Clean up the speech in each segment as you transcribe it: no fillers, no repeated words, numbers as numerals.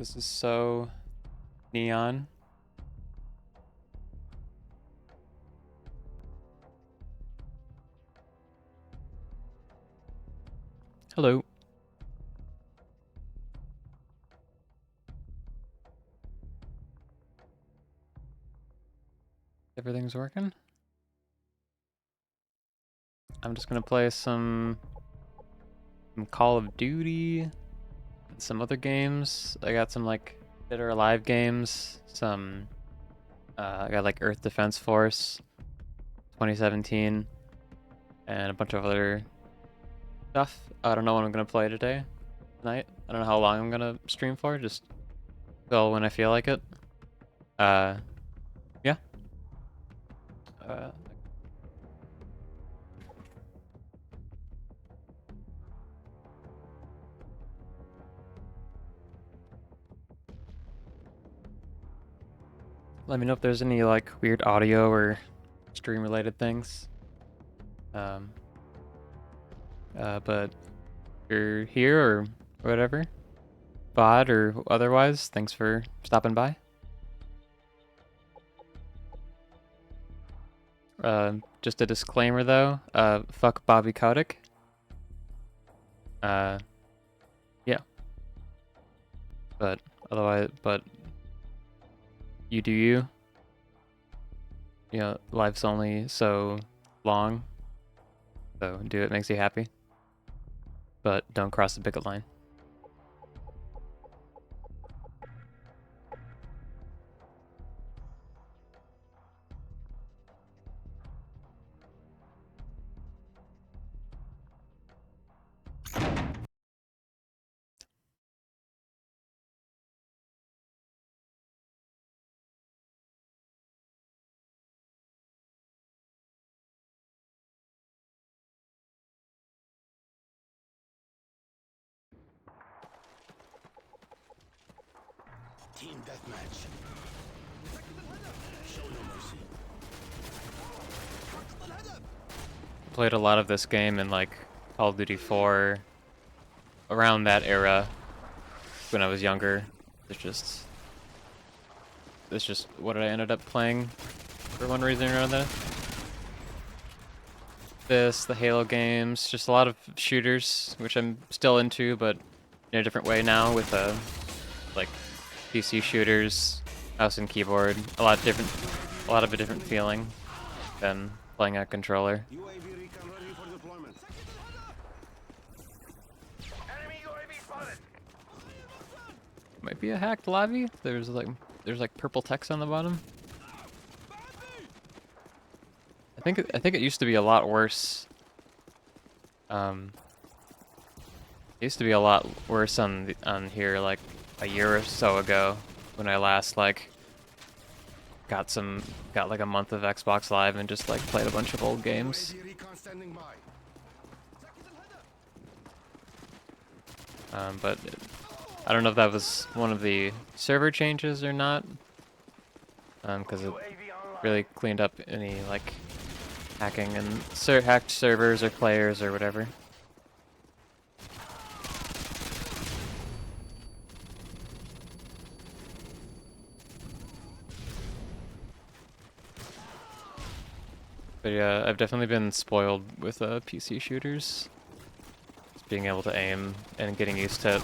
This is so neon. Hello. Everything's working? I'm just gonna play some Call of Duty and some other games. I got some like Dead or Alive games. I got like Earth Defense Force 2017 and a bunch of other stuff. I don't know what I'm gonna play tonight. I don't know how long I'm gonna stream for. Just go when I feel like it. Uh, yeah. Uh, Let me know if there's any like weird audio or stream related things. Um, but if you're here or whatever, VOD or otherwise, thanks for stopping by. Just a disclaimer though, fuck Bobby Kotick. Yeah. But otherwise, you do you. You know, life's only so long, so do what makes you happy. But don't cross the picket line. Team deathmatch. Show no mercy. Played a lot of this game in like Call of Duty 4, around that era when I was younger. It's just what I ended up playing for one reason or another. The Halo games, just a lot of shooters, which I'm still into, but in a different way now with like PC shooters, mouse and keyboard, a lot of a different feeling than playing a controller. UAV recon ready for deployment. Enemy UAV spotted. Might be a hacked lobby. There's like purple text on the bottom. I think it used to be a lot worse. It used to be a lot worse on here like a year or so ago when I last like got like a month of Xbox Live and just like played a bunch of old games. UAV recon standing by. But I don't know if that was one of the server changes or not, because it really cleaned up any like hacking and hacked servers or players or whatever. But yeah, I've definitely been spoiled with PC shooters. Just being able to aim and getting used to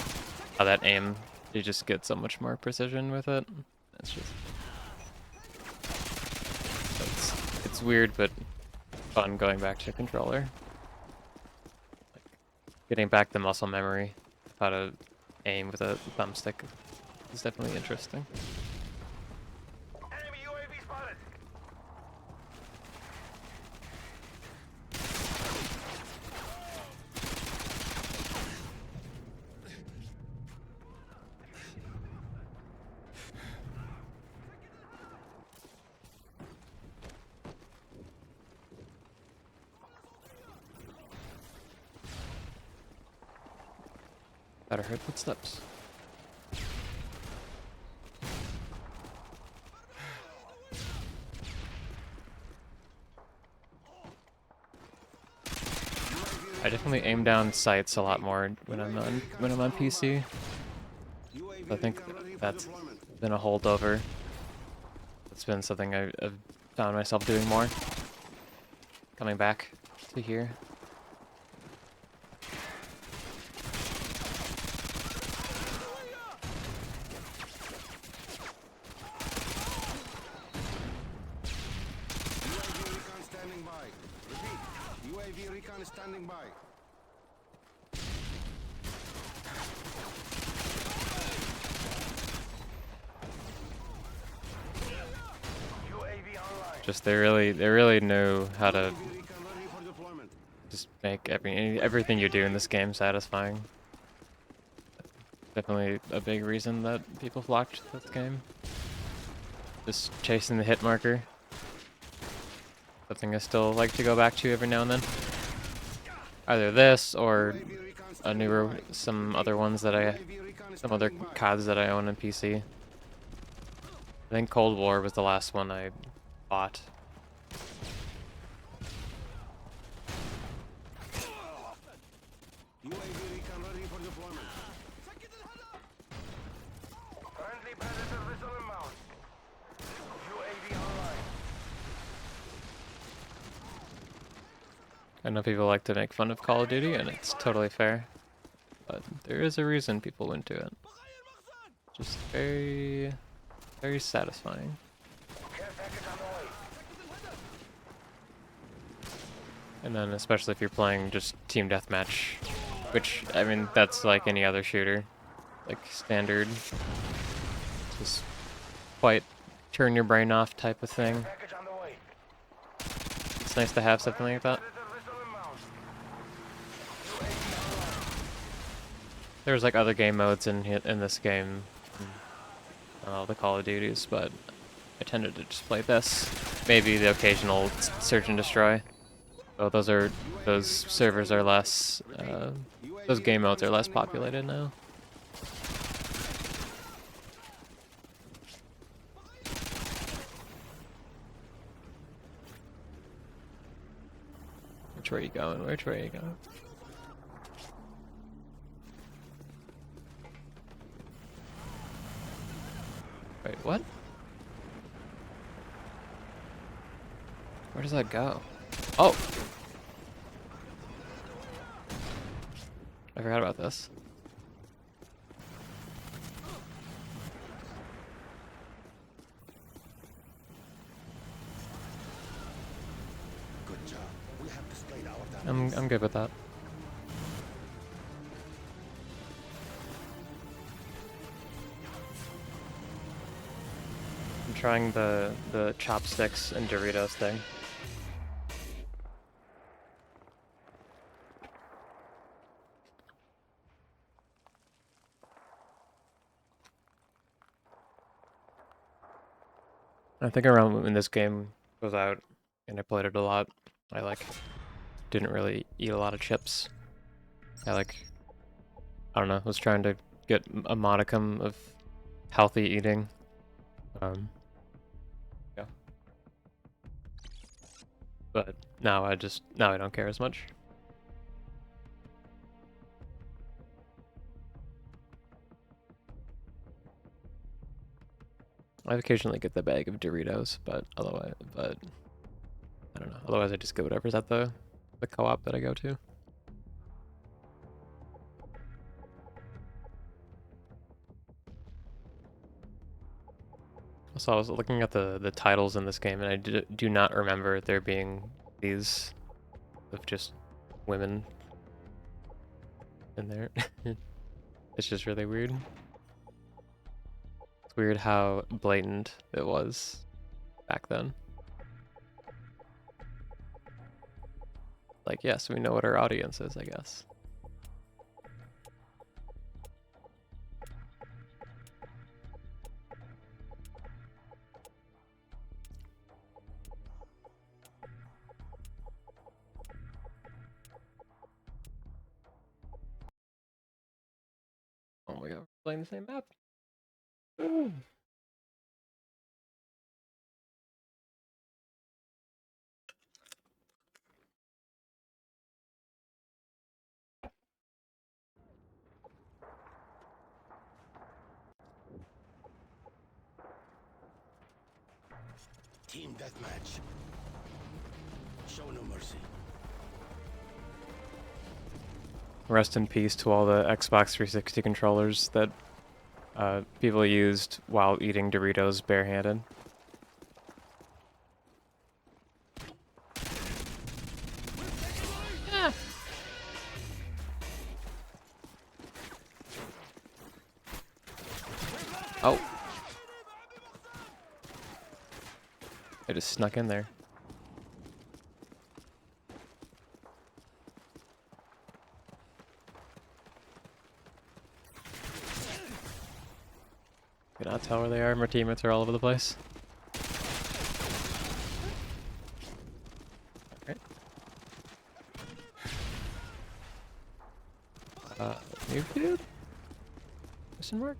how that aim, you just get so much more precision with it. It's just it's weird but fun going back to controller. Like getting back the muscle memory of how to aim with a thumbstick is definitely interesting. Enemy UAV spotted. Better heard footsteps. I definitely aim down sights a lot more when I'm on PC. I think for That's deployment. been a holdover. It's been something I've found myself doing more. Coming back to here. UAV recon standing by. Repeat. UAV recon is standing by. UAV online. Just they really know how to UAV recon ready for deployment. just make everything you do in this game satisfying. Definitely a big reason that people flocked to this game. Just chasing the hit marker. Something I still like to go back to every now and then. Either this or UAV recon a standing newer, by. some other ones that UAV recon is some other standing by. CODs that I own on PC. I think Cold War was the last one I bought. UAV recon ready for deployment. Friendly Predator missile inbound. UAV online. I know people like to make fun of Call of Duty, and it's totally fair. But there is a reason people went to it. Just very, very satisfying. Care package on the way. And then especially if you're playing just team deathmatch, which, I mean, that's like any other shooter. Like standard, just quite turn your brain off type of thing. Package on the way. It's nice to have something like that. Predator missile inbound. UAV online. There's like other game modes in this game, the Call of Duties, but I tended to just play this. Maybe the occasional search and destroy. So those servers are less, those game modes are less populated now. Which way are you going? Which way are you going? Wait, what? Where does that go? Oh! I forgot about this. Good job. We have displayed our I'm good with that. I'm trying the chopsticks and Doritos thing. I think around when this game was out and I played it a lot, I like didn't really eat a lot of chips. I I don't know, was trying to get a modicum of healthy eating. Yeah. But now I don't care as much. I occasionally get the bag of Doritos, but I don't know. Otherwise I just get whatever's at the co-op that I go to. So I was looking at the titles in this game, and I do not remember there being these of just women in there. It's just really weird. It's weird how blatant it was back then. Like, yes, we know what our audience is, I guess. Oh my god, we're playing the same map. Ooh. Team deathmatch. Show no mercy. Rest in peace to all the Xbox 360 controllers that people used while eating Doritos barehanded. Ah. Oh. I just snuck in there. Cannot tell where they are. My teammates are all over the place. Alright. New dude? Question mark?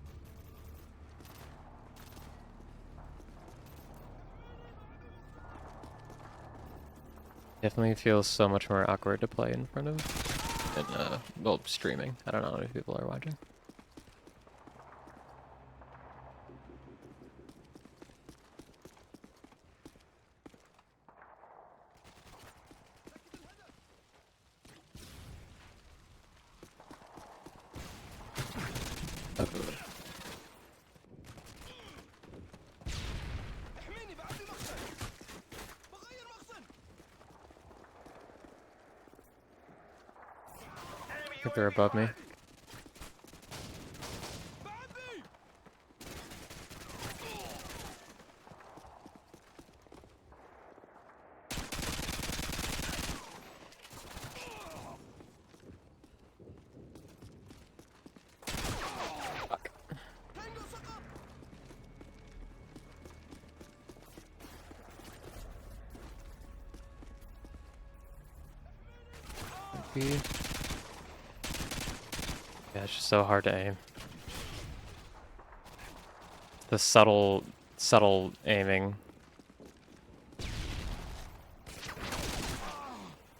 Definitely feels so much more awkward to play in front of than, well, streaming. I don't know if people are watching. I think they're above me. Fuck. Maybe. Yeah, it's just so hard to aim. The subtle aiming.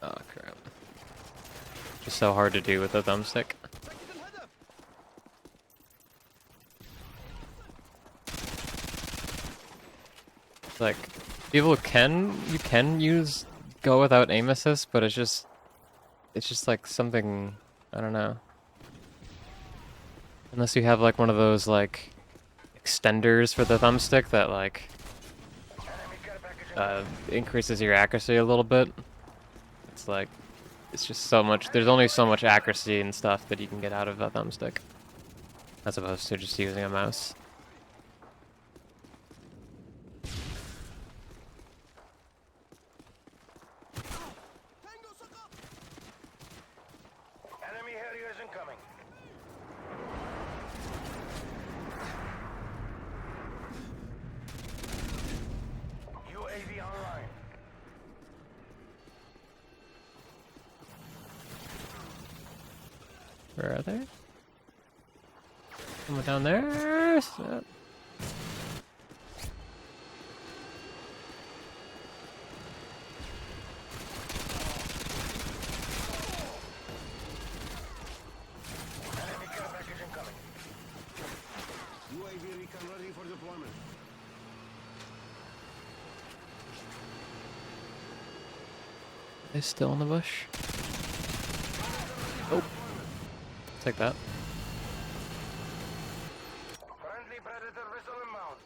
Oh crap. Just so hard to do with the thumbstick. It's like, you can use go without aim assist, but it's just like something, I don't know. Unless you have like one of those like extenders for the thumbstick that like increases your accuracy a little bit. It's like, it's just so much, there's only so much accuracy and stuff that you can get out of a thumbstick, as opposed to just using a mouse. Enemy Harriers incoming. UAV online. Where are they? Someone down there? Enemy care package incoming. UAV recon ready for deployment. Are they still in the bush? Oh. Take that. Friendly Predator missile inbound.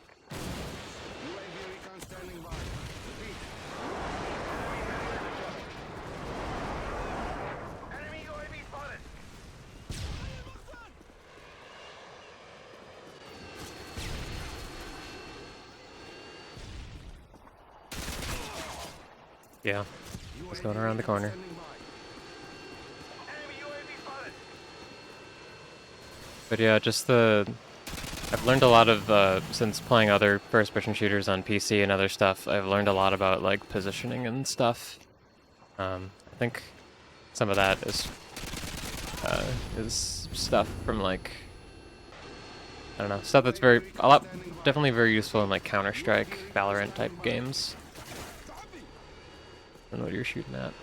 UAV recon standing by. Repeat. Enemy UAV spotted. Yeah. It's going around the corner. Enemy UAV spotted. But yeah, just I've learned a lot of, since playing other first-person shooters on PC and other stuff, I've learned a lot about, like, positioning and stuff. I think some of that is stuff from, like, I don't know, stuff that's definitely very useful in, like, Counter-Strike, Valorant-type games. I don't know what you're shooting at.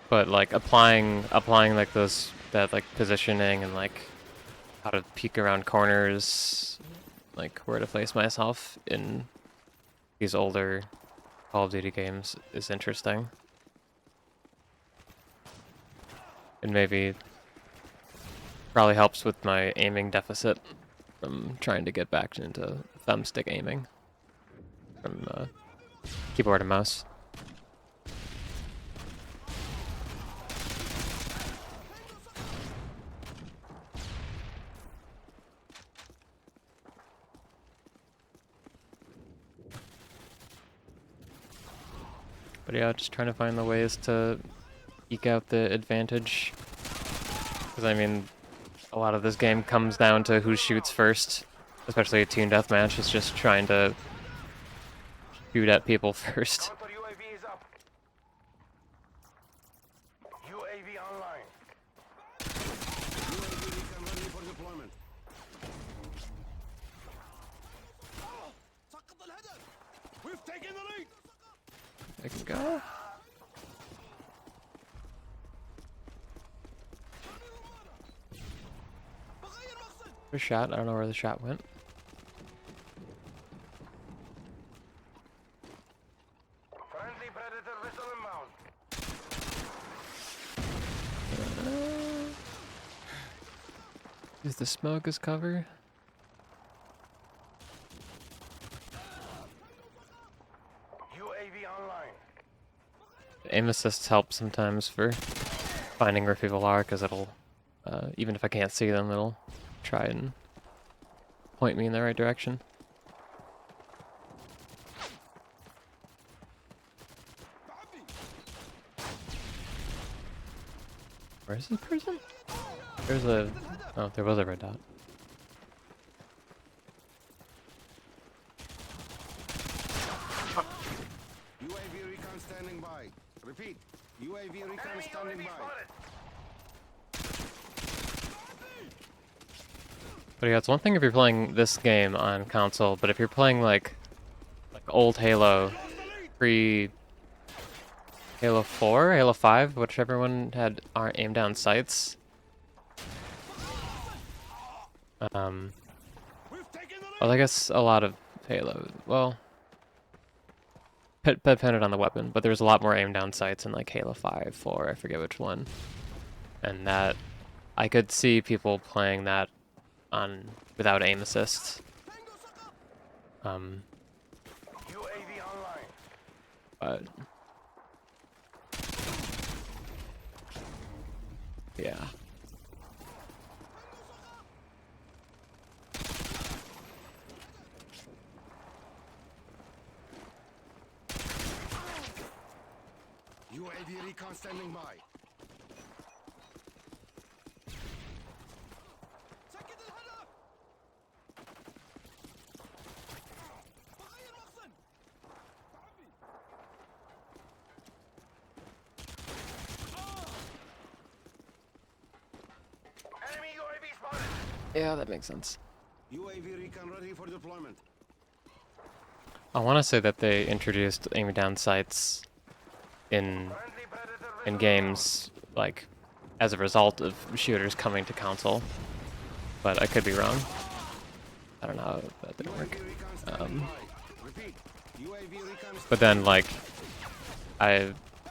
But like applying like that like positioning and like how to peek around corners like where to place myself in these older Call of Duty games is interesting. And maybe probably helps with my aiming deficit from trying to get back into thumbstick aiming from keyboard and mouse. But yeah, just trying to find the ways to eke out the advantage. Because I mean, a lot of this game comes down to who shoots first, especially a team deathmatch. It's just trying to shoot at people first. Counter UAV is up. UAV online. UAV recon ready for deployment. We've taken the lead. I can go. There's a shot. I don't know where the shot went. Friendly Predator missile inbound. Use the smoke as cover. UAV online. Aim assists help sometimes for finding where people are, because it'll, even if I can't see them, it'll try and point me in the right direction. Where is this person? There's a... Oh, there was a red dot. UAV recon standing by. Repeat. UAV recon standing by. But yeah, it's one thing if you're playing this game on console, but if you're playing like old Halo, pre Halo 4, Halo 5, whichever one had our aim down sights. Well, I guess a lot of Halo, well, depended on the weapon, but there was a lot more aim down sights in like Halo 5, 4, I forget which one. And that, I could see people playing that on without aim assist. UAV online. But yeah. UAV recon standing by. Enemy UAV spotted. Yeah, that makes sense. UAV recon ready for deployment. I want to say that they introduced aiming down sights in Friendly Predator in missile games like as a result of shooters coming to console, but I could be wrong. I don't know how that didn't work. UAV recon standing by. Repeat. UAV recon But then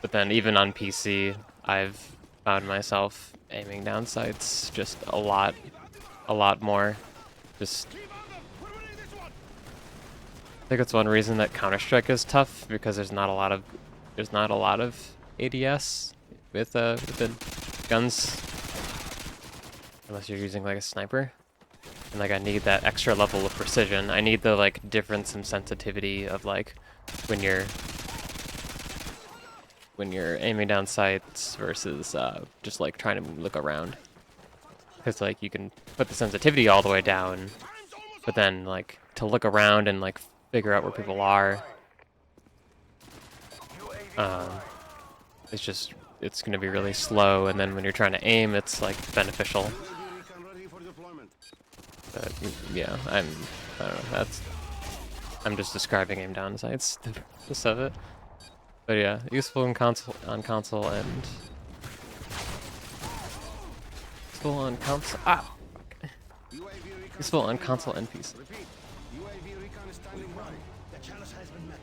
but then even on PC, I've found myself aiming down sights just a lot more. Just I think that's one reason that Counter-Strike is tough, because there's not a lot of ADS with the guns, unless you're using like a sniper. And like I need that extra level of precision. I need the like difference in sensitivity of like when you're aiming down sights versus just like trying to look around. Because like you can put the sensitivity all the way down, but then like to look around and like figure out where people are, it's gonna be really slow. And then when you're trying to aim, it's like beneficial. UAV recon ready for deployment. But yeah, I don't know. I'm just describing aim down sights, the gist of it. But yeah, useful on console and useful on console. UAV recon Useful on standing console by. and PC. Repeat. UAV recon is standing by. The challenge has been met.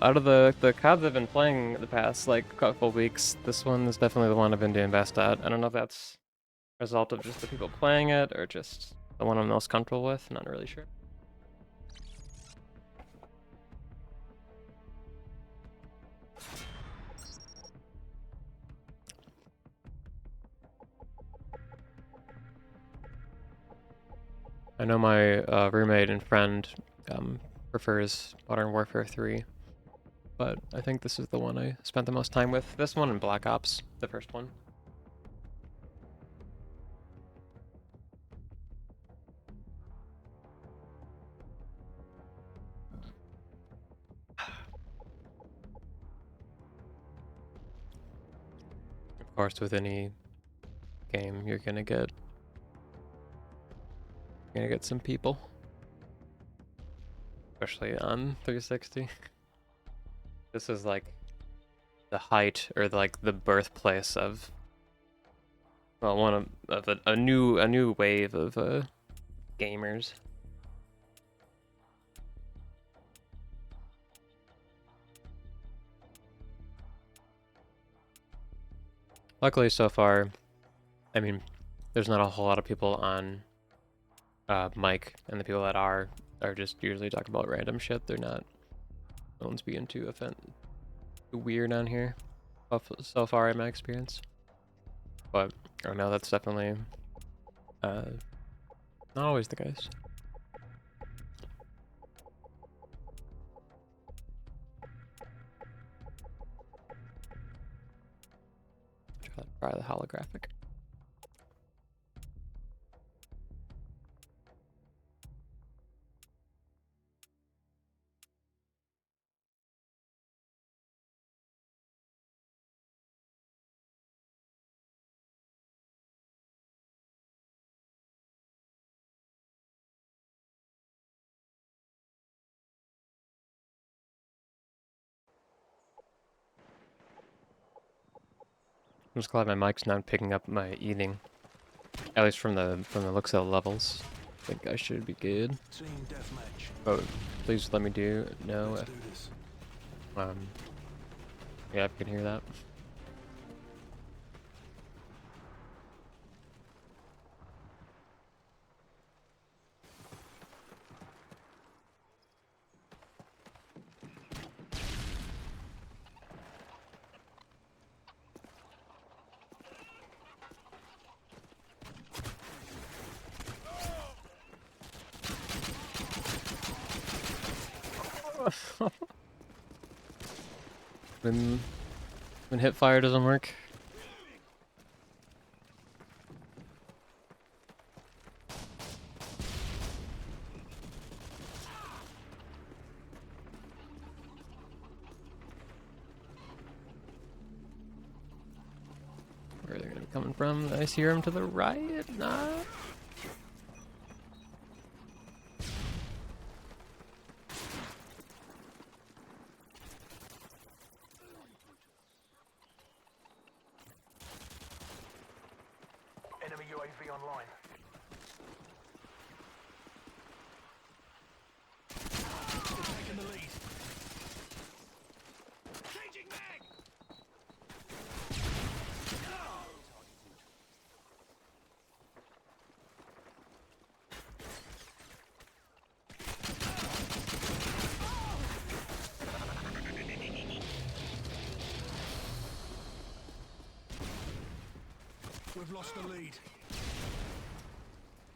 Out of the CODs I've been playing the past like couple weeks, this one is definitely the one I've been doing best at. I don't know if that's a result of just the people playing it or just the one I'm most comfortable with. Not really sure. I know my roommate and friend prefers Modern Warfare 3, but I think this is the one I spent the most time with. This one and Black Ops, the first one. Of course, with any game, you're gonna get some people, especially on 360. This is like the height or like the birthplace of, well, one of a new wave of gamers. Luckily, so far, I mean, there's not a whole lot of people on mic, and the people that are just usually talking about random shit. They're not. No one's being too weird on here, so far in my experience. But I don't know. That's definitely not always the case. Try the holographic. I'm just glad my mic's not picking up my eating. At least from the looks of the levels. I think I should be good. Team deathmatch. But please let me know Let's if do this. yeah, I can hear that. when hip fire doesn't work. Where are they gonna be coming from? I see them to the right. Nah. Enemy UAV online. Taking the lead. Changing mag. We've lost the lead.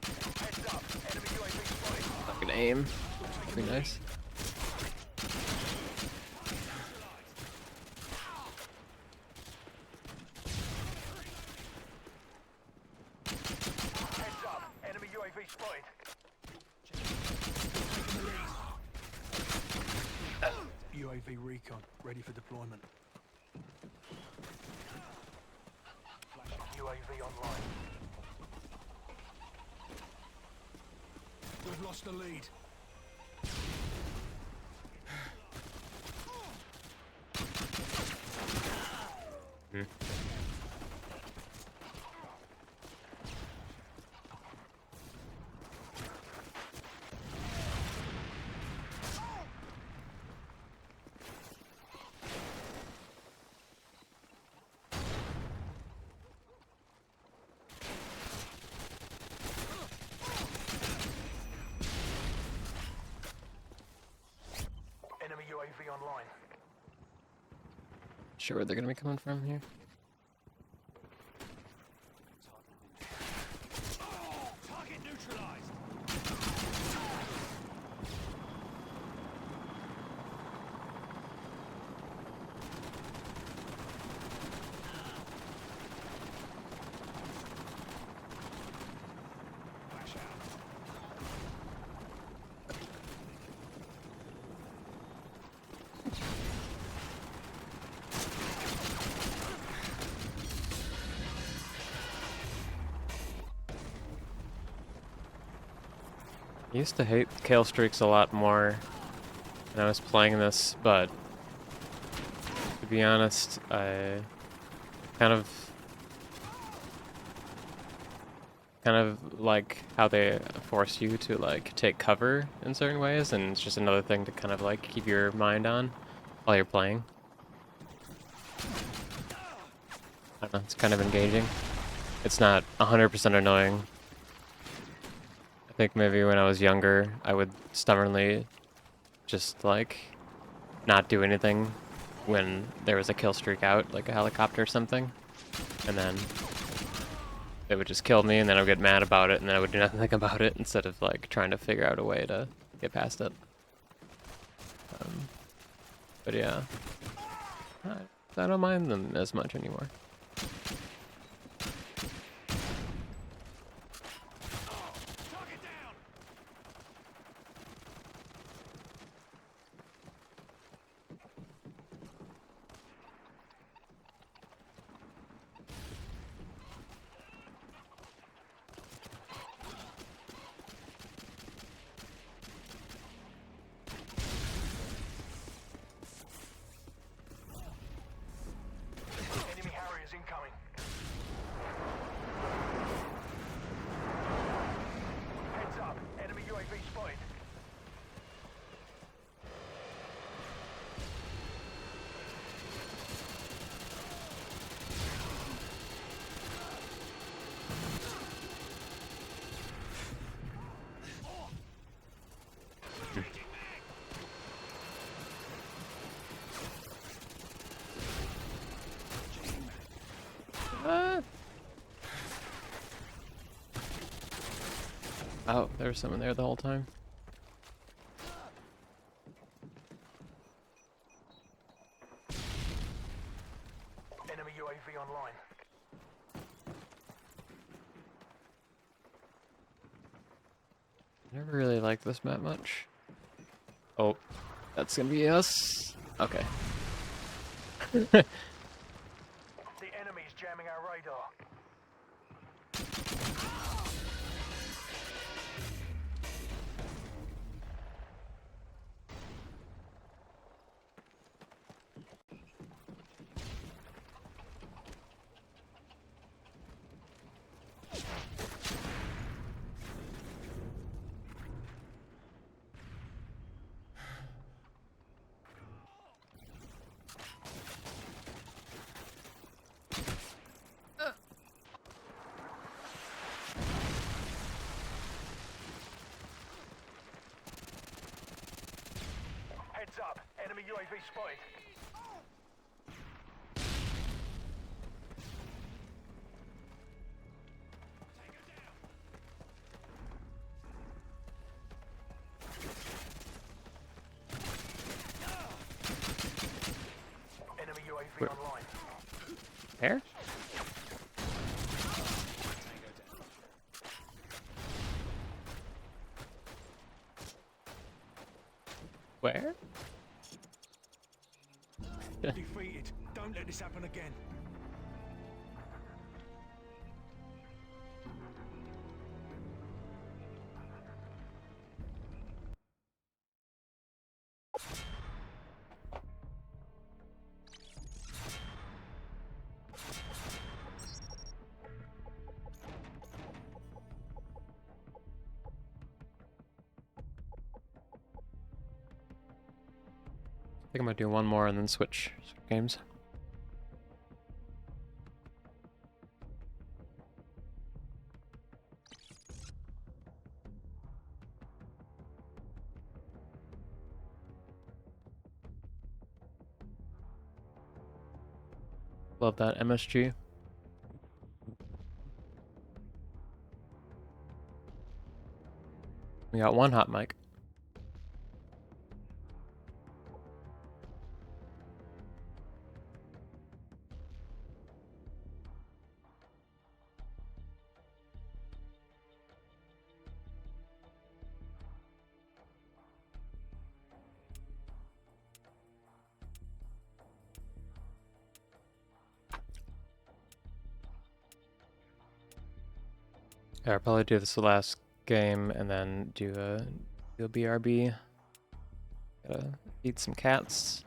Heads up. Enemy UAV spotted. Fucking aim. Pretty nice. Heads up. Enemy UAV spotted. UAV recon ready for deployment. UAV online. We've lost the lead. online. Sure where they're gonna be coming from here. Target neutralized. Flash out. I used to hate kill streaks a lot more when I was playing this, but to be honest, I kind of like how they force you to like take cover in certain ways, and it's just another thing to kind of like keep your mind on while you're playing. I don't know, it's kind of engaging. It's not 100% annoying. I think maybe when I was younger, I would stubbornly just like not do anything when there was a kill streak out, like a helicopter or something, and then it would just kill me, and then I would get mad about it, and then I would do nothing about it instead of like trying to figure out a way to get past it. But yeah, I don't mind them as much anymore. Target down. Enemy Harriers incoming. Heads up. Enemy UAV spotted. Oh, there was someone there the whole time. Enemy UAV online. I never really liked this map much. Oh, that's gonna be us. Okay. The enemy's jamming our radar. Heads up. Enemy UAV spotted. Enemy UAV Where? online. There? Where? Defeated. Don't let this happen again. I think I'm gonna do one more and then switch games. Love that MSG. We got one hot mic. Yeah, I'll probably do this the last game and then do a BRB. Gotta feed some cats,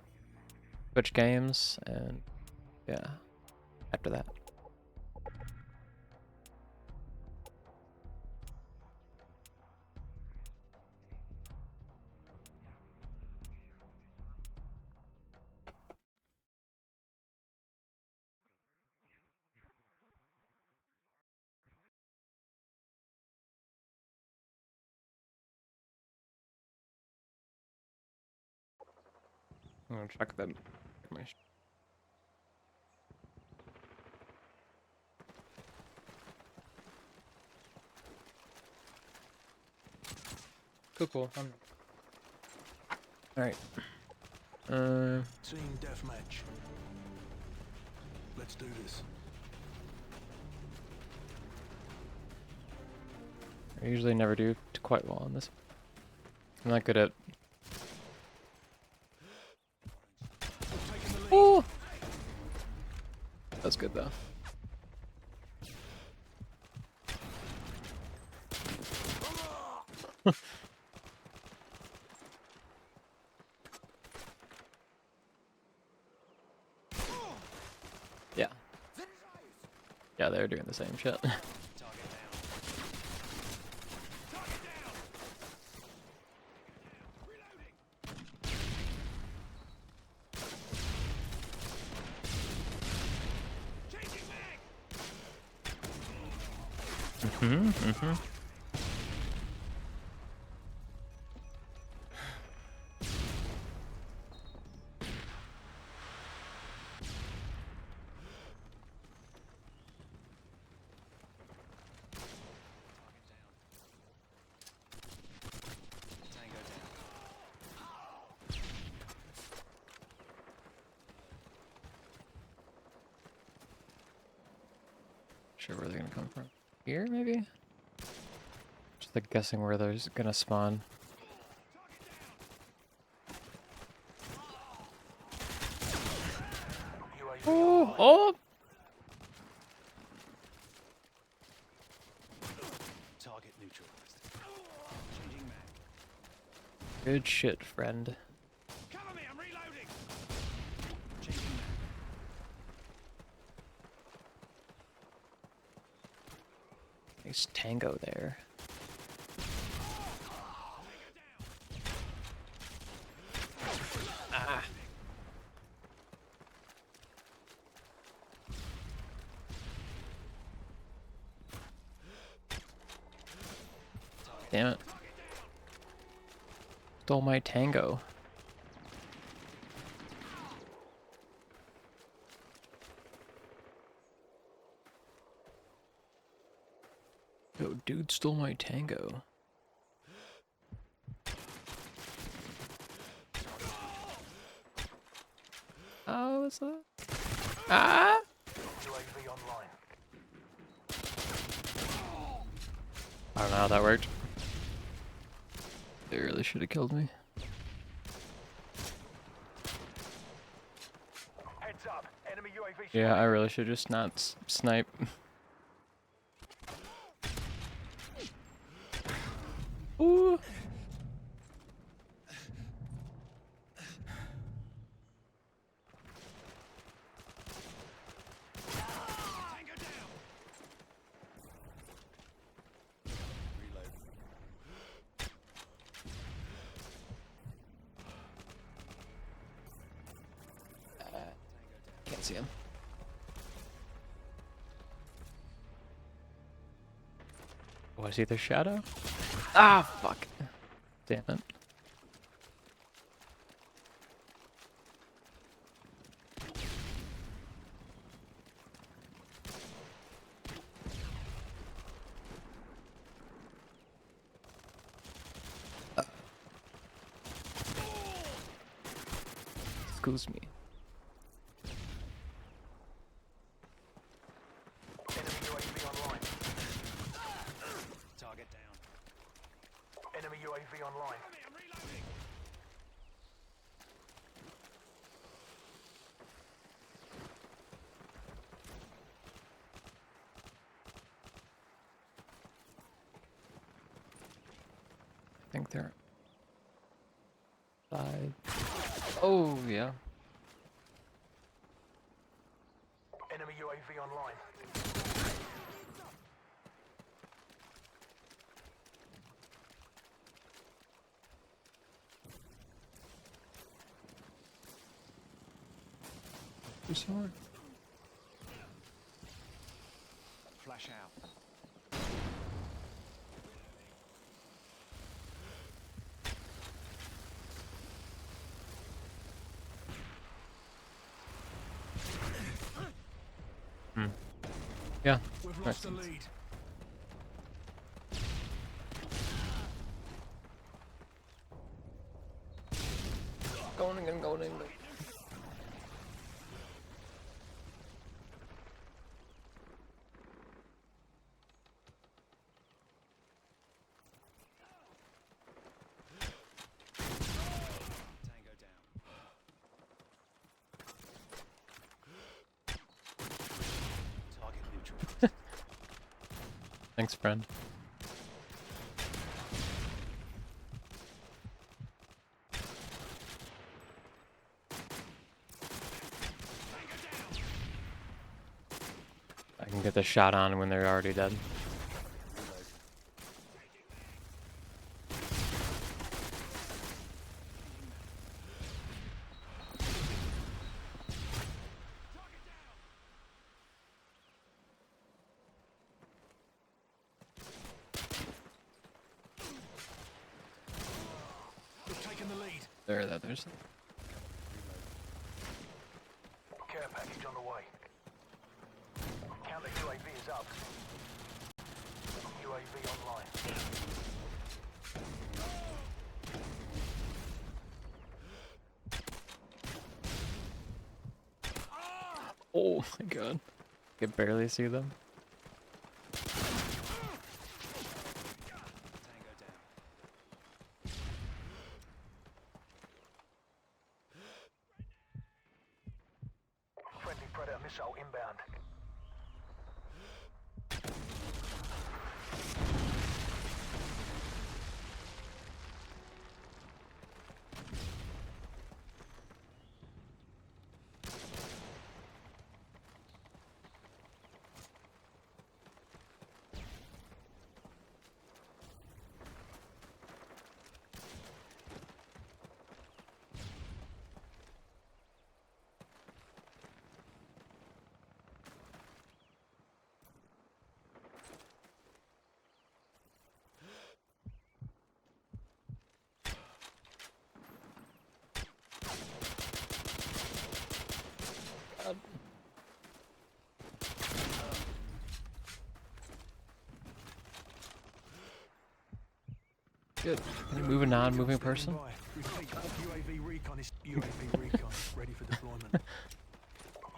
switch games, and yeah, after that. I'm gonna check them. Cool. Alright. Team deathmatch. Let's do this. I usually never do quite well on this. I'm not good at. Oh! That's good though. Yeah. Yeah, they're doing the same shit. Mm-hmm. Sure where they're gonna come from. Here, maybe? Just like guessing where they're gonna spawn. Oh! Target neutralized. Changing mag. Good shit, friend. Cover me, I'm reloading. Changing mag. Nice tango there. Ah. Damn it. Stole my tango. Yo, dude stole my tango. Oh, what's that? Ah! UAV online. I don't know how that worked. They really should have killed me. Heads up. Enemy UAV. Yeah, I really should just not snipe. Ooh! Tango down. Reload. Can't see him. Oh, I see their shadow? Ah, fuck. Damn it. Excuse me. Enemy UAV online. Target down. Enemy UAV online. Cover me, I'm reloading. I think they're 5. Oh yeah. Enemy UAV online. You saw it? Flash out. Yeah. We've Makes lost the sense. lead. Going in, going in. Tango down. Target neutral. Thanks, friend. I can get the shot on when they're already dead. We've taken the lead. There's. Care package on the way. Counter UAV is up. UAV online. Oh my god. I can barely see them. Tango down. Friendly Predator missile inbound. Good. Can you move a non-moving person? Standing by. Repeat, UAV recon is UAV recon. Ready for deployment.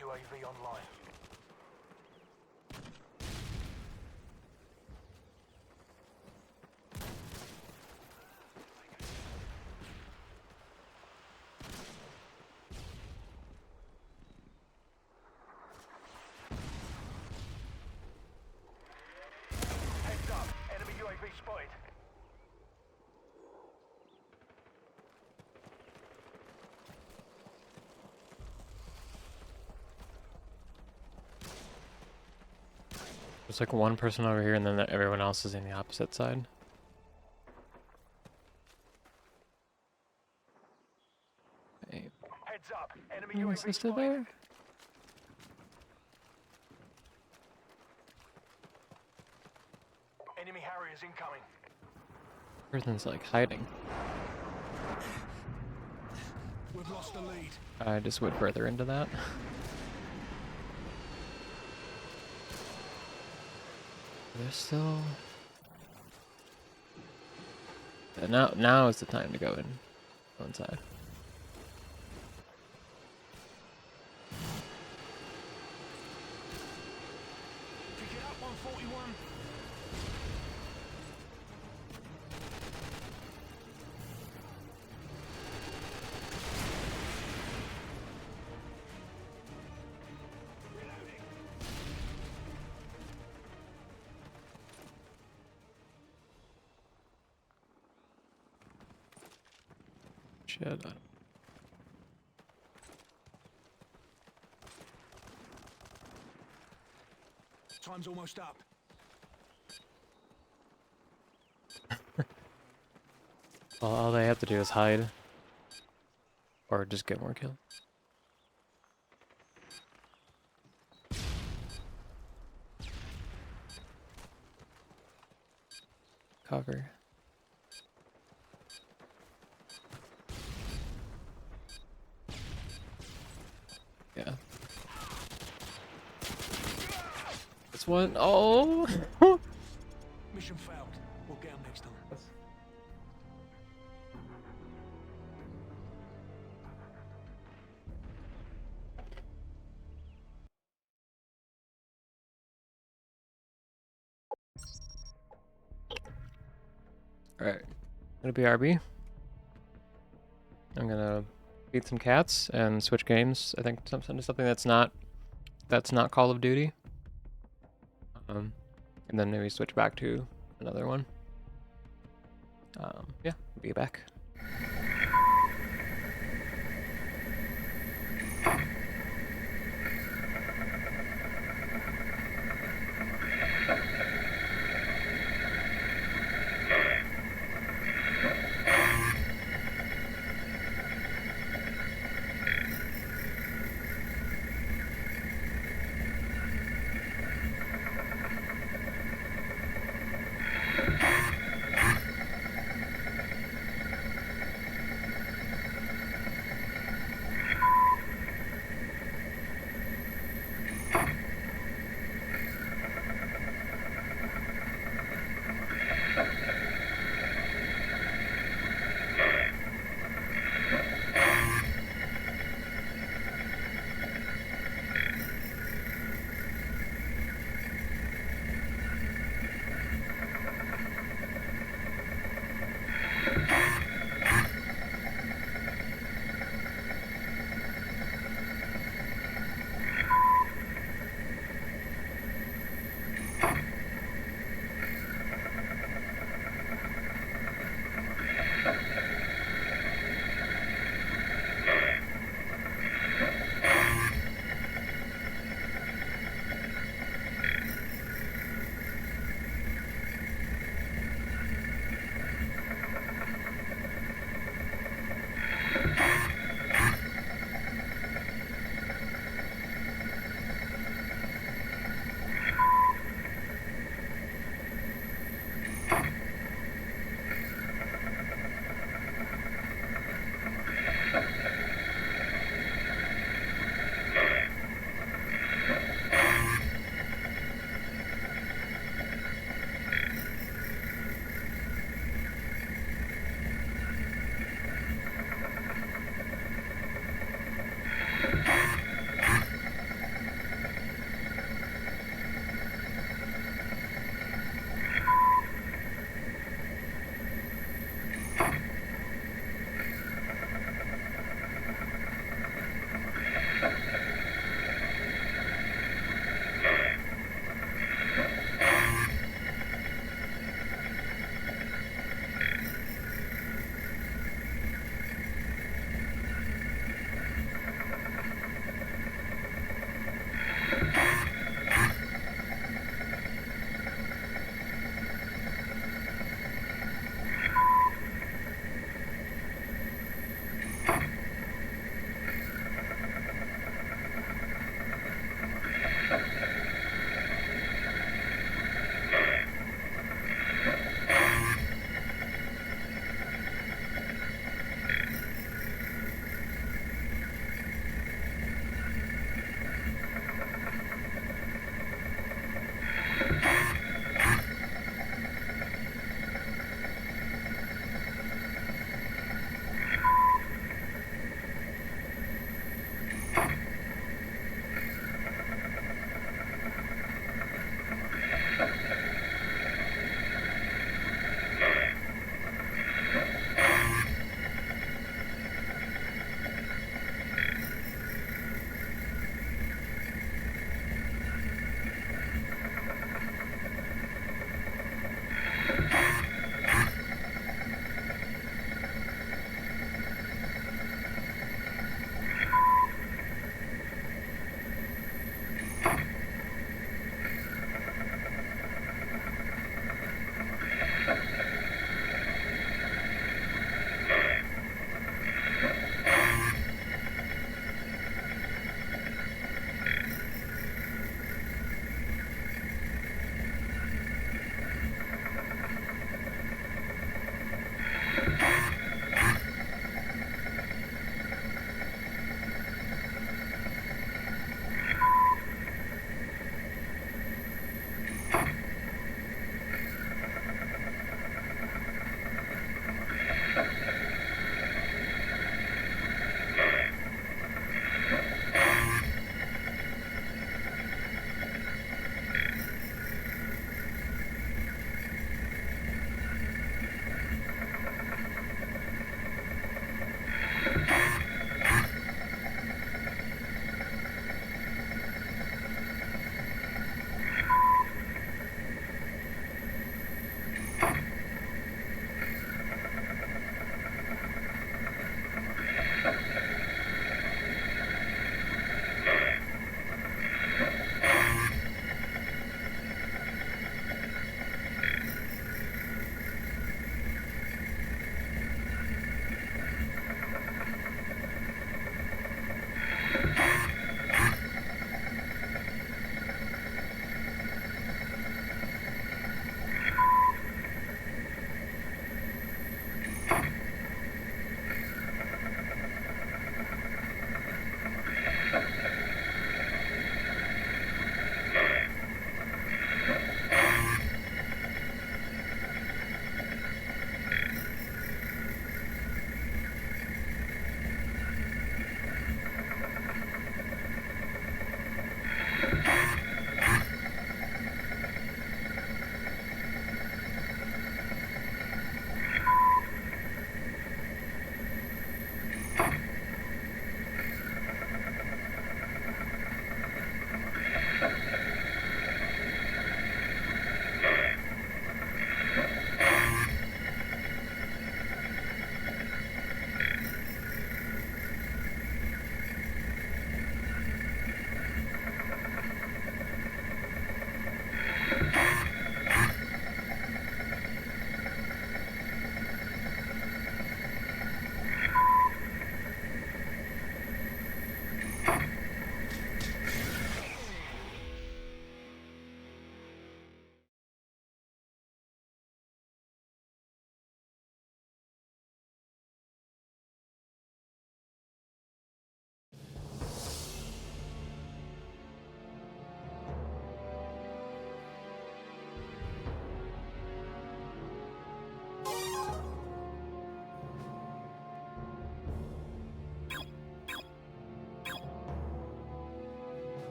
UAV online. Heads up. Enemy UAV spotted. There's like one person over here and then everyone else is in the opposite side. Hey, Heads up. Enemy my UAV sister spotted. there? Enemy Harriers incoming. Person's like hiding. We've lost the lead. I just went further into that. There's still. Yeah, now is the time to go inside. Shit. Time's almost up. Well, all they have to do is hide. Or just get more kills. Cover. Yeah. This one. Oh! Mission failed. We'll get 'em next time. Alright. Gonna be RB. I'm gonna beat some cats and switch games. I think something that's not Call of Duty. And then maybe switch back to another one. Yeah, be back.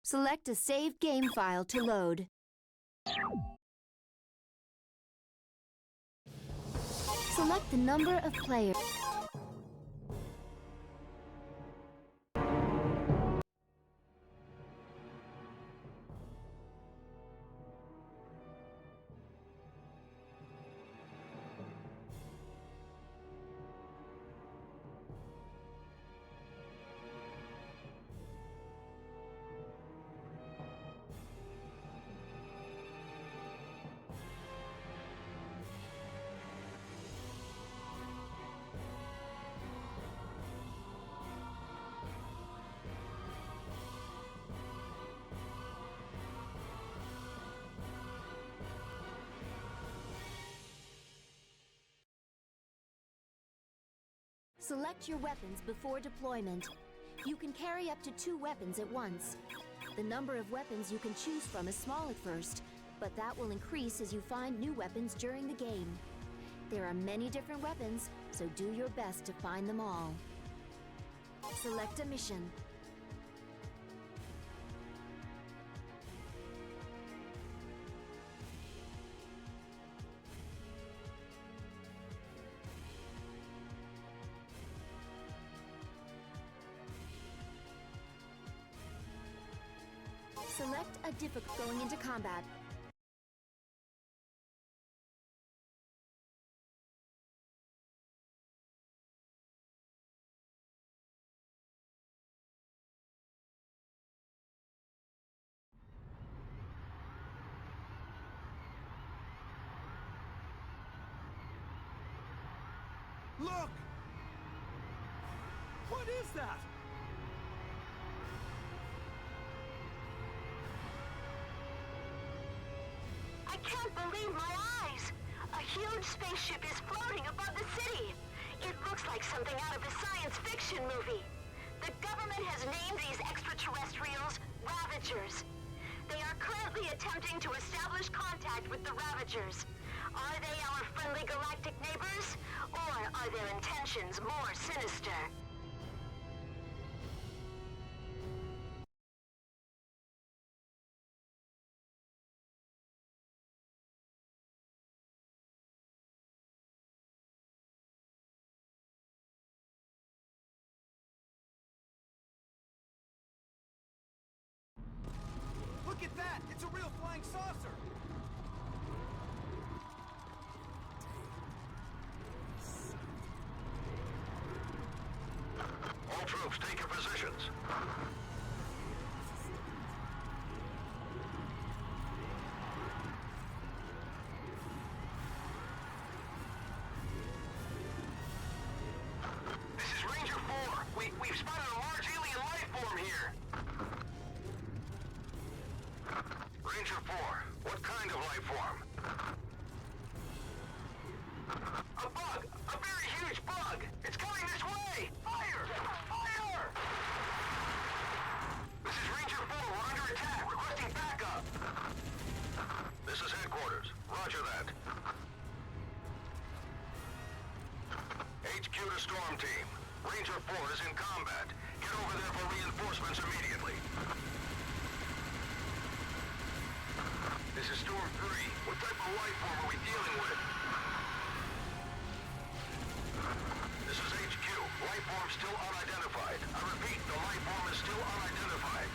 Select a saved game file to load. Select the number of players. Select your weapons before deployment. You can carry up to 2 weapons at once. The number of weapons you can choose from is small at first, but that will increase as you find new weapons during the game. There are many different weapons, so do your best to find them all. Select a mission. Select a difficult going into combat. Look! What is that? I can't believe my eyes! A huge spaceship is floating above the city! It looks like something out of a science fiction movie. The government has named these extraterrestrials Ravagers. They are currently attempting to establish contact with the Ravagers. Are they our friendly galactic neighbors? Or are their intentions more sinister? Look at that! It's a real flying saucer! All troops, take your positions. This is Ranger 4. We've spotted a large alien life form here. Ranger 4, what kind of life form? A bug! A very huge bug! It's coming this way! Fire! Fire! This is Ranger 4, we're under attack, requesting backup! This is headquarters. Roger that. HQ to Storm Team. Ranger 4 is in combat. Get over there for reinforcements immediately. This is Storm 3. What type of life form are we dealing with? This is HQ. Life form still unidentified. I repeat, the life form is still unidentified.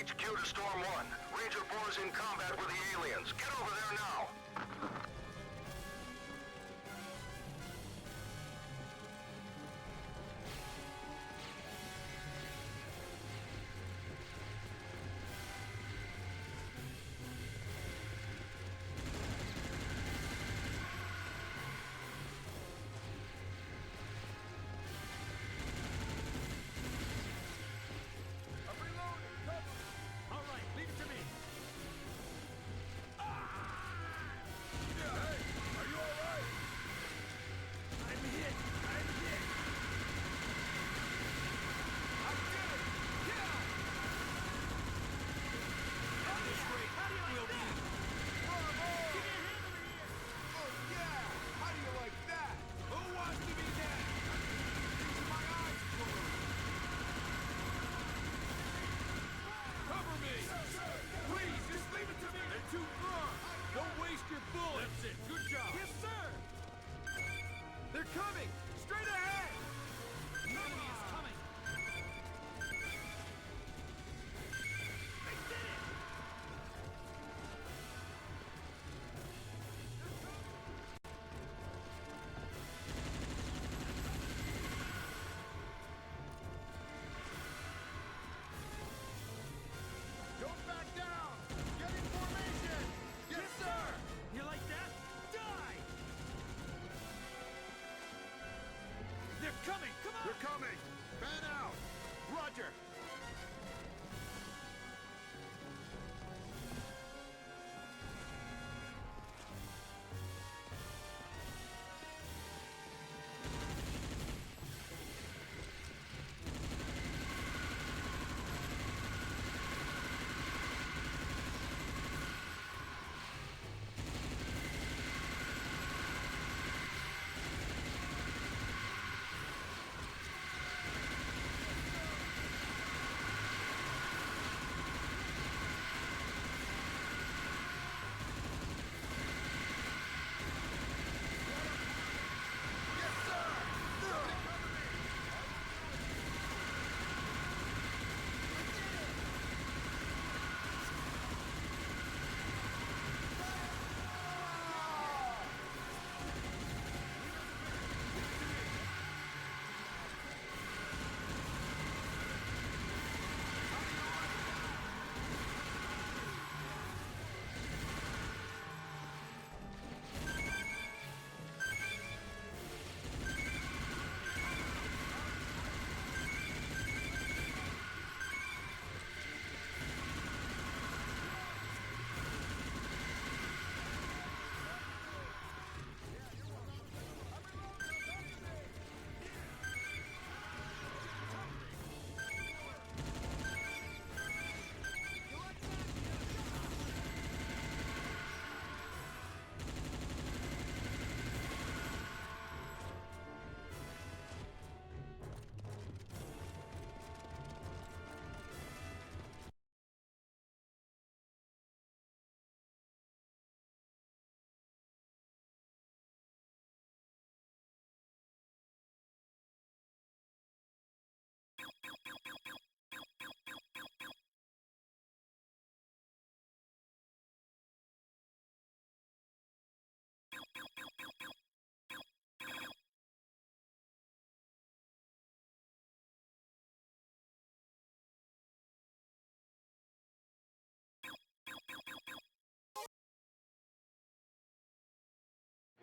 HQ to Storm 1. Ranger 4 is in combat with the aliens. Get over there now. All right, leave it to me.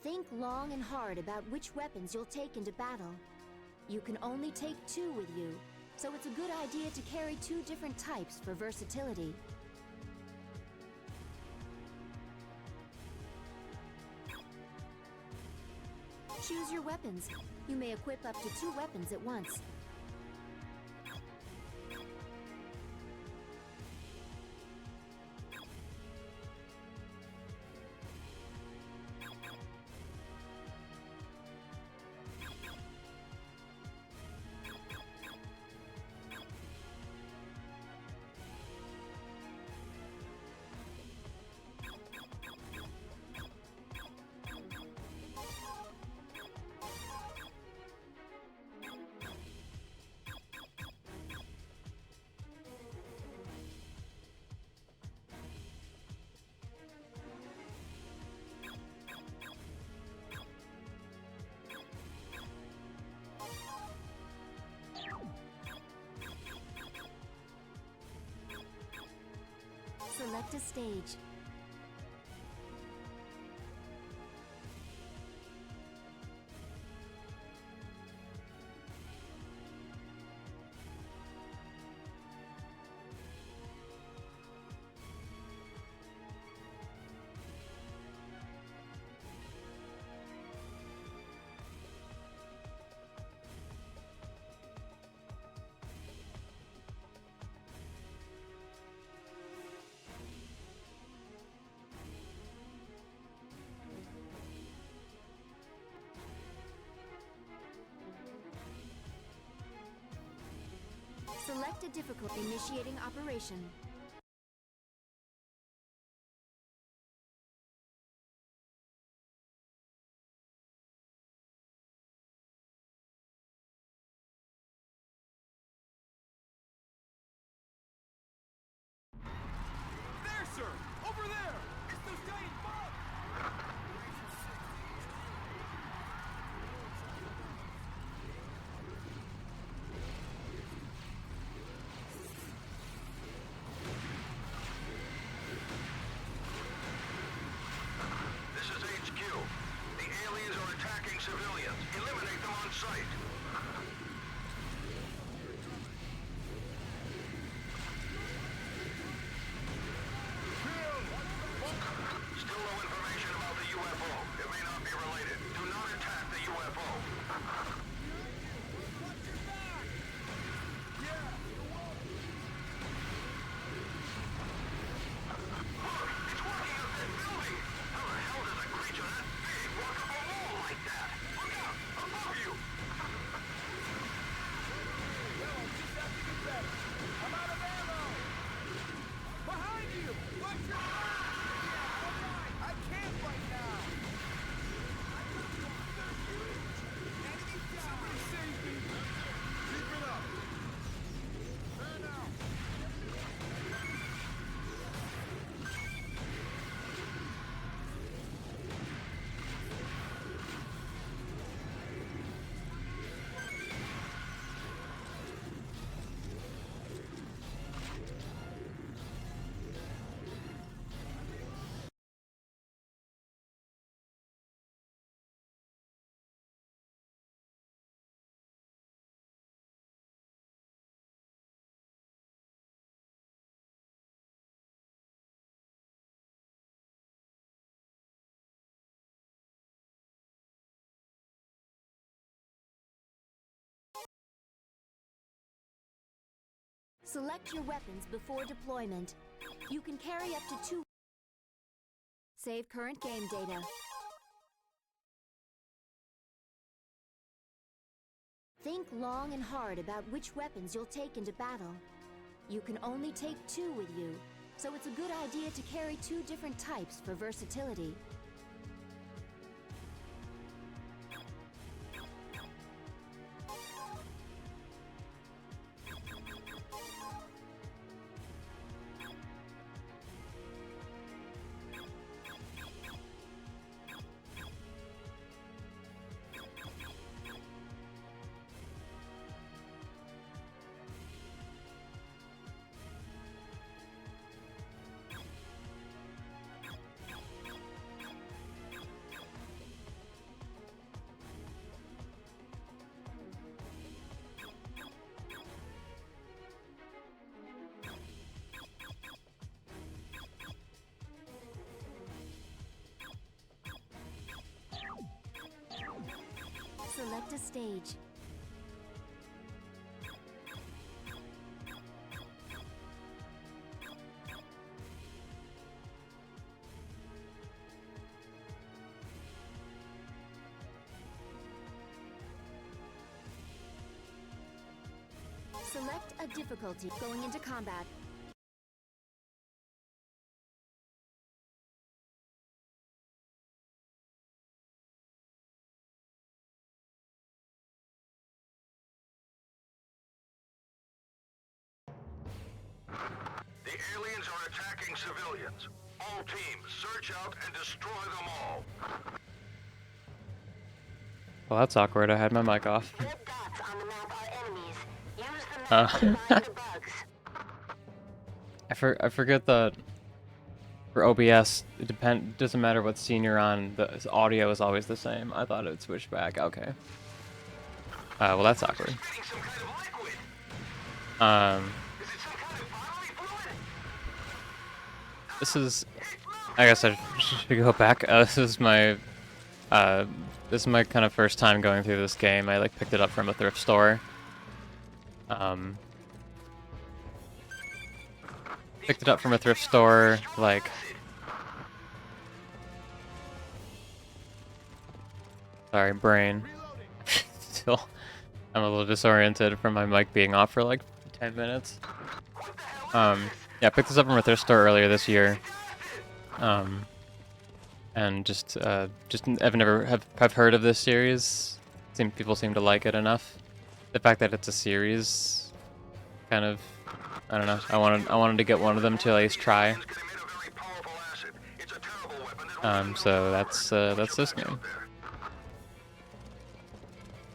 Think long and hard about which weapons you'll take into battle. You can only take 2 with you, so it's a good idea to carry 2 different types for versatility. Choose your weapons. You may equip up to 2 weapons at once. Select a stage. Select a difficulty. Initiating operation. There, sir! Over there! It's those giant bugs! This is HQ. The aliens are attacking civilians. Eliminate them on sight. Still no information about the UFO. It may not be related. Do not attack the UFO. It's walking up that building! How the hell does a creature that big walk up a wall like that? Look out! Above you! I'm out of ammo! Behind you! Watch your back! Yeah, alright! I can't right now! Somebody save me! Keep it up! Turn out! Select your weapons before deployment. You can carry up to 2. Save current game data. Think long and hard about which weapons you'll take into battle. You can only take 2 with you, so it's a good idea to carry 2 different types for versatility. Select a stage. Select a difficulty going into combat. The aliens are attacking civilians. All teams, search out and destroy them all. Well, that's awkward. I had my mic off. Red dots on the map are enemies. Use the map to find the bugs. I forget that for OBS, doesn't matter what scene you're on, the audio is always the same. I thought it would switch back. Okay. Well, that's awkward. Getting some kind of liquid. Um, Is it some kind of bodily fluid? this is. I guess I should go back. This is my kind of first time going through this game. I like picked it up from a thrift store. Picked it up from a thrift store, like. Sorry, brain. Still, I'm a little disoriented from my mic being off for like 10 minutes. Yeah, I picked this up from a thrift store earlier this year. And just I've heard of this series. People seem to like it enough. The fact that it's a series, kind of, I don't know. I wanted to get one of them to at least try. Can emit a very powerful acid. It's a terrible weapon that will So that's this game.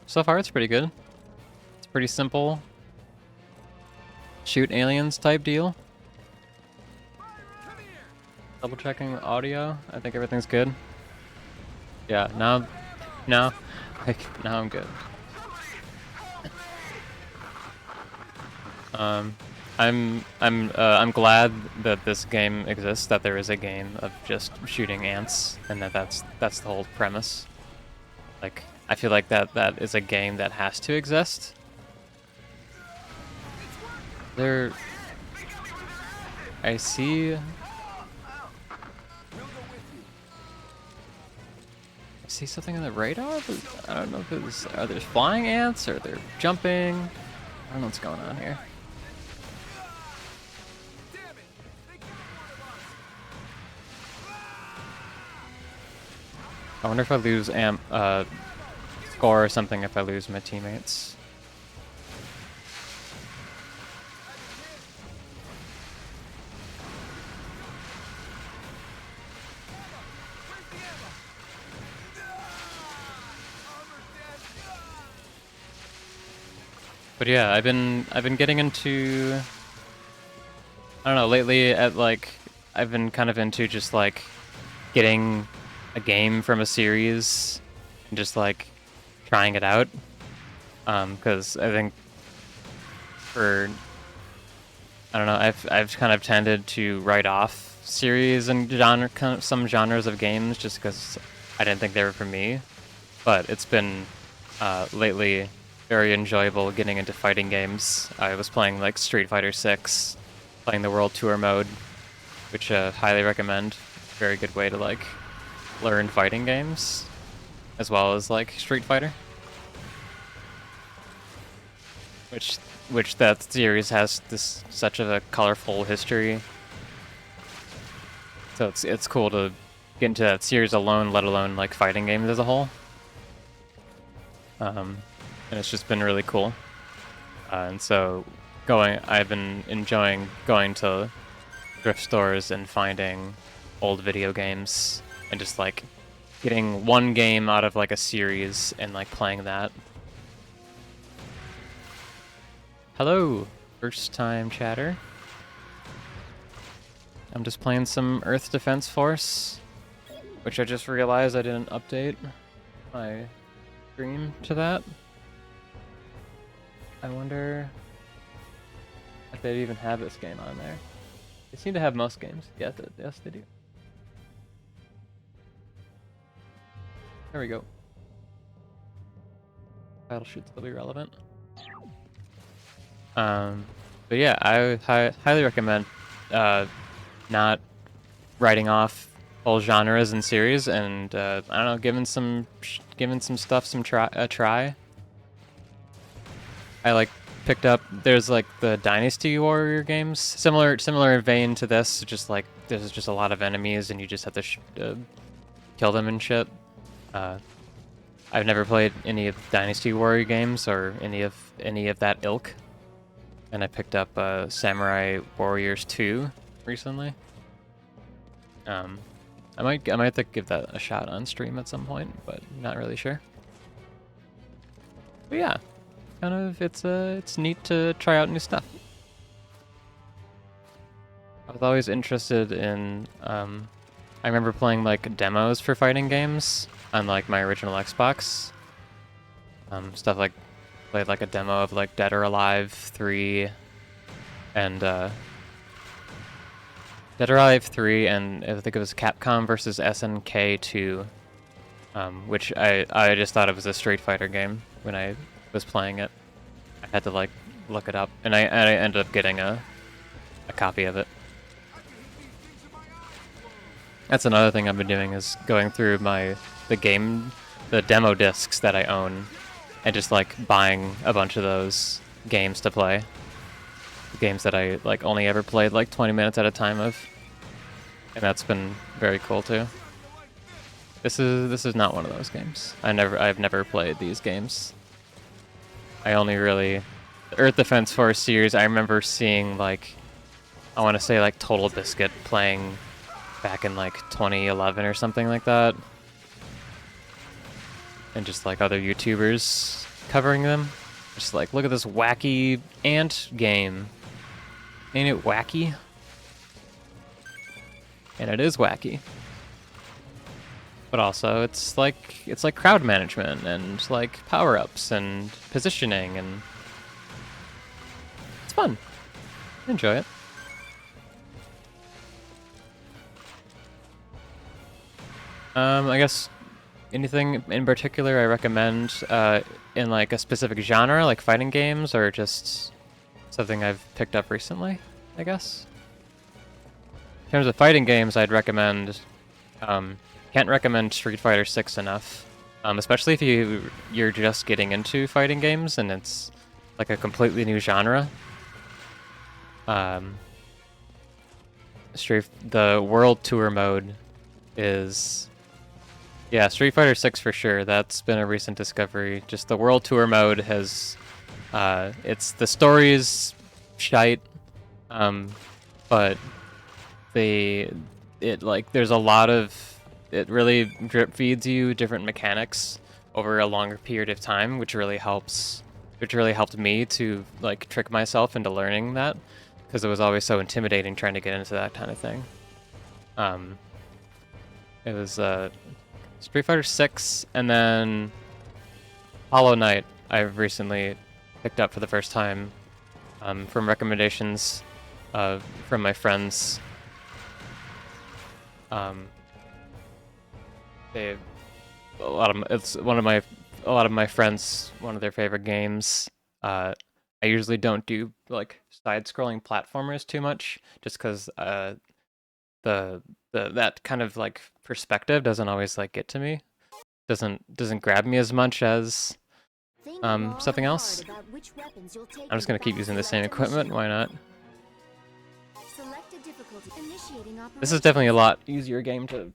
So far, it's pretty good. It's pretty simple. Shoot aliens type deal. Double checking audio. I think everything's good. Yeah, now I'm good. I'm glad that this game exists. That there is a game of just shooting ants, and that's the whole premise. Like, I feel like that is a game that has to exist. I see something on the radar, but I don't know if are there flying ants or they're jumping. I don't know what's going on here. I wonder if I lose score or something if I lose my teammates. But yeah, I've been getting into, I don't know, lately I've been kind of into just like getting a game from a series and just like trying it out. Because I think I don't know, I've kind of tended to write off series and some genres of games just because I didn't think they were for me. But it's been lately very enjoyable getting into fighting games. I was playing like Street Fighter 6, playing the World Tour mode, which highly recommend. Very good way to like learn fighting games, as well as like Street Fighter. Which that series has such a colorful history. So it's cool to get into that series alone, let alone like fighting games as a whole. And it's just been really cool. And so I've been enjoying going to thrift stores and finding old video games and just like getting one game out of like a series and like playing that. Hello, first time chatter. I'm just playing some Earth Defense Force, which I just realized I didn't update my stream to that. I wonder if they even have this game on there. They seem to have most games. Yes, they do. There we go. Title should still be relevant. But yeah, I highly recommend not writing off whole genres and series, and I don't know, giving some stuff a try. I like picked up. There's like the Dynasty Warrior games, similar vein to this. Just like there's just a lot of enemies, and you just have to kill them and shit. I've never played any of the Dynasty Warrior games or any of that ilk, and I picked up Samurai Warriors 2 recently. I might have to give that a shot on stream at some point, but not really sure. But yeah. Kind of, it's neat to try out new stuff. I was always interested in, I remember playing like demos for fighting games on like my original Xbox. Stuff like, played like a demo of like Dead or Alive 3 and Dead or Alive 3 and I think it was Capcom versus SNK 2, which I just thought it was a Street Fighter game when I was playing it. I had to like look it up, and I ended up getting a copy of it. That's another thing I've been doing is going through the demo discs that I own, and just like buying a bunch of those games to play. Games that I like only ever played like 20 minutes at a time of, and that's been very cool too. This is not one of those games. I've never played these games. I only really the Earth Defense Force series. I remember seeing like I want to say like Total Biscuit playing back in like 2011 or something like that, and just like other YouTubers covering them. Just like, look at this wacky ant game. Ain't it wacky? And it is wacky. But also, it's like crowd management and like power-ups and positioning, and it's fun. Enjoy it. I guess anything in particular I recommend in like a specific genre, like fighting games, or just something I've picked up recently, I guess. In terms of fighting games, I'd recommend, can't recommend Street Fighter 6 enough, especially if you're just getting into fighting games and it's like a completely new genre. The World Tour mode is, yeah, Street Fighter 6 for sure. That's been a recent discovery. Just the World Tour mode has, it's the story's shite, but there's a lot of, it really drip feeds you different mechanics over a longer period of time, which really helped me to like trick myself into learning that, because it was always so intimidating trying to get into that kind of thing. It was Street Fighter 6, and then Hollow Knight I've recently picked up for the first time, from recommendations from my friends. It's a lot of my friends, one of their favorite games. I usually don't do like side-scrolling platformers too much, just because that kind of like perspective doesn't always like get to me. Doesn't grab me as much as something else. I'm just gonna keep using the same equipment. Why not? This is definitely a lot easier game to.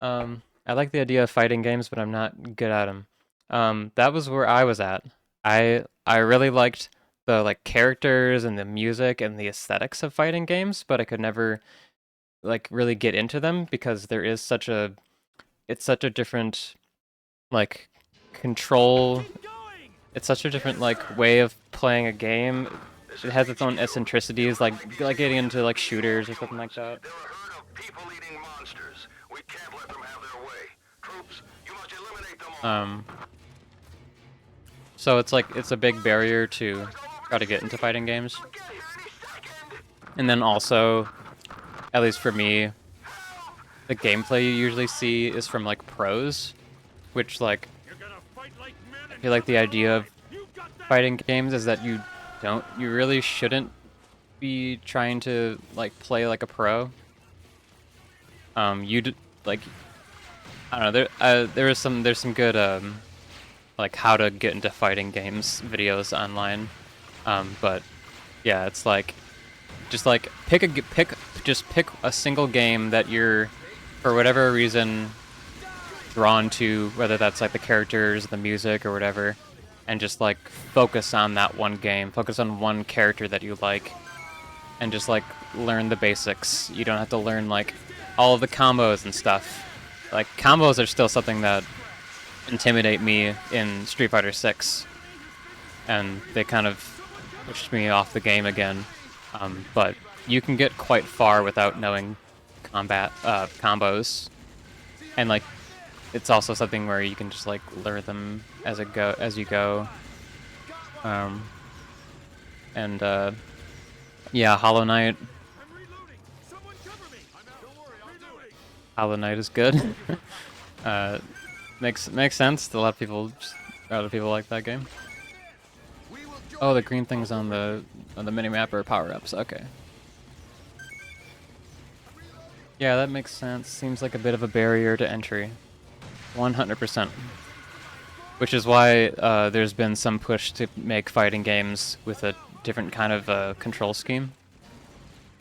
I like the idea of fighting games, but I'm not good at them. That was where I was at. I really liked the like characters and the music and the aesthetics of fighting games, but I could never like really get into them because it's such a different like control. It's such a different like way of playing a game. It has its own eccentricities, like getting into like shooters or something like that. They're a herd of people-eating monsters. We can't let them have their way. Troops, you must eliminate them all. So it's a big barrier to try to get into fighting games. And then also, at least for me, the gameplay you usually see is from like pros, which like I feel like the idea of fighting games is that you really shouldn't be trying to like play like a pro. Like I don't know, there's some good like how to get into fighting games videos online, but yeah, it's like just like pick a single game that you're for whatever reason drawn to, whether that's like the characters, the music, or whatever, and just like focus on that one game, focus on one character that you like, and just like learn the basics. You don't have to learn like all of the combos and stuff. Like combos are still something that intimidate me in Street Fighter 6, and they kind of pushed me off the game again. But you can get quite far without knowing combat combos, and like it's also something where you can just like learn them as you go. Um, and yeah, Hollow Knight. I'm reloading. Someone cover me. I'm out. Don't worry, I'll do it. Hollow Knight is good. uh, makes sense. A lot of people like that game. We will join Oh, the you. green things on the mini map are power ups. Okay. Yeah, that makes sense. Seems like a bit of a barrier to entry. 100%. Which is why there's been some push to make fighting games with a different kind of control scheme,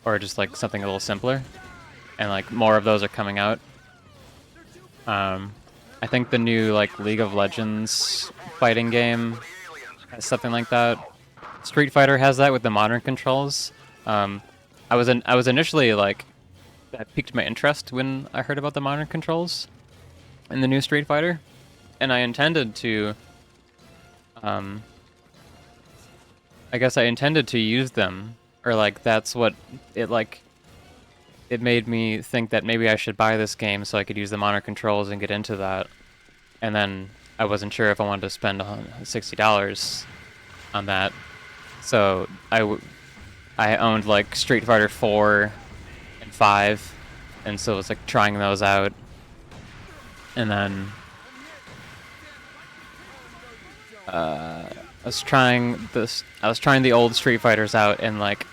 or just like something a little simpler, and like more of those are coming out. I think the new like League of Legends fighting game has something like that. Street Fighter has that with the modern controls. I was initially like, that piqued my interest when I heard about the modern controls in the new Street Fighter, and I intended to, I guess I intended to use them, or like that's what it like. It made me think that maybe I should buy this game so I could use the modern controls and get into that. And then I wasn't sure if I wanted to spend $60 on that, so I owned like Street Fighter 4 and 5, and so it was like trying those out, and then I was trying the old Street Fighters out, and like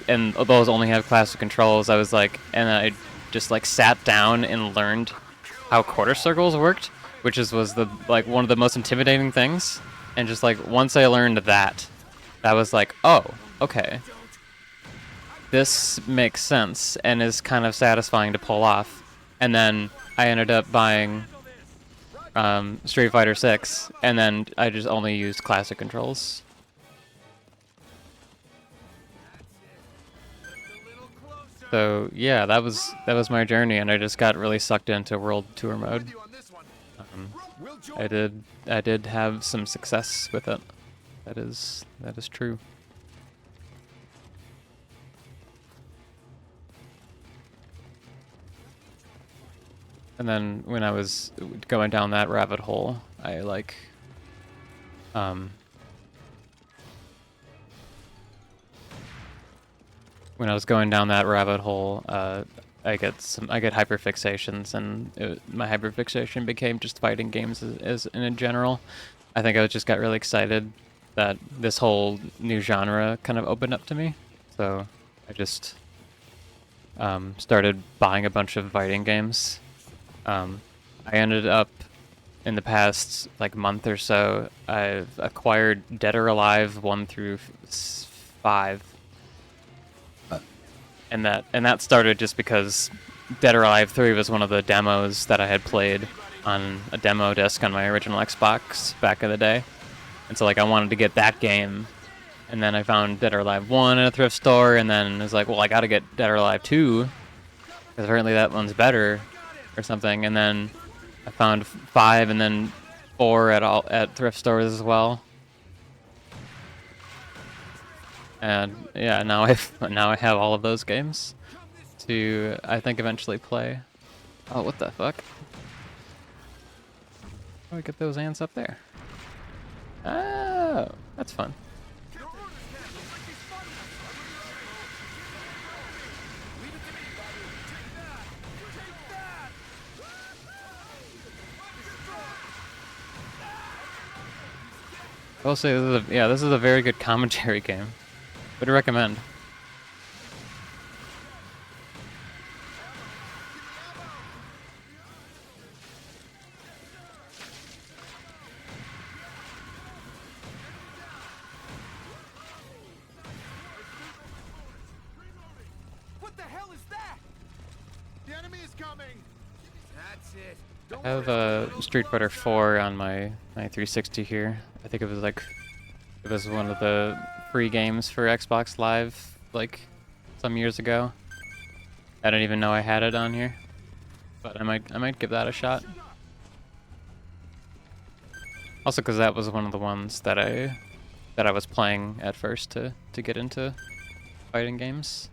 and those only have classic controls. I was like, and I just like sat down and learned how quarter circles worked, which was the like one of the most intimidating things. And just like once I learned that, I was like, oh, okay, this makes sense and is kind of satisfying to pull off. And then I ended up buying Street Fighter 6, and then I just only used classic controls. So yeah, that was my journey, and I just got really sucked into World Tour mode. You on this one. We'll I join. did have some success with it. That is true. And then when I was going down that rabbit hole, I like when I was going down that rabbit hole, I get hyperfixations, and my hyperfixation became just fighting games as in general. I think I just got really excited that this whole new genre kind of opened up to me, so I just started buying a bunch of fighting games. I ended up, in the past like month or so, I've acquired Dead or Alive 1 through 5. And that started just because Dead or Alive 3 was one of the demos that I had played on a demo disc on my original Xbox back in the day. And so like I wanted to get that game, and then I found Dead or Alive 1 in a thrift store, and then it was like, well, I gotta get Dead or Alive 2, because apparently that one's better or something. And then I found 5 and then 4 at thrift stores as well. And yeah, now I have all of those games to, I think, eventually play. Oh, what the fuck? How do I get those ants up there? Oh, that's fun. I will say this is a very good commentary game. Would recommend. What the hell is that? The enemy is coming. That's it. I have Street Fighter 4 on my 360 here. I think it was one of the free games for Xbox Live like some years ago. I didn't even know I had it on here, but I might give that a shot. Also, because that was one of the ones that I was playing at first to get into fighting games.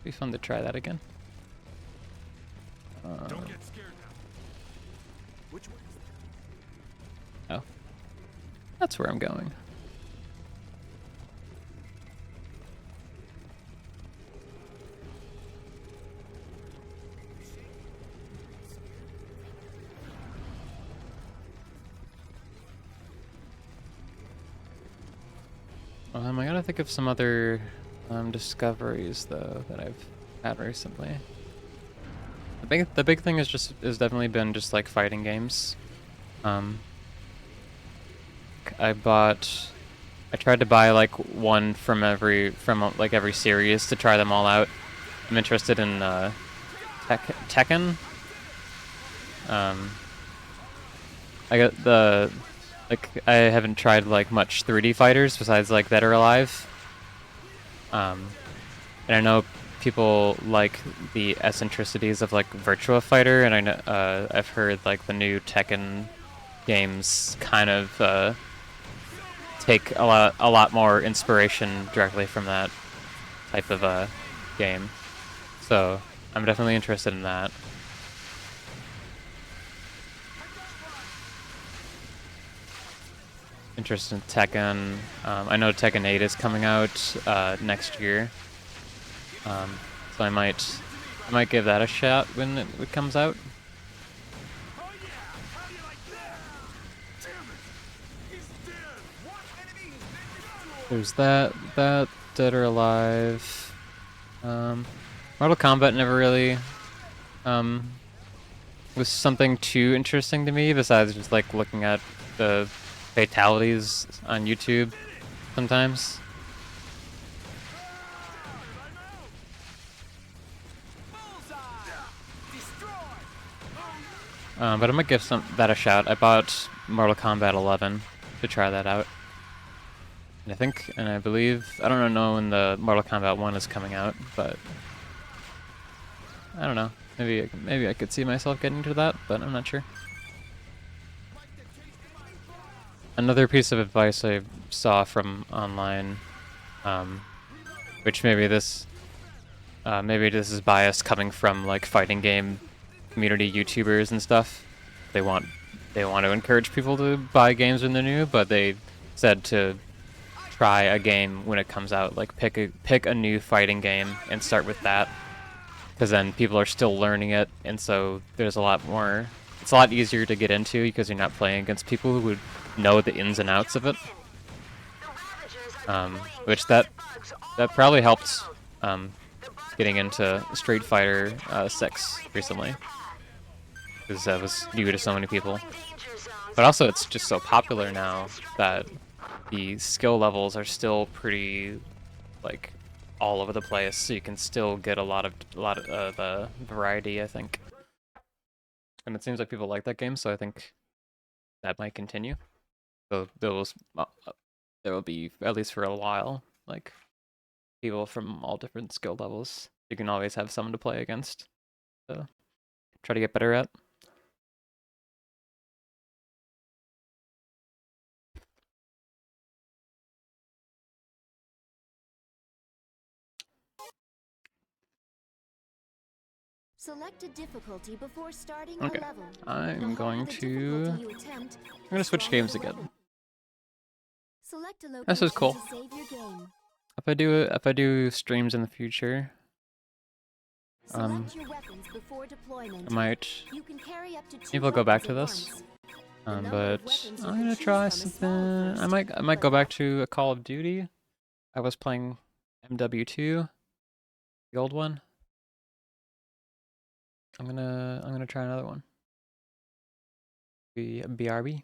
Be fun to try that again. Don't get scared now. Which way? Oh. That's where I'm going. I gotta think of some other discoveries though that I've had recently. The big thing is definitely been just like fighting games. I tried to buy like one from every series to try them all out. I'm interested in Tekken. I got I haven't tried like much 3D fighters besides like Dead or Alive. And I know people like the eccentricities of like Virtua Fighter, and I know I've heard like the new Tekken games kind of take a lot more inspiration directly from that type of game. So I'm definitely interested in that. Interested in Tekken. I know Tekken 8 is coming out next year, so I might give that a shot when it comes out. Oh yeah! How do you like that? Damn it! He's dead! One enemy has been destroyed! There's that Dead or Alive. Mortal Kombat never really was something too interesting to me besides just like looking at the fatalities on YouTube sometimes. But I might give that a shot. I bought Mortal Kombat 11 to try that out. And I believe, I don't know when the Mortal Kombat 1 is coming out, but I don't know. Maybe I could see myself getting into that, but I'm not sure. Another piece of advice I saw from online, which maybe this is bias coming from like fighting game community YouTubers and stuff. They want to encourage people to buy games when they're new, but they said to try a game when it comes out. Like pick a new fighting game and start with that, because then people are still learning it, and so there's a lot more. It's a lot easier to get into because you're not playing against people who would know the ins and outs of it. Which that probably helped getting into Street Fighter 6 recently, because that was new to so many people. But also, it's just so popular now that the skill levels are still pretty like all over the place, so you can still get a lot of variety, I think. And it seems like people like that game, so I think that might continue. So there will be, at least for a while, like people from all different skill levels. You can always have someone to play against, to try to get better at. Select a difficulty before starting Okay, a level. I'm going to switch games again. Select a This is cool. to save your game. If I do streams in the future, Select your weapons before deployment. I might You can carry up to 2 maybe I'll go back to weapons this. at once. But I'm gonna try something. I might go back to a Call of Duty. I was playing MW2, the old one. I'm gonna try another one. BRB.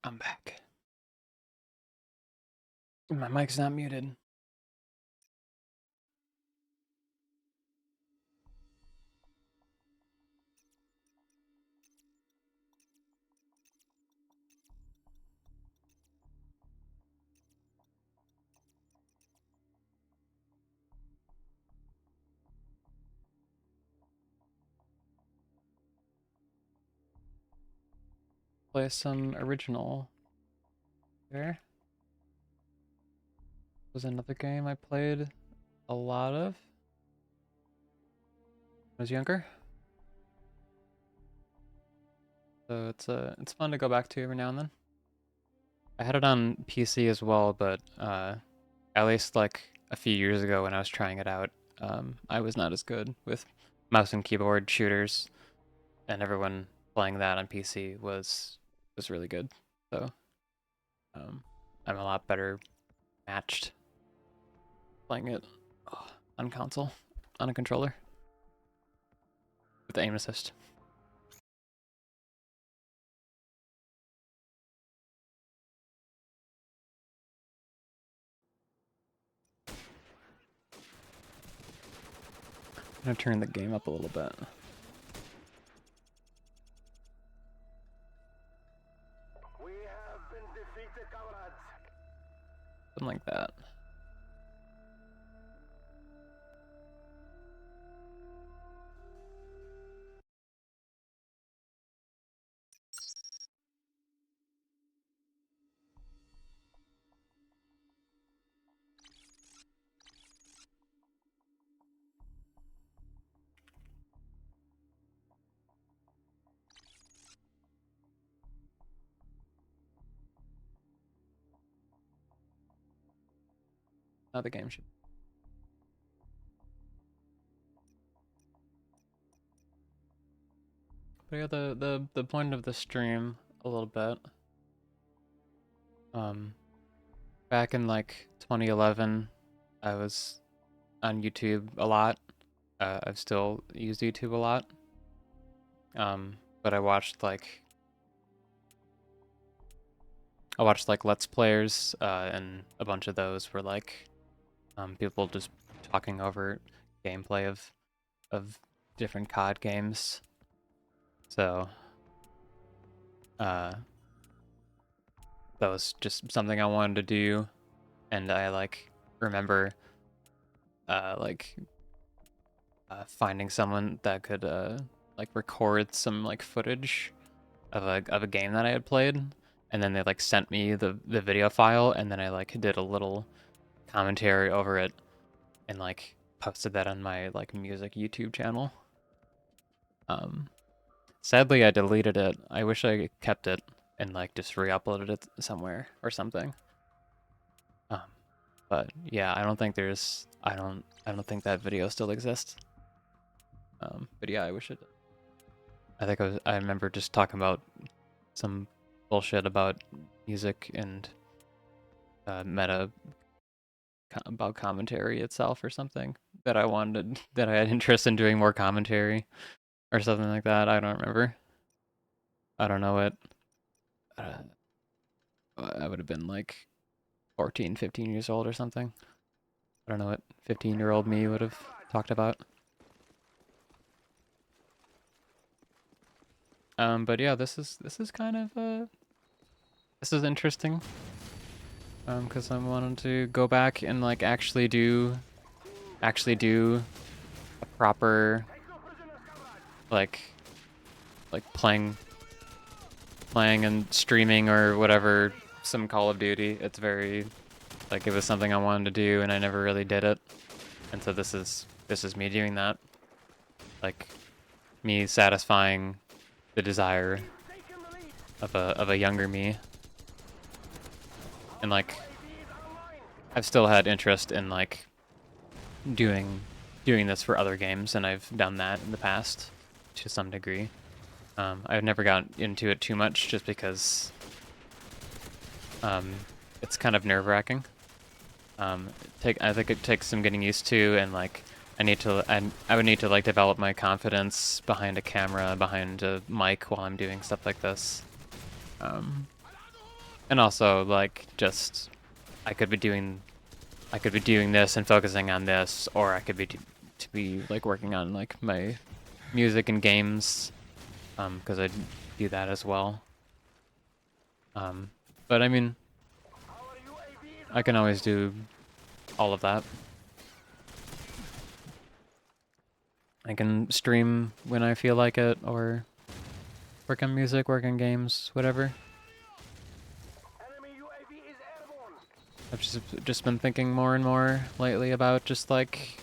I'm back. My mic's not muted. Play some original. There was another game I played a lot of when I was younger. So it's fun to go back to every now and then. I had it on PC as well, but at least like a few years ago when I was trying it out, I was not as good with mouse and keyboard shooters, and everyone playing that on PC was really good. So I'm a lot better matched playing it on console, on a controller, with the aim assist. I'm gonna turn the game up a little bit. We have been defeated, comrades. Something like that. Now the game should. But yeah, the point of the stream a little bit. Back in like 2011, I was on YouTube a lot. I've still used YouTube a lot. But I watched like Let's Players, and a bunch of those were like people just talking over gameplay of different COD games. So that was just something I wanted to do, and I like remember finding someone that could like record some like footage of a game that I had played, and then they like sent me the video file, and then I like did a little commentary over it and like posted that on my like music YouTube channel. Sadly I deleted it. I wish I kept it and like just re-uploaded it somewhere or something. But yeah, I don't think that video still exists. But yeah, I wish it did. I remember just talking about some bullshit about music and meta about commentary itself or something that I had interest in doing more commentary or something like that. I don't remember. I don't know what. I would have been like 14, 15 years old or something. I don't know what 15-year-old me would have talked about. But yeah, this is kind of this is interesting. Because I wanted to go back and like actually do a proper like playing and streaming or whatever some Call of Duty. It's very like it was something I wanted to do and I never really did it. And so this is me doing that. Like me satisfying the desire of a younger me. And like I've still had interest in like doing this for other games, and I've done that in the past to some degree. I've never gotten into it too much just because it's kind of nerve-wracking. I think it takes some getting used to, and like I would need to like develop my confidence behind a camera, behind a mic while I'm doing stuff like this. And also, like, just I could be doing this and focusing on this, or I could be to be like working on like my music and games, because I do that as well. But I mean, I can always do all of that. I can stream when I feel like it, or work on music, work on games, whatever. I've just been thinking more and more lately about just like,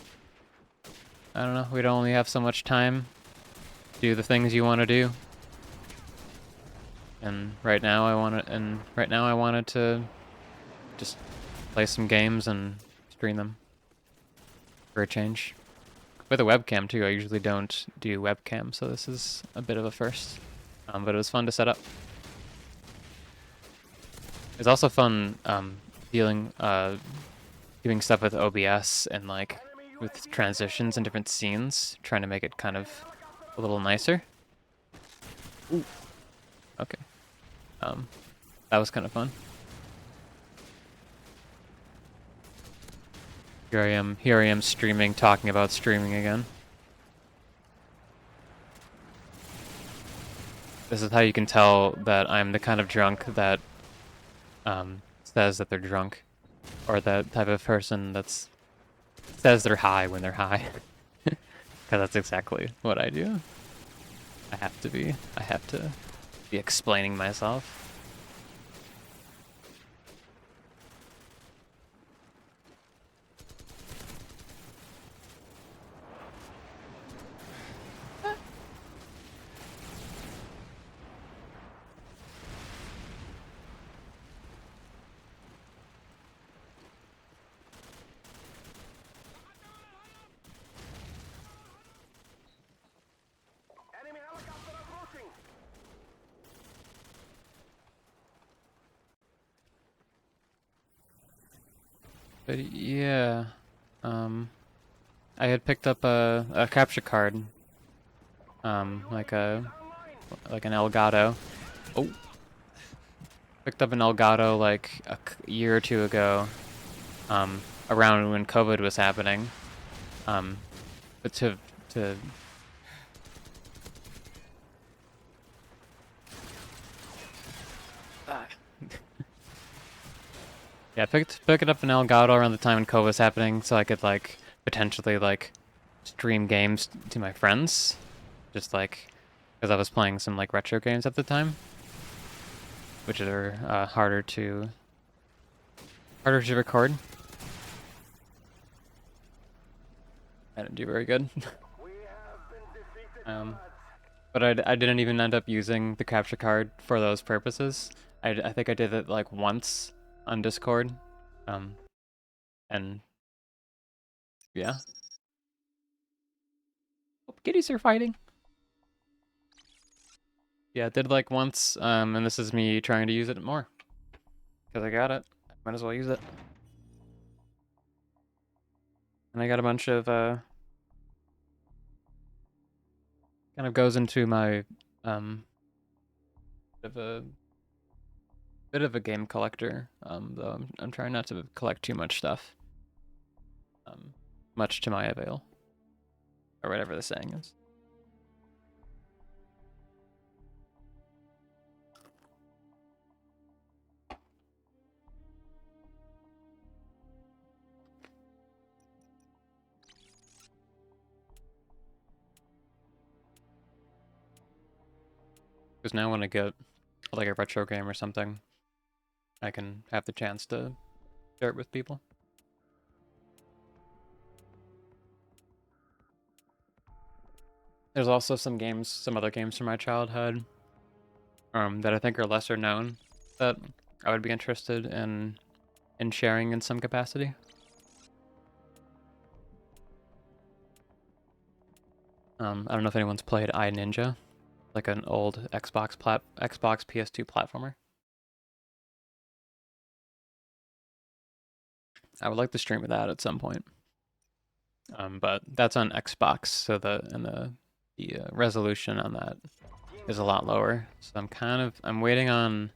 I don't know, we'd only have so much time to do the things you want to do. And right now I wanted to just play some games and stream them for a change. With a webcam too, I usually don't do webcam, so this is a bit of a first. But it was fun to set up. It's also fun doing stuff with OBS and like with transitions and different scenes, trying to make it kind of a little nicer. Ooh. Okay. That was kind of fun. Here I am streaming, talking about streaming again. This is how you can tell that I'm the kind of drunk that says that they're drunk, or the type of person that's says they're high when they're high. Because that's exactly what I do. I have to be explaining myself. But yeah, I had picked up a capture card, like an Elgato. Oh, picked up an Elgato like a year or two ago, around when COVID was happening. But to yeah, picked up an Elgato around the time when COVID was happening, so I could like potentially like stream games to my friends, just like because I was playing some like retro games at the time, which are harder to record. I didn't do very good. But I didn't even end up using the capture card for those purposes. I think I did it like once on Discord, and yeah. Oh, kitties are fighting. Yeah, I did like once, and this is me trying to use it more. Because I got it. Might as well use it. And I got a bunch of, kind of goes into my, bit of a game collector, though I'm trying not to collect too much stuff. Much to my avail. Or whatever the saying is. Because now when I get like a retro game or something, I can have the chance to share it with people. There's also some other games from my childhood, that I think are lesser known, that I would be interested in sharing in some capacity. I don't know if anyone's played iNinja, like an old Xbox PS2 platformer. I would like to stream that at some point. But that's on Xbox, so the resolution on that is a lot lower. So I'm waiting on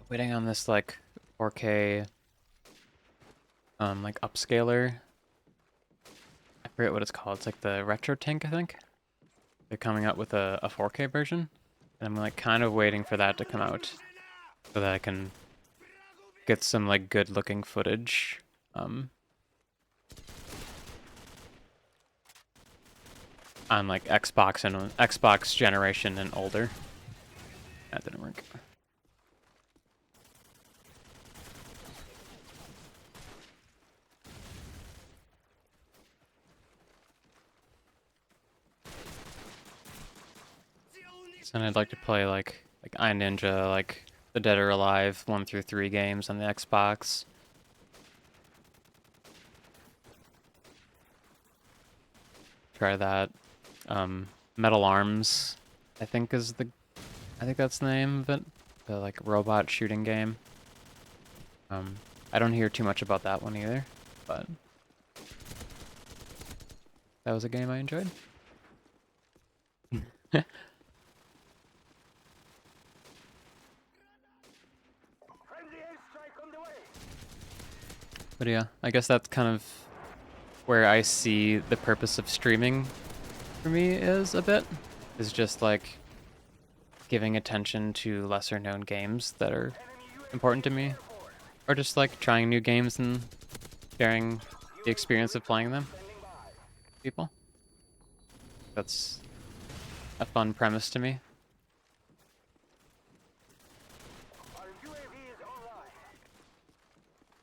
Waiting on this like 4K like upscaler. I forget what it's called. It's like the Retro Tank, I think. They're coming out with a 4K version, and I'm like kind of waiting for that to come out so that I can get some like good looking footage. On like Xbox and Xbox generation and older. That didn't work. And I'd like to play like iNinja, like the Dead or Alive 1 through 3 games on the Xbox. Try that. Metal Arms, I think that's the name of it. The like robot shooting game. I don't hear too much about that one either, but that was a game I enjoyed. But yeah, I guess that's kind of where I see the purpose of streaming for me is a bit. Is just like giving attention to lesser known games that are important to me. Or just like trying new games and sharing the experience of playing them with people. That's a fun premise to me.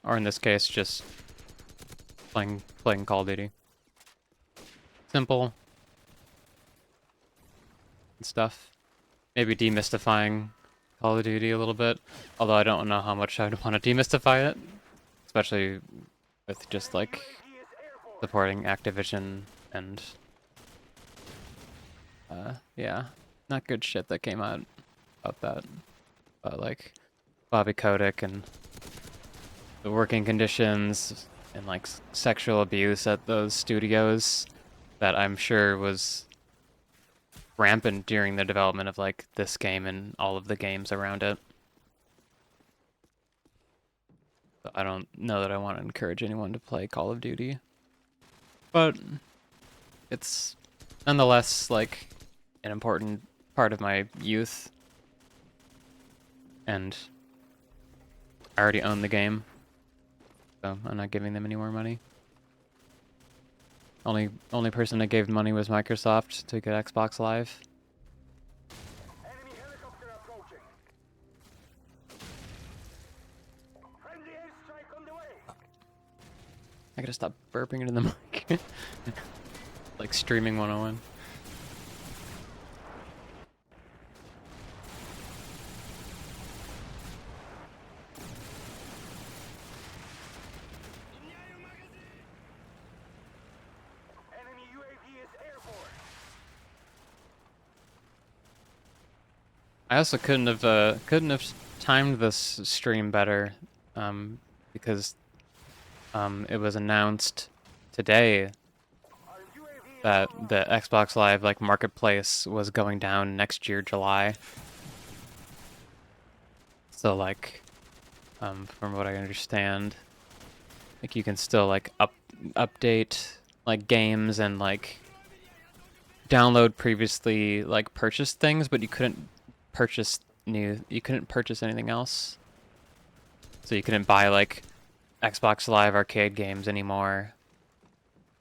Or in this case, just playing Call of Duty. Simple and stuff. Maybe demystifying Call of Duty a little bit, although I don't know how much I'd want to demystify it, especially with just like supporting Activision and yeah, not good shit that came out about that, but like Bobby Kotick and the working conditions and like sexual abuse at those studios that I'm sure was rampant during the development of like this game and all of the games around it. So I don't know that I want to encourage anyone to play Call of Duty, but it's nonetheless like an important part of my youth, and I already own the game, so I'm not giving them any more money. Only person that gave money was Microsoft to get Xbox Live. Enemy helicopter approaching. Friendly airstrike on the way. I gotta stop burping into the mic. Like streaming 101. Enemy UAV is airborne. I also couldn't have timed this stream better, because it was announced today that the Xbox Live like marketplace was going down next year, July. So like, from what I understand, like you can still like update like games and like download previously like purchased things, but you couldn't purchase anything else. So you couldn't buy like Xbox Live arcade games anymore.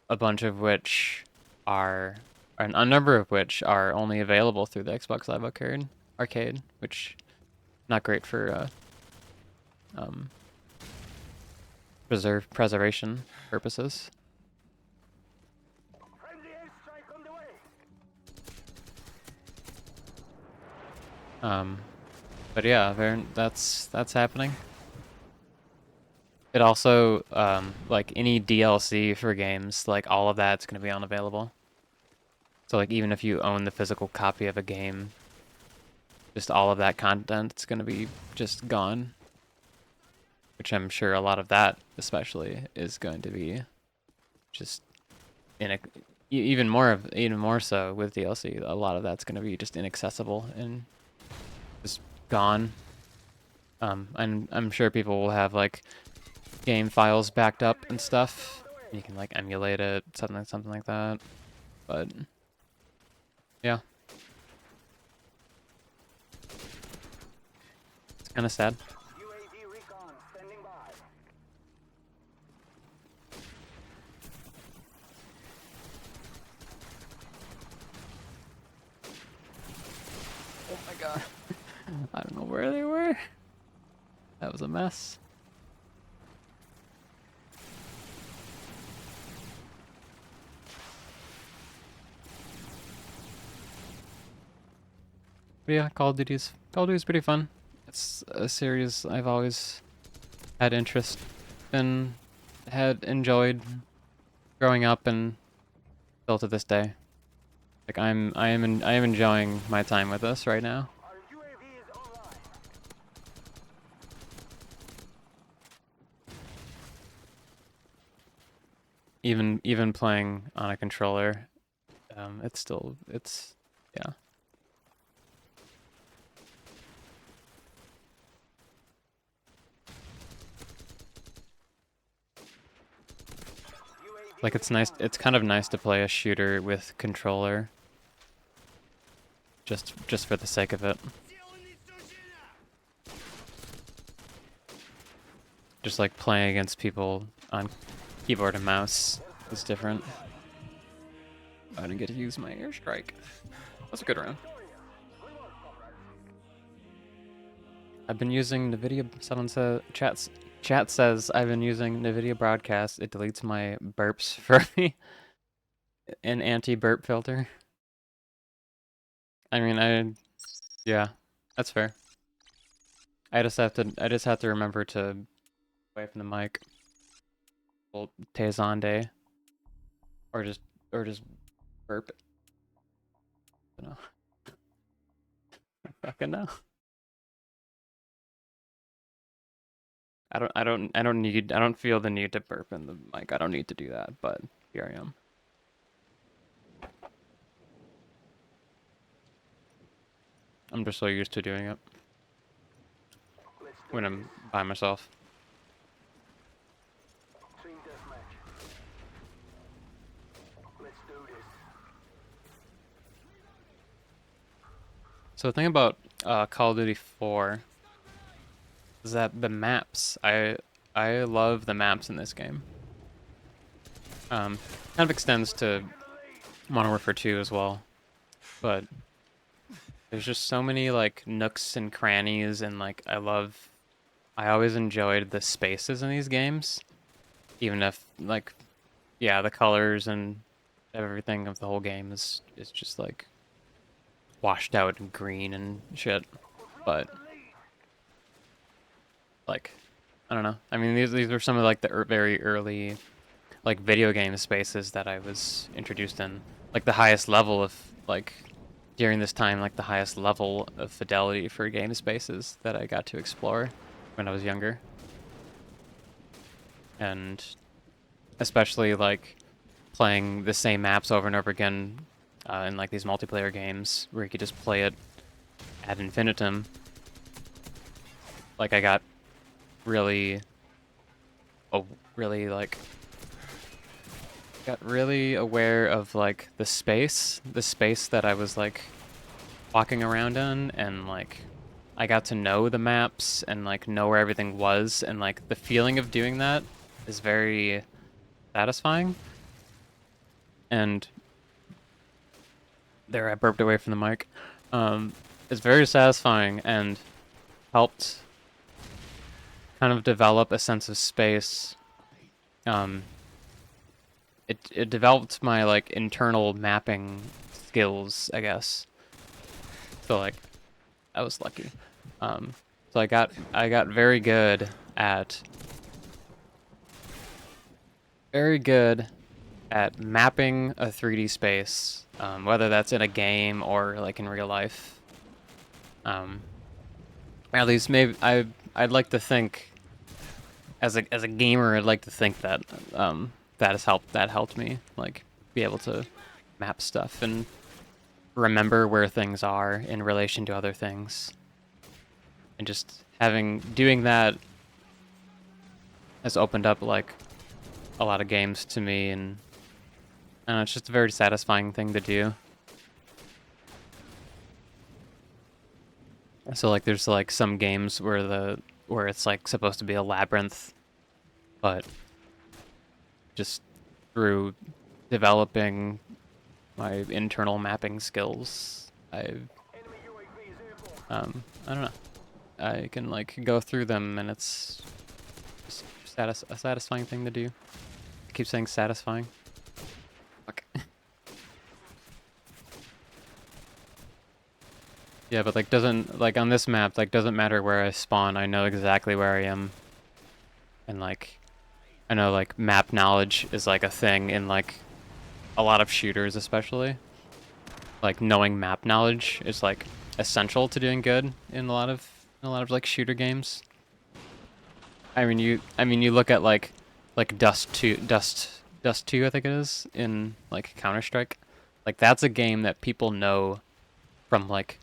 A bunch of which are a number of which are only available through the Xbox Live arcade, which not great for preservation purposes. Friendly airstrike on the way. But yeah, that's happening. It also like any DLC for games, like all of that's going to be unavailable. So like even if you own the physical copy of a game, just all of that content is going to be just gone. Which I'm sure a lot of that especially is going to be just even more so with DLC. A lot of that's going to be just inaccessible and just gone. And I'm sure people will have like game files backed up and stuff. You can like emulate it, something like that. But yeah, it's kind of sad. UAV recon standing by. Oh my god. I don't know where they were. That was a mess. But yeah, Call of Duty's pretty fun. It's a series I've always had interest in, had enjoyed growing up, and still to this day. Like I am enjoying my time with this right now. Our UAV is online. Even playing on a controller, it's yeah. Like it's nice. It's kind of nice to play a shooter with controller, just for the sake of it. Just like playing against people on keyboard and mouse is different. I didn't get to use my airstrike. That's a good round. I've been using NVIDIA. Someone said chat says I've been using NVIDIA Broadcast. It deletes my burps for me. An anti-burp filter. I mean, yeah, that's fair. I just have to remember to away from the mic. Well, Tezon day. Or just burp. I don't know. I fucking know. I don't feel the need to burp in the mic. I don't need to do that, but here I am. I'm just so used to doing it when I'm by myself. Team deathmatch. Let's do this. So the thing about Call of Duty 4 is that the maps, I love the maps in this game. Kind of extends to Modern Warfare 2 as well, but there's just so many like nooks and crannies, and like I always enjoyed the spaces in these games, even if like, yeah, the colors and everything of the whole game is just like washed out and green and shit, but like, I don't know. I mean, these are some of like the very early like video game spaces that I was introduced in, like the highest level of like during this time, like the highest level of fidelity for game spaces that I got to explore when I was younger. And especially like playing the same maps over and over again in like these multiplayer games where you could just play it ad infinitum. Like I got really aware of like the space that I was like walking around in, and like I got to know the maps and like know where everything was, and like the feeling of doing that is very satisfying. And there, I burped away from the mic. It's very satisfying and helped kind of develop a sense of space. It developed my like internal mapping skills, I guess. So like, I was lucky. So I got very good at mapping a 3D space, whether that's in a game or like in real life. At least maybe I'd like to think, as a gamer, I'd like to think that that helped me like be able to map stuff and remember where things are in relation to other things. And just doing that has opened up like a lot of games to me, and I don't know, it's just a very satisfying thing to do. So like there's like some games where it's like supposed to be a labyrinth, but just through developing my internal mapping skills, I don't know. I can like go through them, and it's just a satisfying thing to do. I keep saying satisfying. Fuck. Yeah, but like doesn't like on this map like doesn't matter where I spawn. I know exactly where I am, and like I know like map knowledge is like a thing in like a lot of shooters, especially. Like knowing map knowledge is like essential to doing good in a lot of like shooter games. I mean you look at like Dust 2 I think it is in like Counter-Strike. Like that's a game that people know from like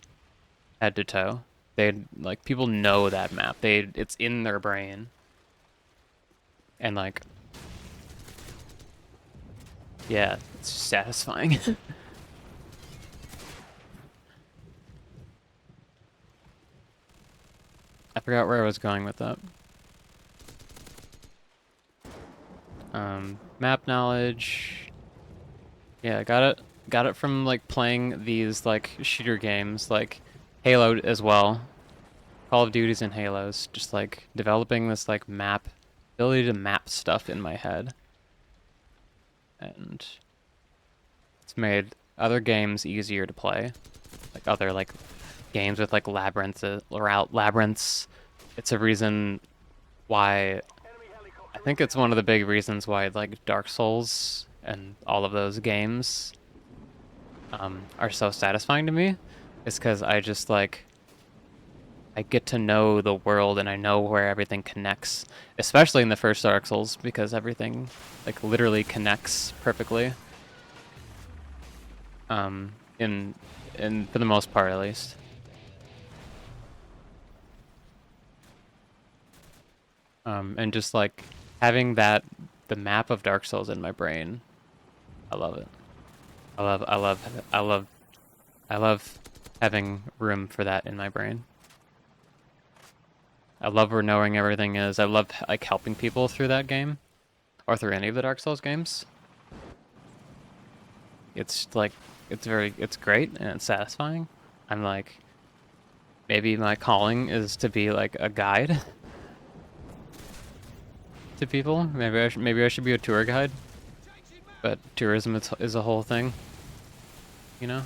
head to toe. They like people know that map. It's in their brain. And like yeah, it's satisfying. I forgot where I was going with that. Map knowledge. Yeah, got it from like playing these like shooter games like Halo as well. Call of Duties and Halos, just like developing this like ability to map stuff in my head. And it's made other games easier to play. Like other like games with like labyrinths. It's a reason why I think it's one of the big reasons why like Dark Souls and all of those games are so satisfying to me, is because I just like I get to know the world and I know where everything connects, especially in the first Dark Souls because everything like literally connects perfectly. In for the most part at least. And just like having the map of Dark Souls in my brain, I love it. I love having room for that in my brain. I love where knowing everything is. I love like helping people through that game, or through any of the Dark Souls games. It's like it's great and it's satisfying. I'm like, maybe my calling is to be like a guide to people. Maybe I should be a tour guide. But tourism is a whole thing, you know?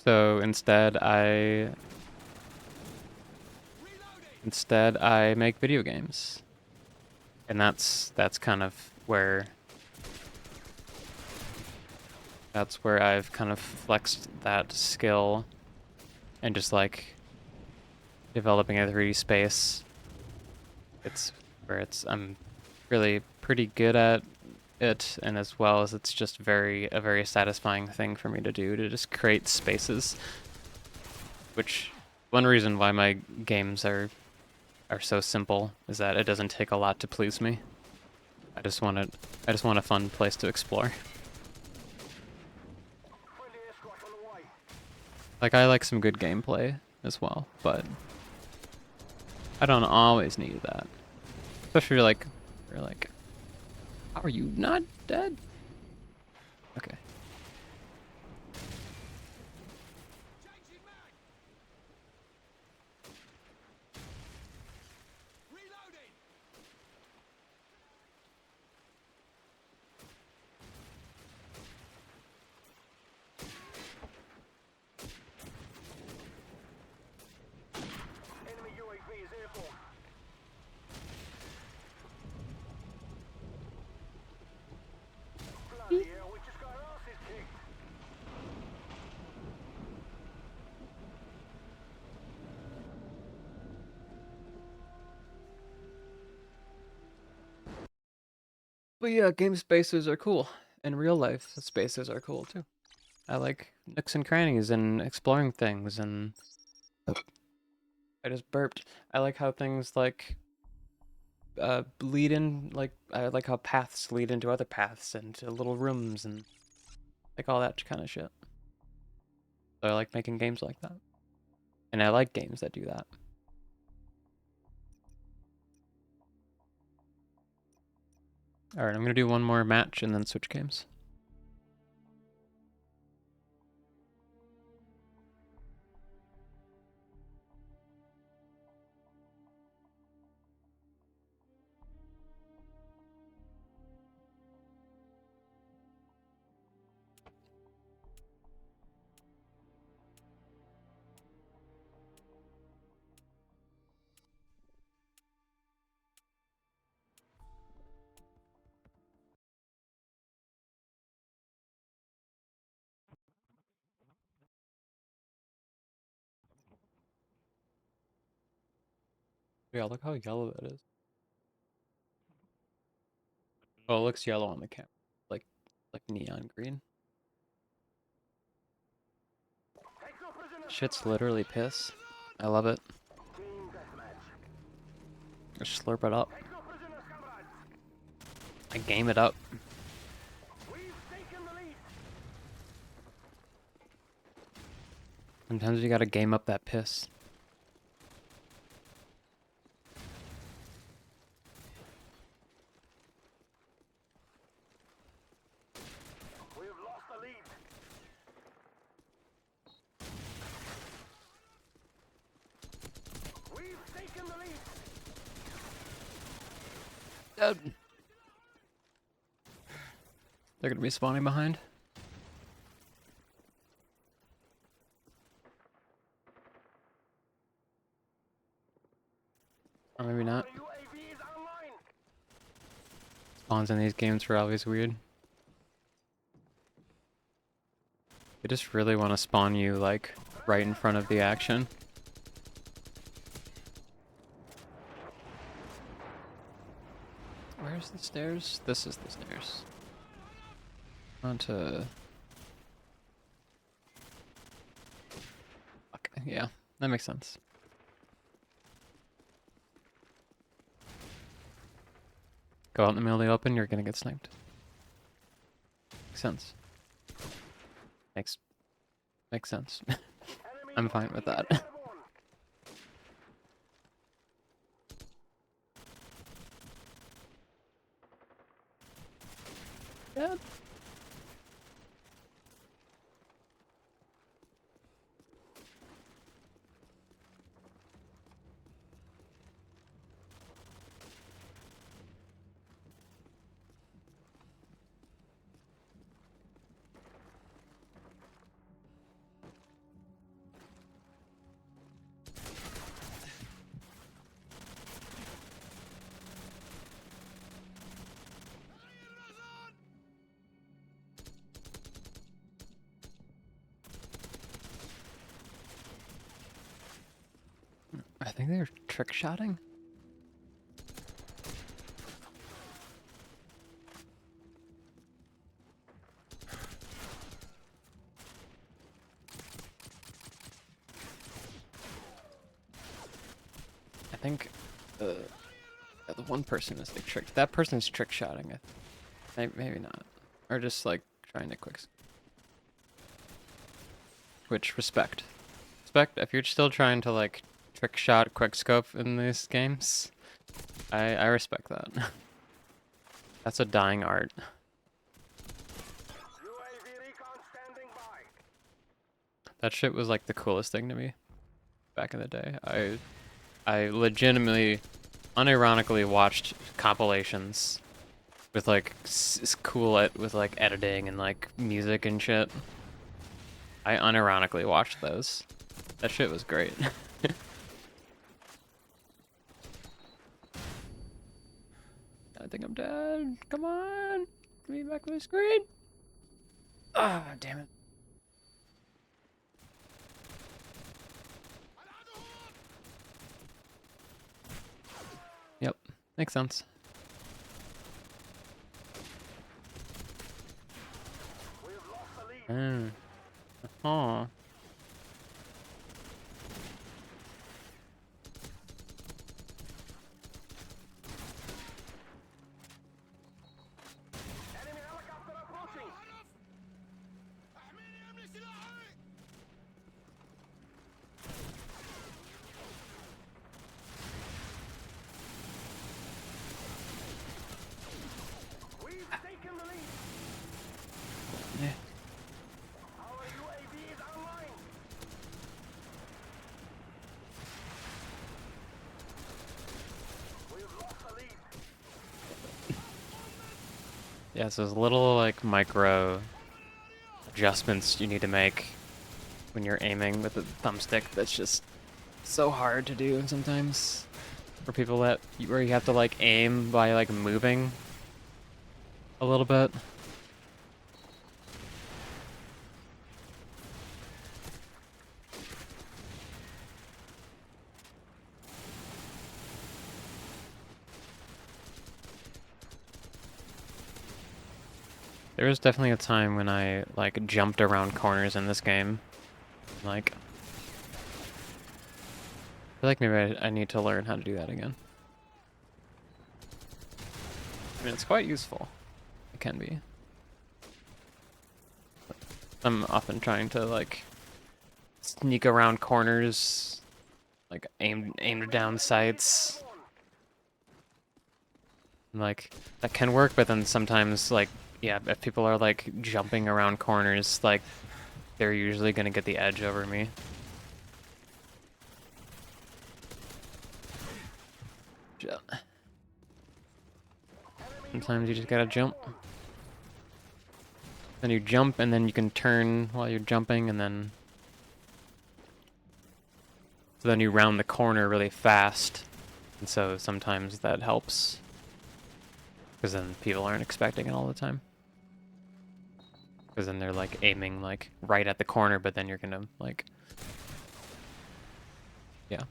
So instead I make video games. And that's kind of where I've kind of flexed that skill and just like developing a 3D space. It's where I'm really pretty good at it, and as well as it's just a very satisfying thing for me to do, to just create spaces. Which one reason why my games are so simple is that it doesn't take a lot to please me. I just want a fun place to explore. Like I like some good gameplay as well, but I don't always need that. Especially like you're like, how are you not dead? Okay. But yeah, game spaces are cool. And real life spaces are cool too. I like nooks and crannies and exploring things, and I just burped. I like how things like lead in, like I like how paths lead into other paths and to little rooms and like all that kind of shit. So I like making games like that, and I like games that do that. All right, I'm gonna do one more match and then switch games. Yeah, look how yellow that is. Oh, it looks yellow on the camera, like neon green. Shit's literally piss. I love it. Just slurp it up. I game it up. Sometimes you gotta game up that piss. We've lost the lead. We've taken the lead. They're gonna be spawning behind. Or maybe not. UAV is online. Spawns in these games are always weird. They just really want to spawn you, like, right in front of the action. Where's the stairs? This is the stairs. Onto... Okay, yeah, that makes sense. Go out in the middle of the open, you're gonna get sniped. Makes sense. Makes sense. I'm fine with that. Yeah. I think they're trick shotting. I think the one person is like trick. That person's trick shotting. Maybe not, or just like trying to quick. Which respect. If you're still trying to like trick shot quick scope in these games, I respect that. That's a dying art. UAV recon standing by. That shit was like the coolest thing to me back in the day. I legitimately, unironically watched compilations with like with like editing and like music and shit. I unironically watched those. That shit was great. I think I'm dead. Come on. Get me back to the screen. Ah, damn it. Yep, makes sense. We've lost the lead. Oh. Enemy helicopter approaching. We've taken the lead. Yeah. Our UAV is online. We've lost the lead. Yeah, so there's little like micro adjustments you need to make when you're aiming with the thumbstick. That's just so hard to do sometimes. For people that where you have to like aim by like moving a little bit. There was definitely a time when I like jumped around corners in this game. Like, I feel like maybe I need to learn how to do that again. I mean, it's quite useful. It can be. I'm often trying to like sneak around corners, like aim down sights. Like that can work, but then sometimes like yeah, if people are like jumping around corners, like they're usually gonna get the edge over me. Sometimes you just gotta jump. Then you jump, and then you can turn while you're jumping, and then so then you round the corner really fast, and so sometimes that helps because then people aren't expecting it all the time. Because then they're like aiming like right at the corner, but then you're gonna like, yeah.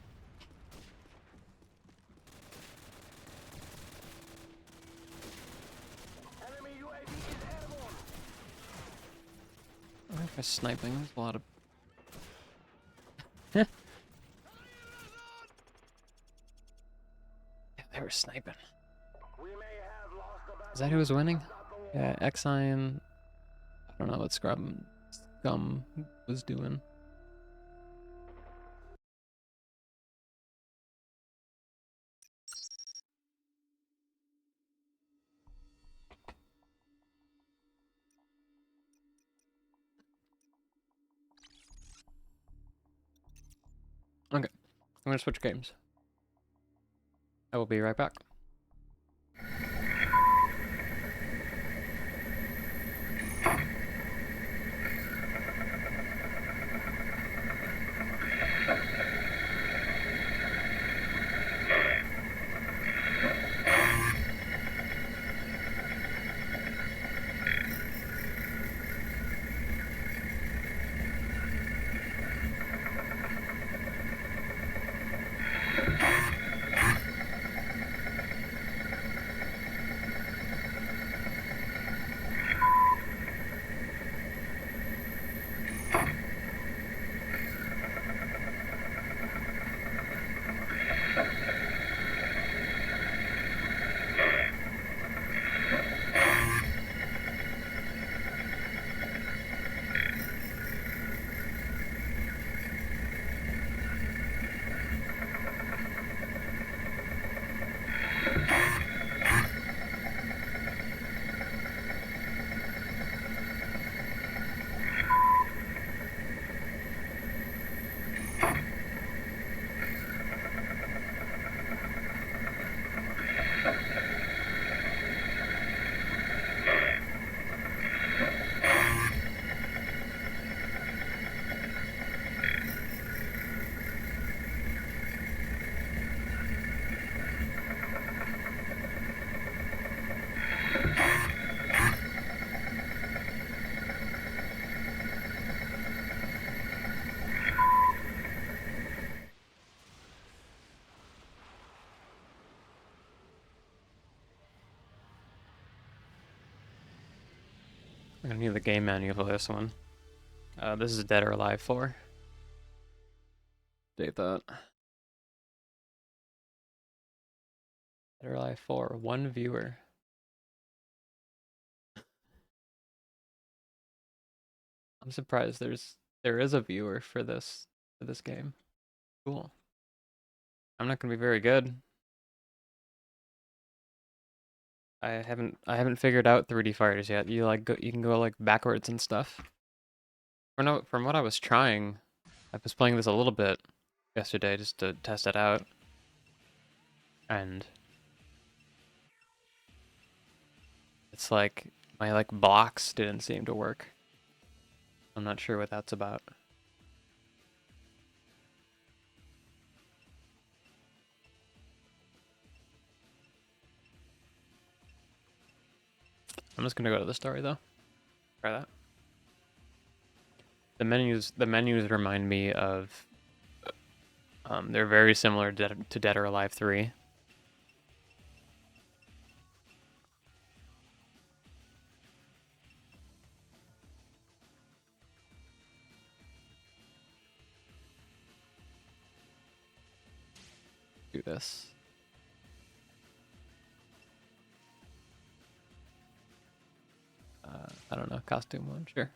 Enemy UAV is airborne. I wonder if I'm sniping. There's a lot of. Yeah, they were sniping. We may have lost the battle. Is that who was winning? Yeah, Exine. I don't know what Scum was doing. Okay, I'm gonna switch games. I will be right back. I'm gonna need the game manual for this one. This is Dead or Alive 4. Date that. Dead or Alive 4, 1 viewer. I'm surprised there is a viewer for this game. Cool. I'm not gonna be very good. I haven't figured out 3D fighters yet. You can go like backwards and stuff. From what I was trying, I was playing this a little bit yesterday just to test it out, and it's like my like blocks didn't seem to work. I'm not sure what that's about. I'm just gonna go to the story though. Try that. The menus remind me of they're very similar to Dead or Alive 3. Do this. I don't know, costume one, sure.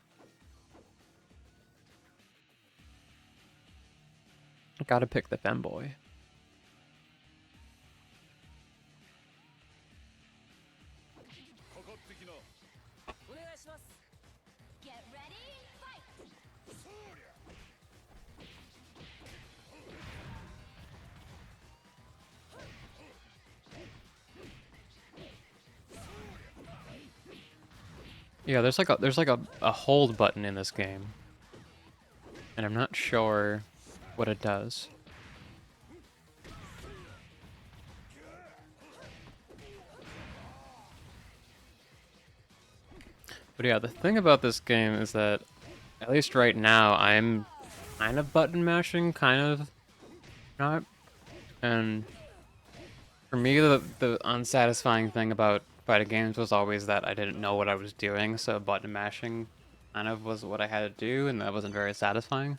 Gotta pick the femboy. Get ready, fight! Yeah, there's like a hold button in this game, and I'm not sure what it does. But yeah, the thing about this game is that, at least right now, I'm kind of button mashing, kind of not. And for me, the unsatisfying thing about fighting games was always that I didn't know what I was doing, so button mashing kind of was what I had to do, and that wasn't very satisfying.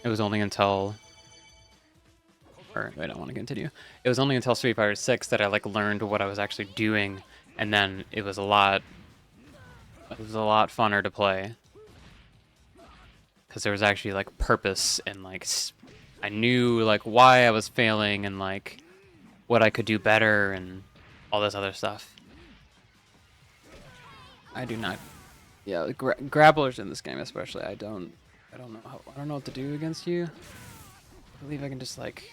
It was only until... Or, I don't want to continue. It was only until Street Fighter 6 that I like learned what I was actually doing, and then it was a lot funner to play. Because there was actually like purpose and like I knew like why I was failing and like what I could do better and all this other stuff. I do not. Yeah, grapplers in this game especially. I don't know what to do against you. I believe I can just like.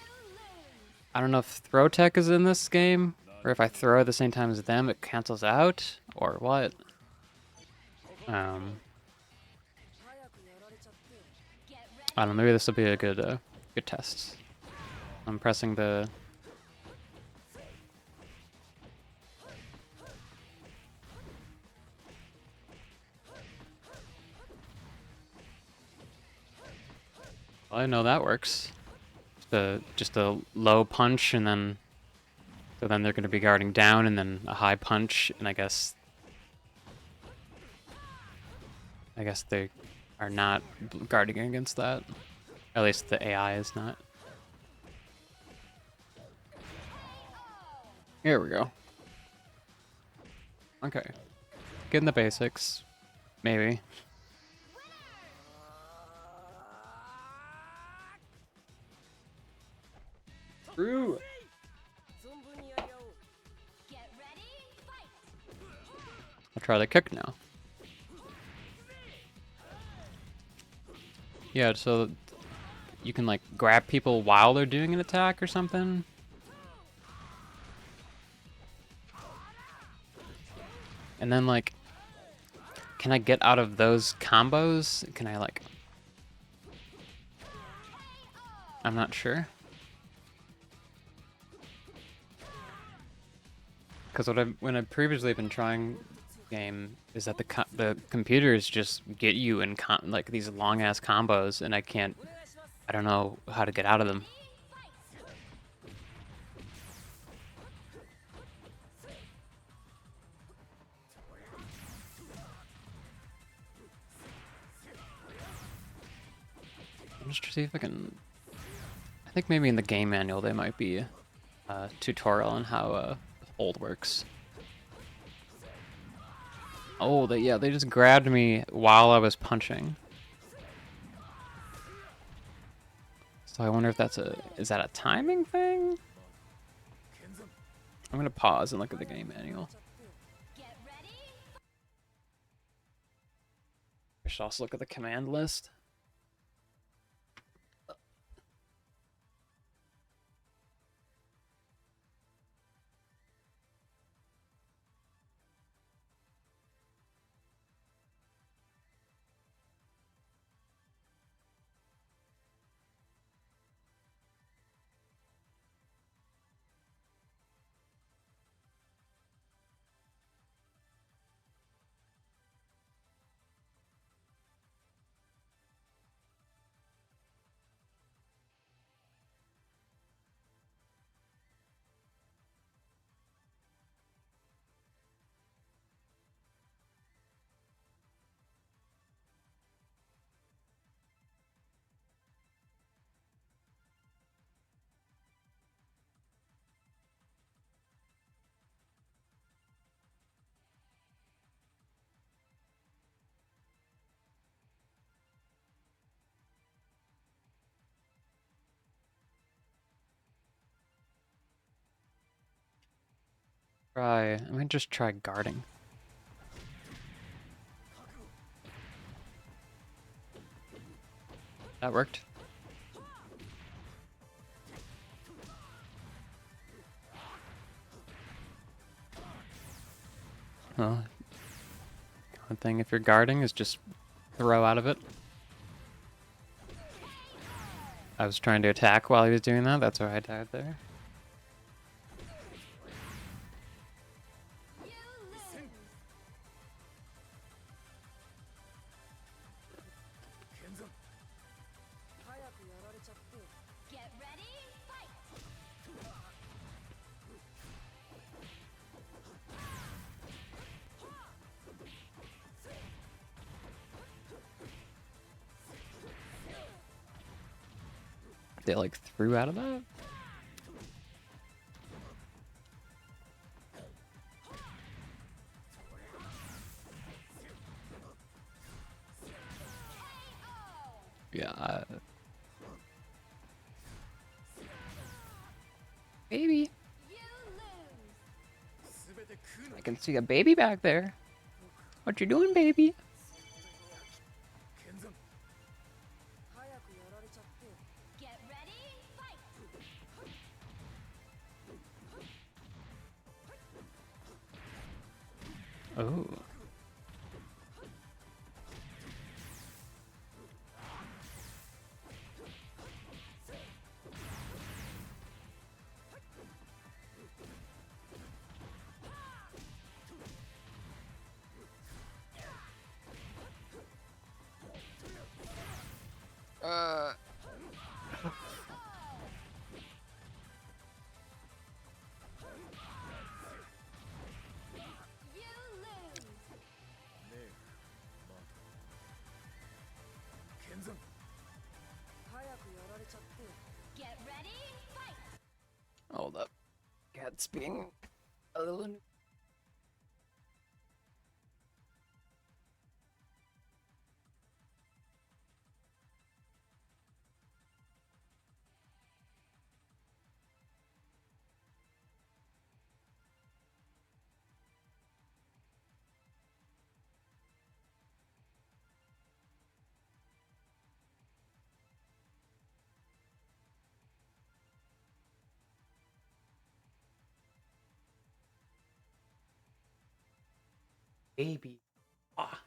I don't know if throw tech is in this game or if I throw at the same time as them, it cancels out or what. I don't know, maybe this will be a good test. I'm pressing the... Well, I know that works. Just a low punch and then... So then they're going to be guarding down and then a high punch, and I guess they are not guarding against that. At least the AI is not. Here we go. Okay. Getting the basics. Maybe. True. I'll try the kick now. Yeah, so you can like grab people while they're doing an attack or something. And then like, can I get out of those combos? Can I like... I'm not sure. Because when I've previously been trying game is that the computers just get you in like these long ass combos, and I don't know how to get out of them. Just to see if I can. I think maybe in the game manual they might be a tutorial on how hold works. Oh, yeah, they just grabbed me while I was punching. So I wonder if that's is that a timing thing? I'm gonna pause and look at the game manual. I should also look at the command list. I might just try guarding. That worked. Well, one thing if you're guarding is just throw out of it. I was trying to attack while he was doing that, that's why I died there. Get ready, fight! They like threw out of that? Yeah. Baby. I can see a baby back there. What you doing, baby? Get ready, fight! Oh. You lose! Get ready, fight! Hold up. Cat's being a little. Baby. Ah.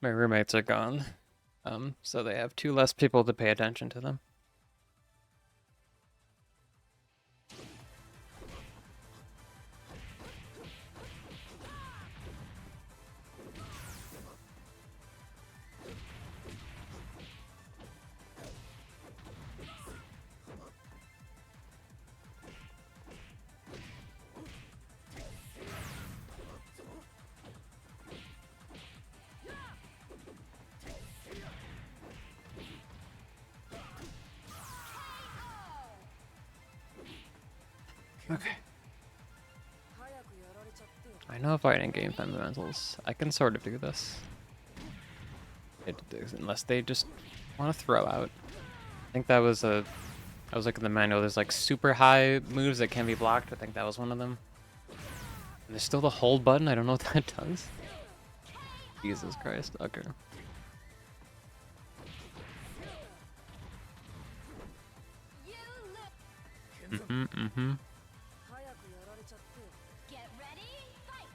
My roommates are gone. So they have 2 less people to pay attention to them. Okay. I know fighting game fundamentals. I can sort of do this. Unless they just want to throw out. I think that was a... I was looking at the manual. There's like super high moves that can be blocked. I think that was one of them. And there's still the hold button. I don't know what that does. Jesus Christ. Okay. Mm-hmm. Get ready, fight!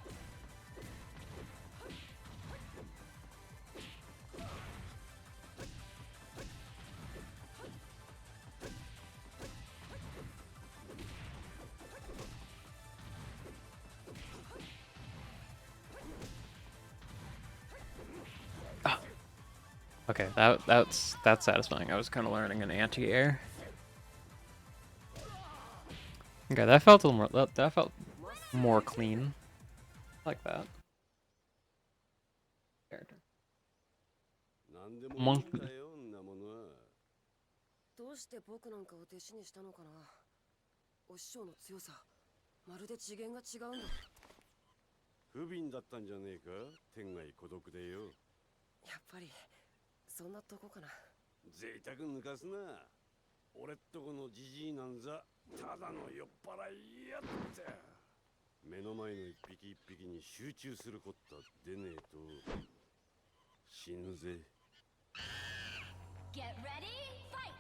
Okay, that's satisfying. I was kind of learning an anti-air. Okay, that felt a little more. That felt more clean. I like that. Character. 何でもいいん Monkey. だよ、んなものは。どうして僕なんかを弟子にしたのかな。お師匠の強さ、まるで次元が違うんだ。不憫だったんじゃねえか、天涯孤独でよ。やっぱりそんなとこかな。贅沢抜かすな。俺っとこのじじいなんざただの酔っ払いやって。目の前の一匹一匹に集中するこった出ねえと死ぬぜ。Get ready, fight!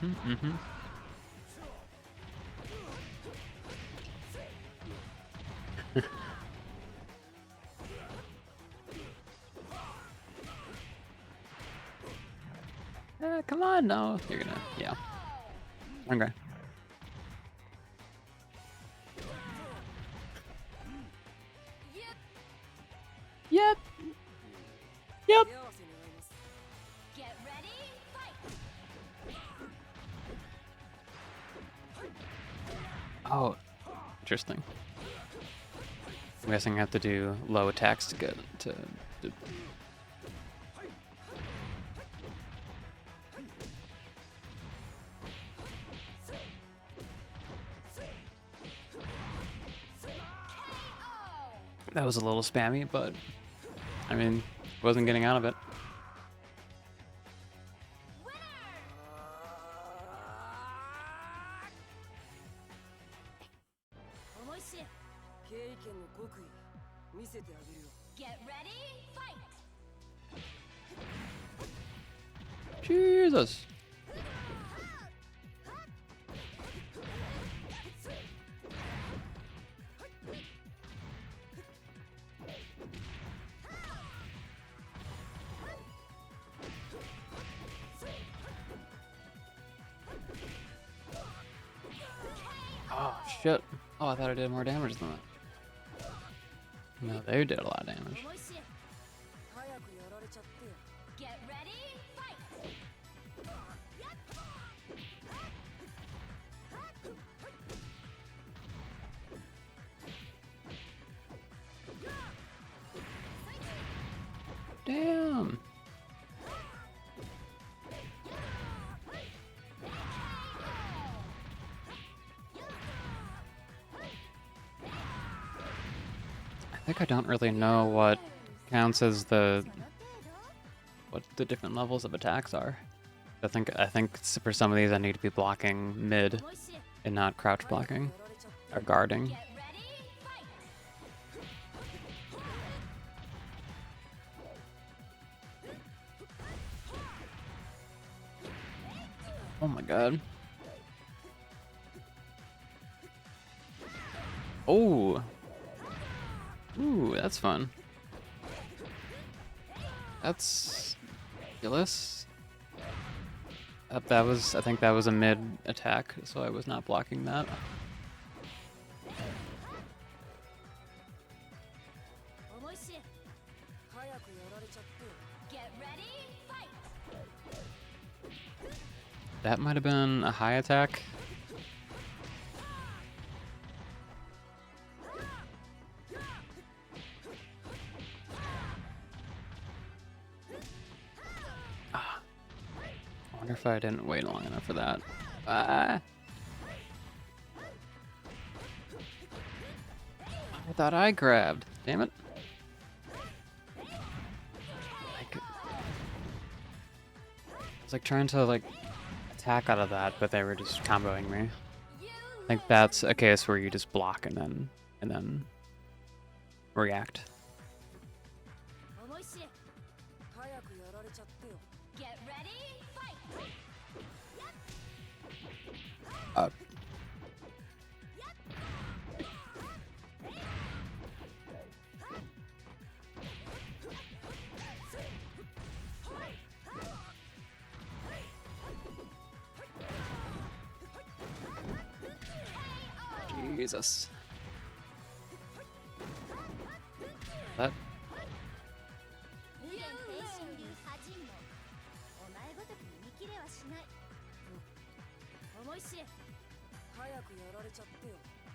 Mm-hmm. Come on, no. You're gonna, yeah. Okay. Yep. Yep. 手合わせ願います。 Get ready, fight! Oh, interesting. I'm guessing I have to do low attacks to get to. That was a little spammy, but I mean, wasn't getting out of it. Winner! 思い知れ経緯圏の極意見せてあげるよ。 Get ready, fight! Jesus. Oh shit. Oh, I thought I did more damage than that. No, they did a lot of damage. 思い知れ早くやられちゃってよ。 Get ready, fight! Damn. I think I don't really know what counts as what the different levels of attacks are. I think for some of these I need to be blocking mid 思い知れ and not crouch blocking or guarding. Get ready, fight! Oh my god. Oh. Ooh, that's fun. That's ridiculous. I think that was a mid attack, so I was not blocking that. 思い知れ早く Get ready, fight! That might have been a high attack. Ah. I wonder if I didn't wait long enough for that. Ah. I thought I grabbed. Damn it. I was like trying to like attack out of that, but they were just comboing me. I think that's a case where you just block and then react. Get ready, fight! Uh, Jesus. That.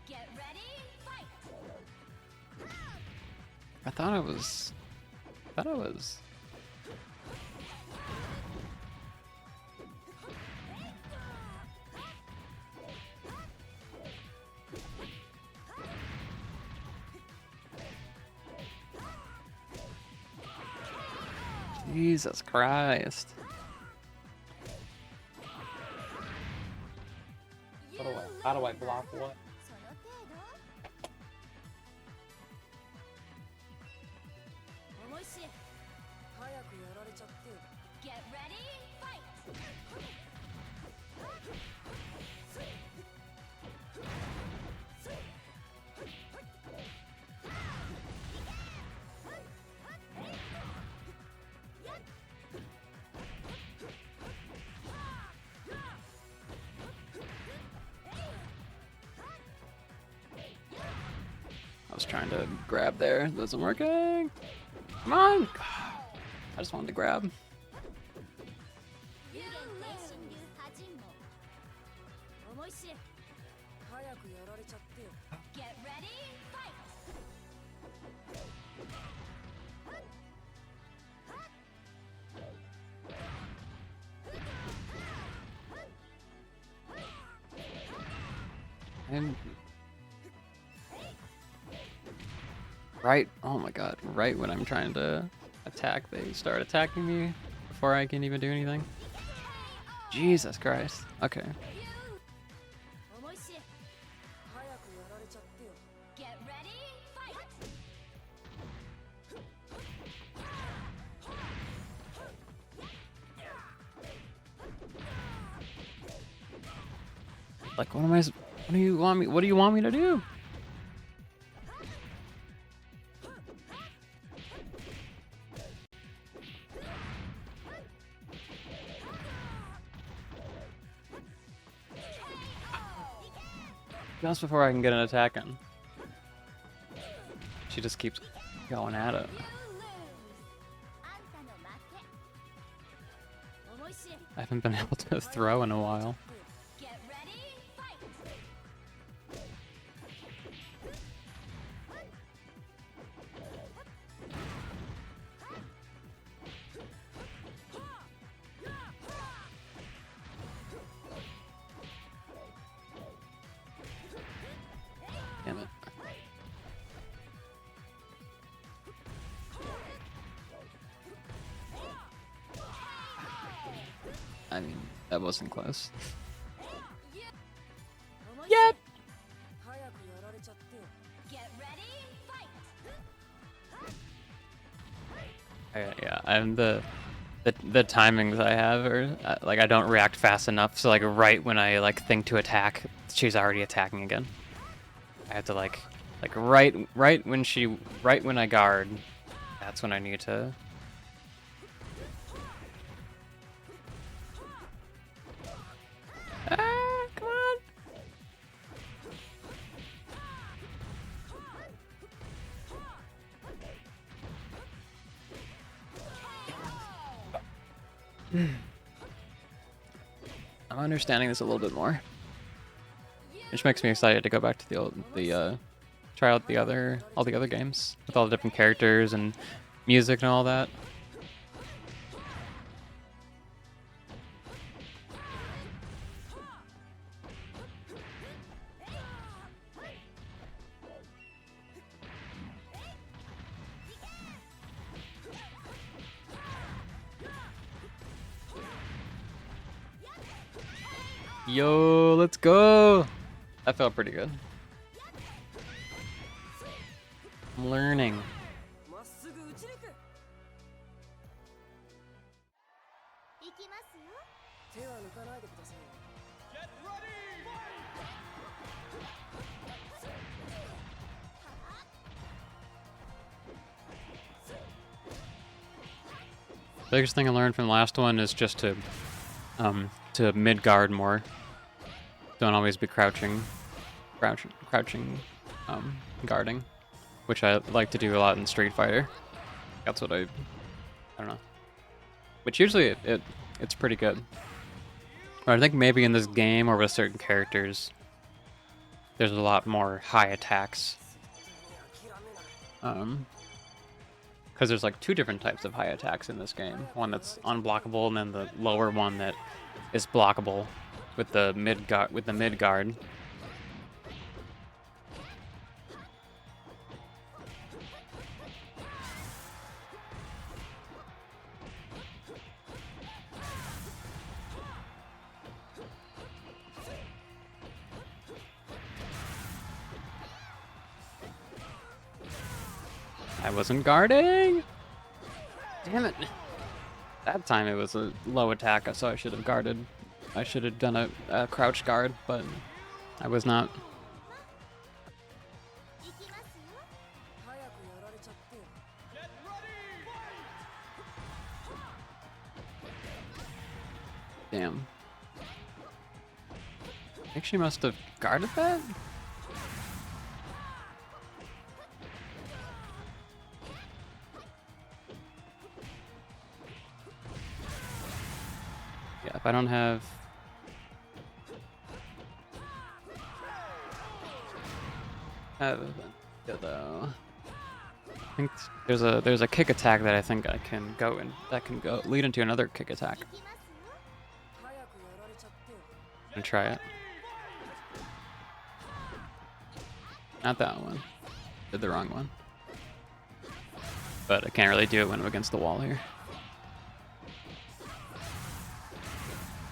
Get ready, fight! I thought it was. Jesus Christ. How do I block what? Get ready, fight! I was trying to grab there. It wasn't working. Come on! I just wanted to grab. Get ready, fight! And right, oh my god, right when I'm trying to attack, they start attacking me before I can even do anything. Jesus Christ. Okay. Get ready, fight! Like, what do you want me to do? Just before I can get an attack in. She just keeps going at it. I haven't been able to throw in a while. Get ready, fight! Damn it. I mean, that wasn't close. Yep. Get ready, fight! Yeah, and the timings I have are like I don't react fast enough. So like right when I like think to attack, she's already attacking again. I have to like right when I guard, that's when I need to. Ah, come on. I'm understanding this a little bit more, which makes me excited to go back to try out all the other games with all the different characters and music and all that. Yo, let's go! That felt pretty good. I'm learning. まっすぐ打ち抜く。行きますよ。手は抜かないでください。 Biggest thing I learned from the last one is just to mid guard more. Don't always be crouching, guarding, which I like to do a lot in Street Fighter. That's what I don't know. Which usually it's pretty good. But I think maybe in this game or with certain characters, there's a lot more high attacks. Because there's like two different types of high attacks in this game. One that's unblockable, and then the lower one that is blockable with the mid guard. I wasn't guarding! Damn it! That time it was a low attack, so I should have guarded. I should have done a crouch guard, but I was not. 行きますよ。早くやられちゃってよ。 Damn. I think she must have guarded that? Yeah, if I don't have... though. I think there's a kick attack that I think I can go in, that can go lead into another kick attack. 行きますよ。 早くやられちゃってよ。 I'm gonna try it. Not that one. Did the wrong one. But I can't really do it when I'm against the wall here.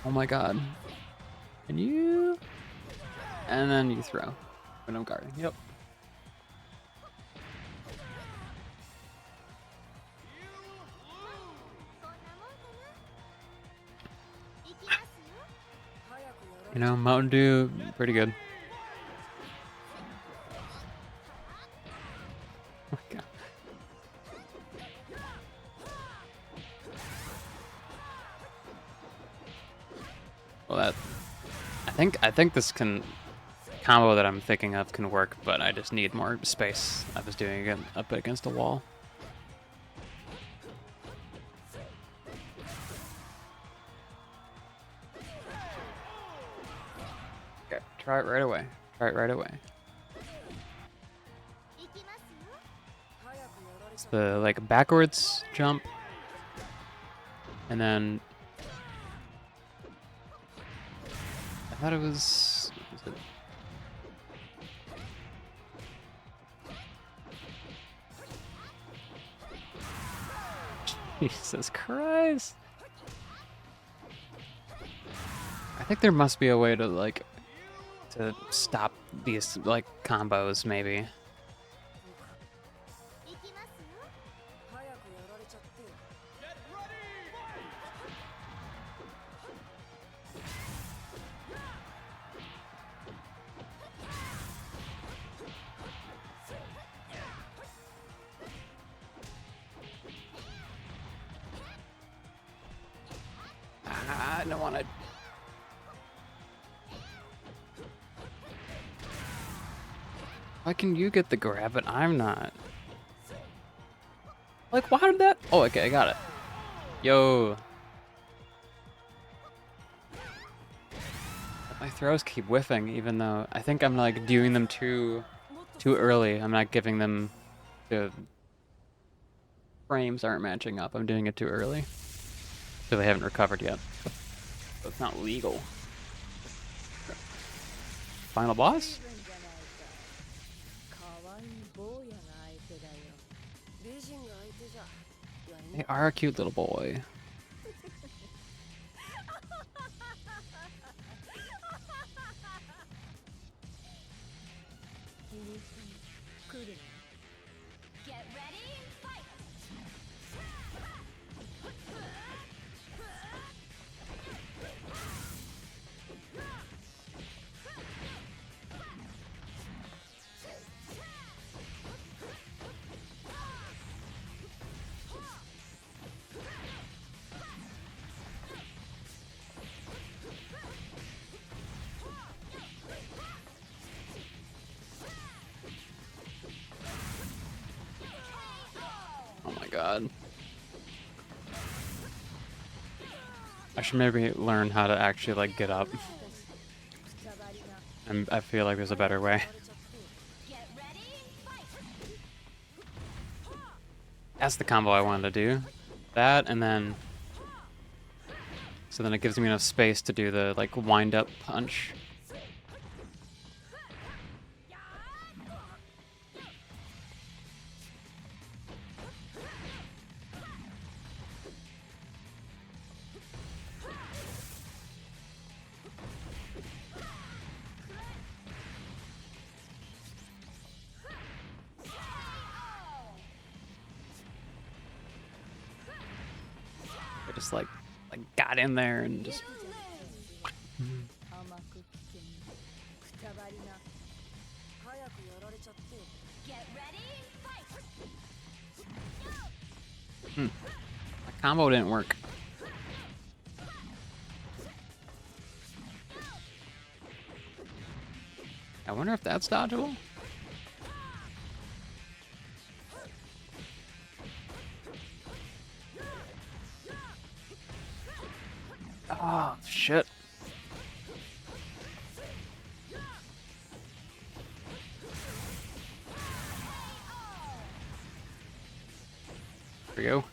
Oh my god. Can you? And then you throw when I'm guarding. Yep. You know, Mountain Dew, pretty good. Oh my god. Well, I think this combo that I'm thinking of can work, but I just need more space. I was doing it up against a wall. Okay, try it right away. Try it right away. 行きますよ。 早くやられちゃって。 The like backwards jump, and then I thought it was it- Jesus Christ. I think there must be a way to like to stop these like combos maybe. 行きますよ。 早くやられちゃってよ。 I don't want to. Why can you get the grab, but I'm not? Like, why did that? Oh, okay, I got it. Yo. My throws keep whiffing, even though I think I'm like doing them too early. I'm not giving them the frames aren't matching up. I'm doing it too early. So they haven't recovered yet. So it's not legal. Final boss? They are a cute little boy. Get ready, fight! Oh my god. I should maybe learn how to actually like get up. And I feel like there's a better way. Get ready, fight! That's the combo I wanted to do. That and then so then it gives me enough space to do the like wind up punch. I just like got in there and just Get ready, fight! my combo didn't work. I wonder if that's dodgeable. Oh, shit. There we go.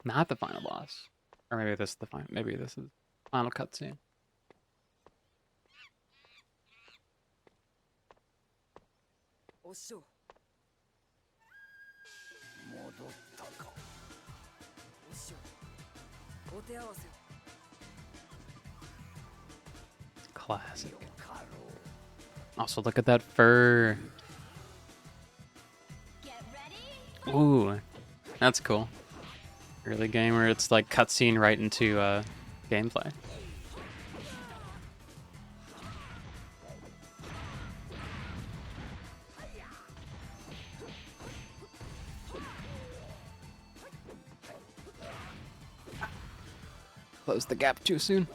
Not the final boss. Or maybe this is the final. Maybe this is final cutscene. Classic. Also, look at that fur. Get ready, Ooh, that's cool. Early game where it's like cutscene right into gameplay. Close the gap too soon.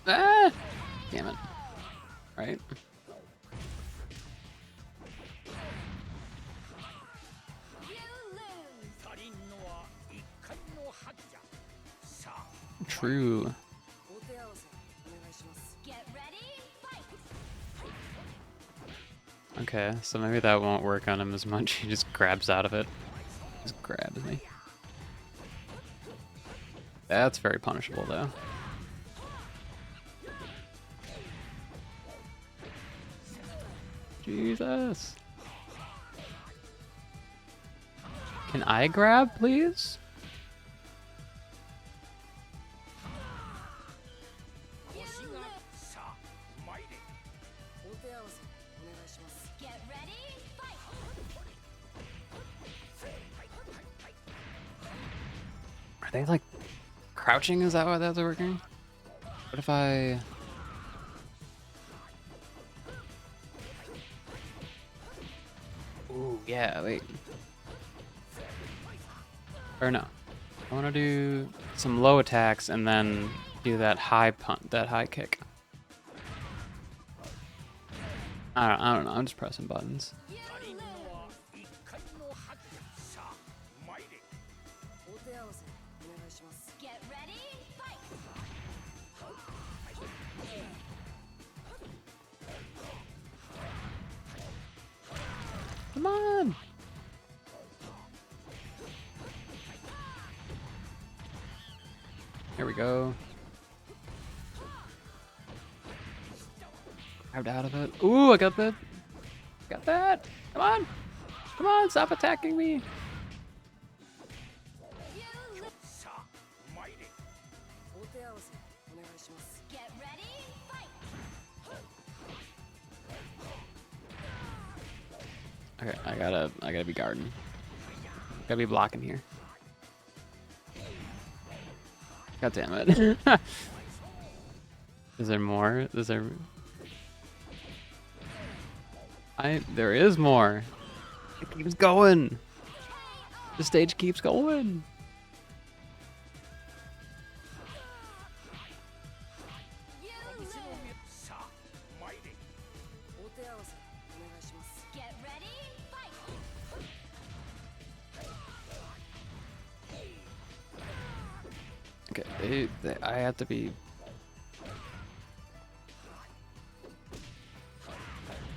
Ah! Damn it. Right? you lose! True. Get ready, fight! Okay, so maybe that won't work on him as much. He just grabs out of it. Just grabs me. That's very punishable, though. Jesus. Can I grab, please? Get ready, fight! Are they like crouching? Is that why that's working? What if I... Ooh, yeah, wait. Or no. I want to do some low attacks and then do that high punt, that high kick. I don't know. I'm just pressing buttons. You lose! Here we go. Grabbed out of it. Ooh, I got that. Got that. Come on. Come on, stop attacking me. さあ参れ。お手合わせお願いします。 Get ready, fight! Okay, I gotta be guarding. Gotta be blocking here. God damn it. Is there more? Is there... There is more. It keeps going. The stage keeps going. You lose! さあ参れ。お手合わせお願いします。 Get ready, fight! Okay, I have to be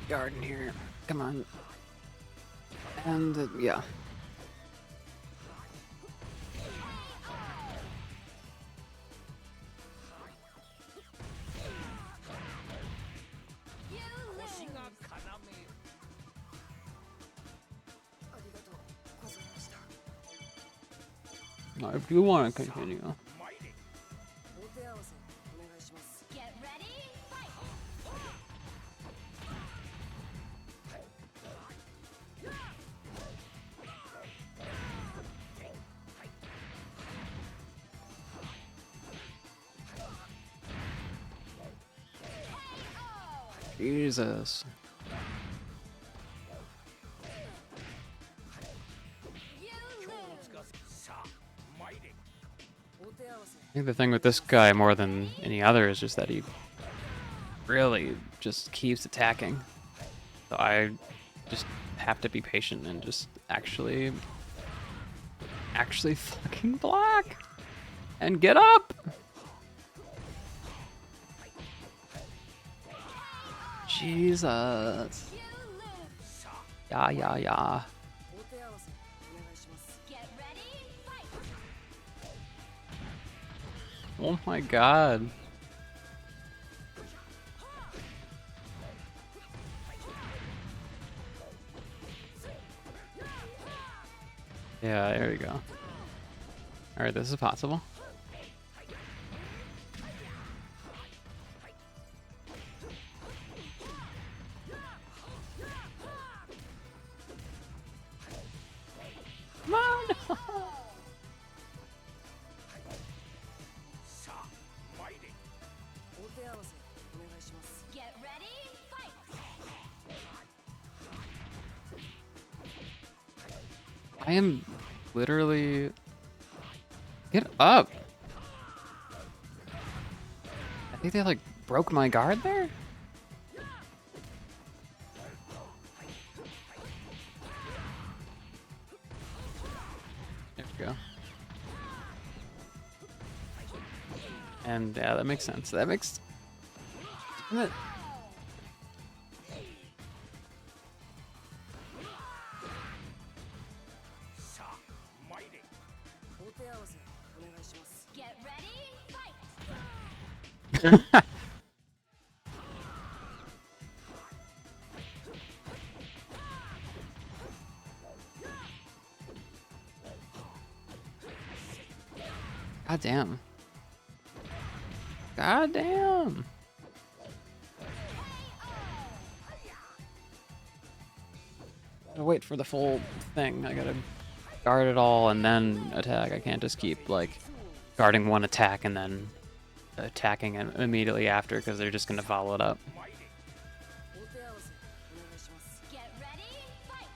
guarding here. Come on. And yeah. You lose! ありがとうございました。 If you want to continue. 参れ。お手合わせお願いします。 Get ready, fight! Jesus. You lose! さあ参れ。お手合わせ I think the thing with this guy more than any other is just that he really just keeps attacking. So I just have to be patient and just actually fucking block and get up. Jesus. You lose! Yeah, yeah, yeah. お手合わせお願いします。 Get ready, fight! Oh my god. Yeah, there we go. Alright, this is possible. Come on! さあ参れ。お手合わせお願いします。 Get ready, fight! I am literally... Get up! I think they like broke my guard there? There we go. And yeah, that makes sense. That makes... Damn it. Get ready, fight! God damn. God damn. Gotta wait for the full thing. I gotta guard it all and then attack. I can't just keep like guarding one attack and then attacking it immediately after because they're just gonna follow it up. お手合わせお願いします。 Get ready, fight!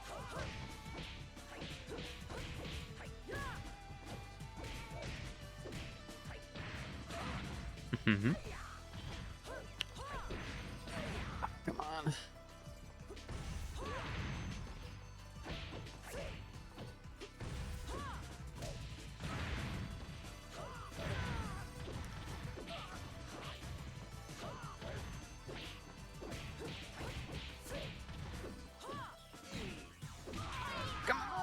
Mm-hmm. Come on. Come on.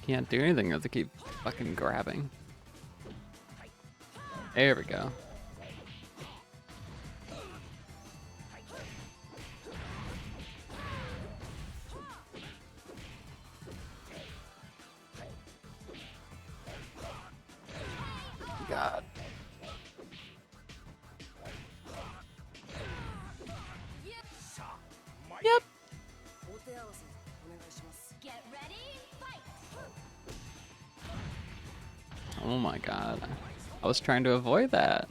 can't do anything. You have to keep fucking grabbing. There we go. God. Yep. Get ready, fight! Oh my god. I was trying to avoid that.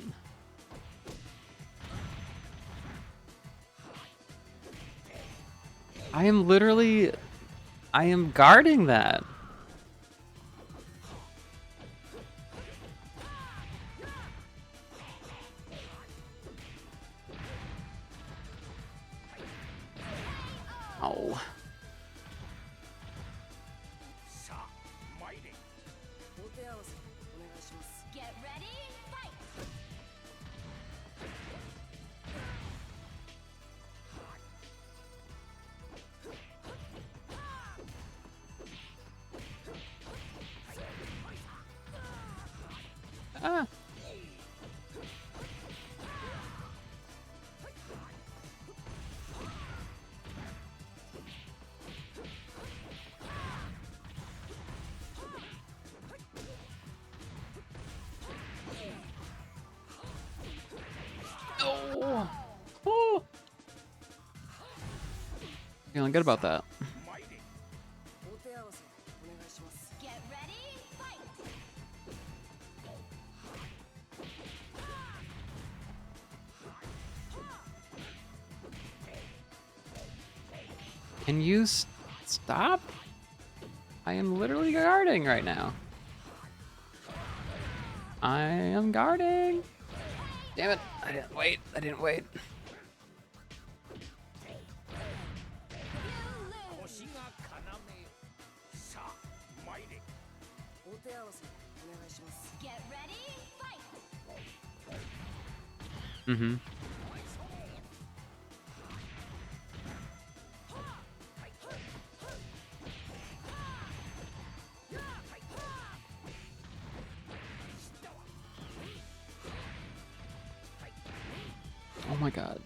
I am guarding that. Oh. Get ready, fight! Ah. Oh. Oh. Feeling good about that. Get ready, fight! Can you stop? I am literally guarding right now. I am guarding. Damn it. I didn't wait. I didn't wait. Get ready, fight! Mm-hmm. Oh my god.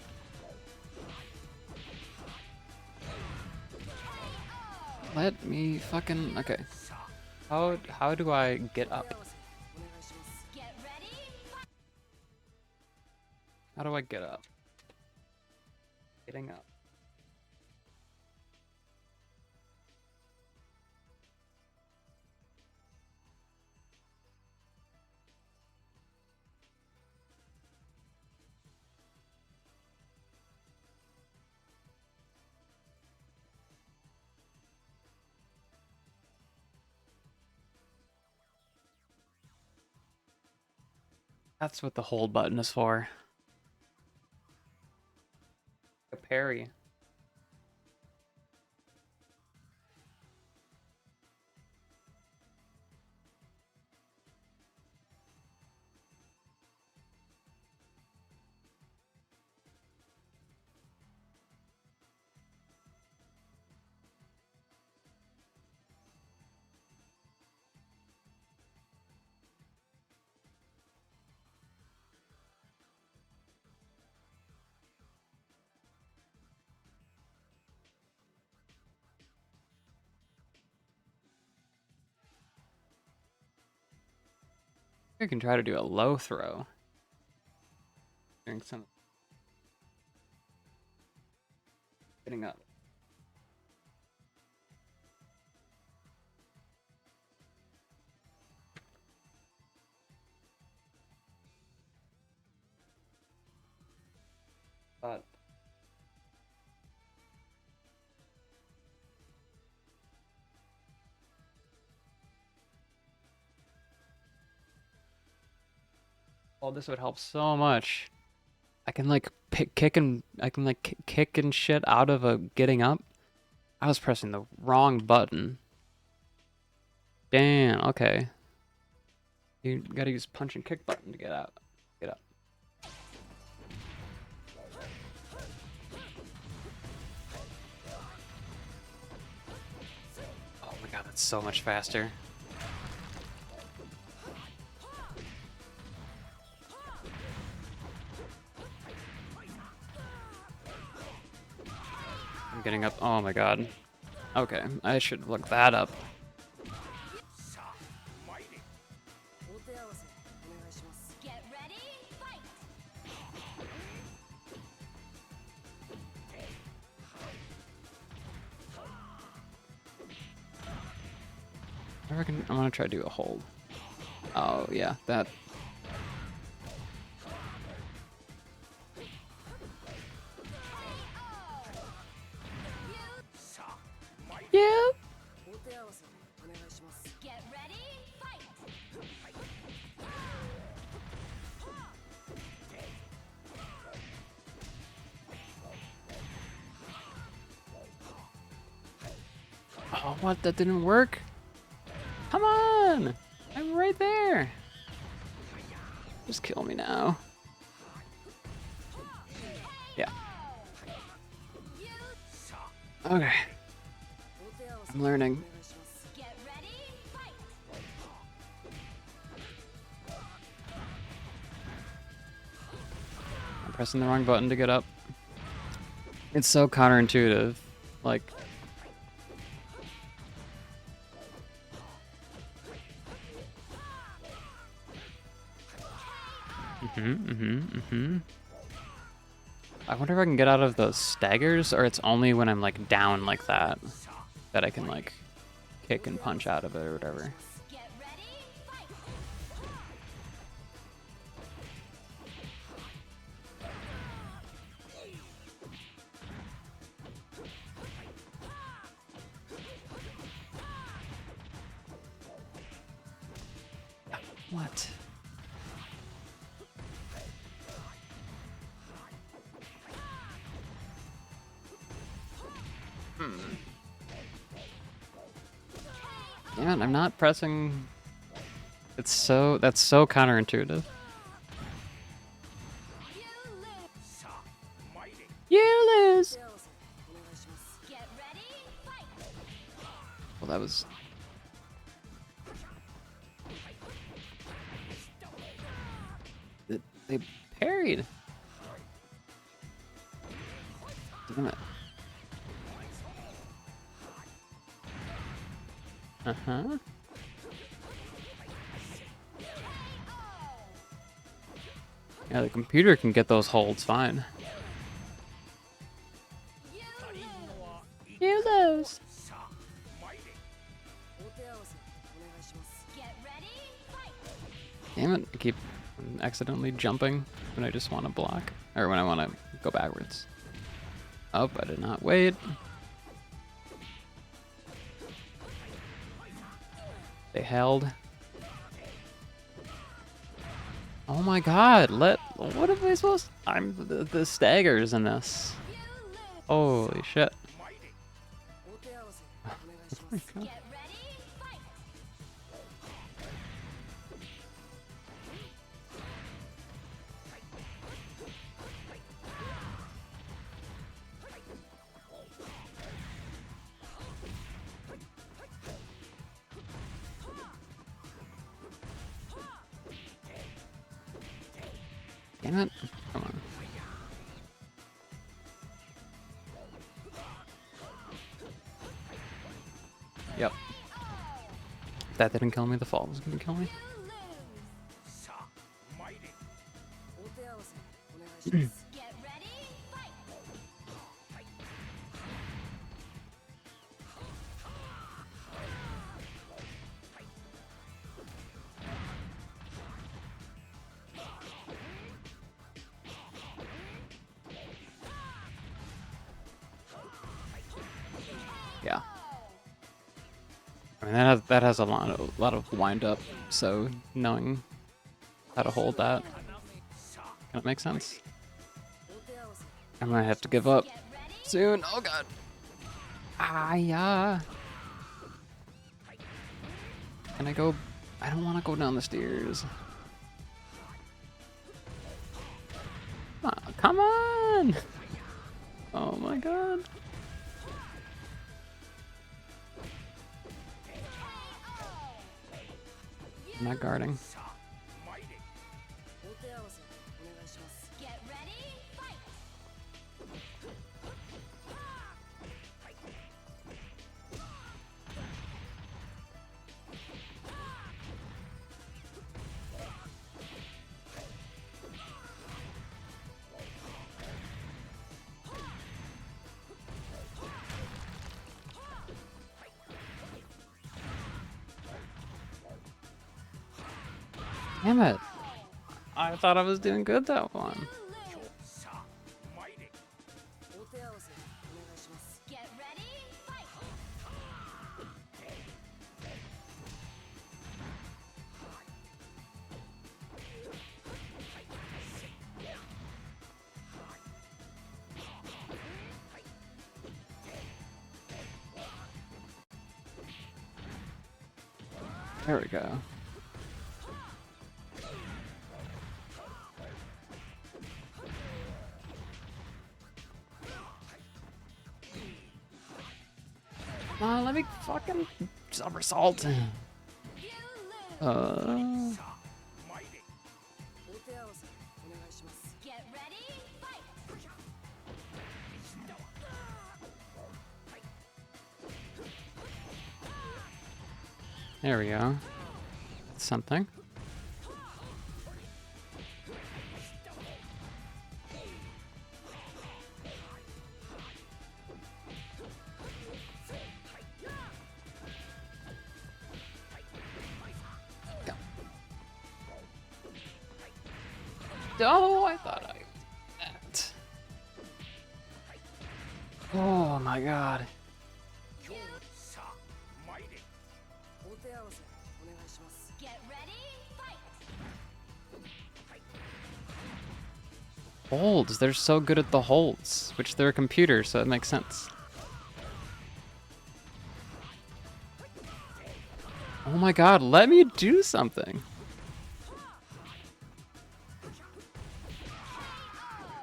Let me fucking... Okay. How do I get up? Get ready, fight! How do I get up? Getting up. That's what the hold button is for. A parry. I can try to do a low throw. Doing some... Getting up. But... Oh, this would help so much. I can like kick and kick and shit out of a getting up. I was pressing the wrong button. Damn. Okay. You gotta use punch and kick button to get out. Get up. Oh my god, that's It's so much faster. I'm getting up. Oh my god. Okay, I should look that up. お手合わせお願いします Get ready, fight! I reckon I'm gonna try to do a hold. Oh yeah, that. Yeah. お手合わせお願いします Get ready, fight! Oh, what? That didn't work? Come on! I'm right there! Just kill me now. Yeah. Okay. お手合わせ I'm お願 learning. いします Get ready, fight! I'm pressing the wrong button to get up. It's so counterintuitive. Like... I wonder if I can get out of those staggers, or it's only when I'm like down like that that I can like kick and punch out of it or whatever. Get ready, fight! What? Yeah, I'm not pressing. It's so that's so counterintuitive. You lose. お手合わせお願いします Get ready, fight! Well, that was. They parried. Damn it. Uh-huh. Yeah, the computer can get those holds fine. You lose. お手合わせお願いします Get ready, fight! Damn it, I keep accidentally jumping when I just want to block. Or when I want to go backwards. Oh, I did not wait. They held. Oh my god, what am I supposed to... I'm the staggers in this. Holy shit. お手合わせお願いします Get ready, fight! Damn it. Come on. Yep. If that didn't kill me, the fall was gonna kill me. お手合わせお願いします Get ready, fight! Yeah. I mean that has a lot of wind up, so knowing how to hold that kind of makes sense. お手合わせ I might have to give up Get ready, soon. Oh god. Ah yeah. Can I go? I don't want to go down the stairs. Ah, come on! Oh my god. I'm not guarding. お手合わせお願いします Get ready, fight! Damn it! I thought I was doing good that one. お手合わせお願いします Get ready, fight! There we go. Let me fucking somersault. お手合わせお願いします Get ready, fight! There we go. That's something. Oh, I thought I that. Oh my god. お手合わせお願いします Get ready, fight! Holds. They're so good at the holds, which they're a computer, so it makes sense. Oh my god, let me do something.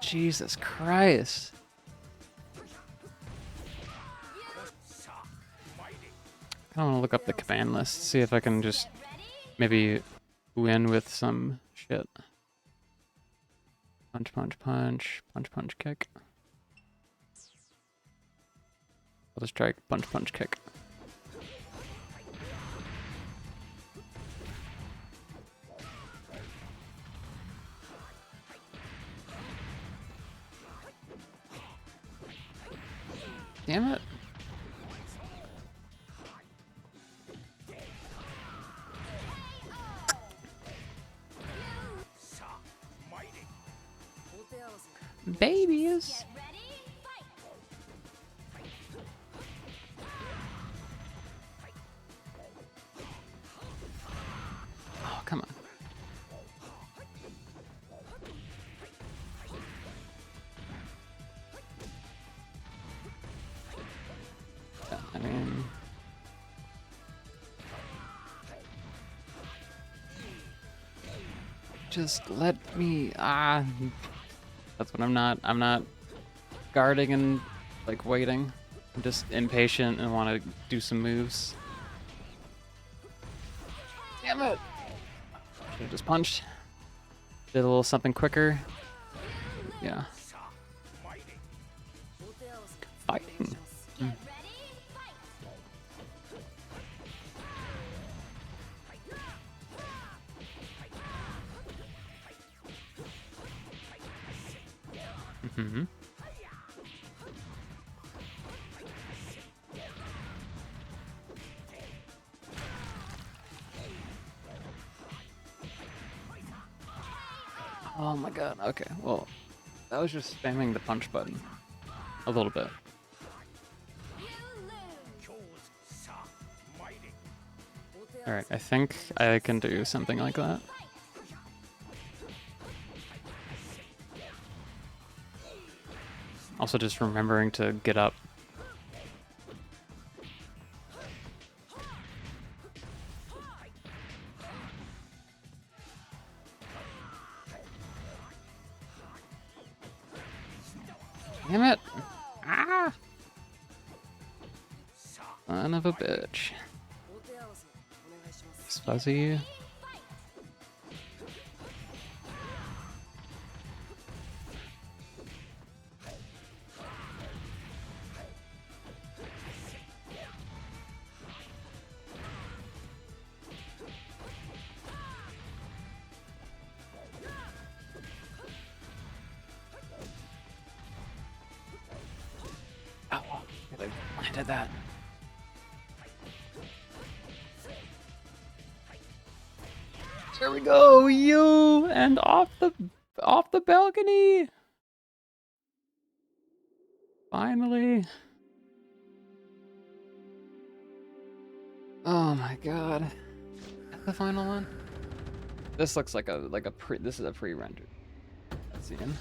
Jesus Christ. I want to look up the command list, see if I can just maybe win with some shit. Punch, punch, punch, punch, punch, kick. I'll just try punch, punch, kick. Damn it. Babies. Get ready, fight! Oh, come on. I mean, just let me. That's what I'm not. I'm not guarding and like waiting. I'm just impatient and want to do some moves. Damn it! Should have just punched. Did a little something quicker. Yeah. お手合わせ Fighting. Get ready, fight! Mm-hmm. Oh my god, okay, well, that was just spamming the punch button. A little bit. Alright, I think I can do something like that. Also just remembering to get up. Damn it! Ah! Son of a bitch. お手合わせお願いします It's fuzzy. I did that. There we go, you, and off the balcony. Finally. Oh my god. That's the final one. This looks like a pre. This is a pre-rendered scene.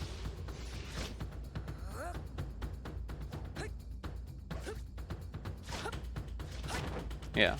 Yeah.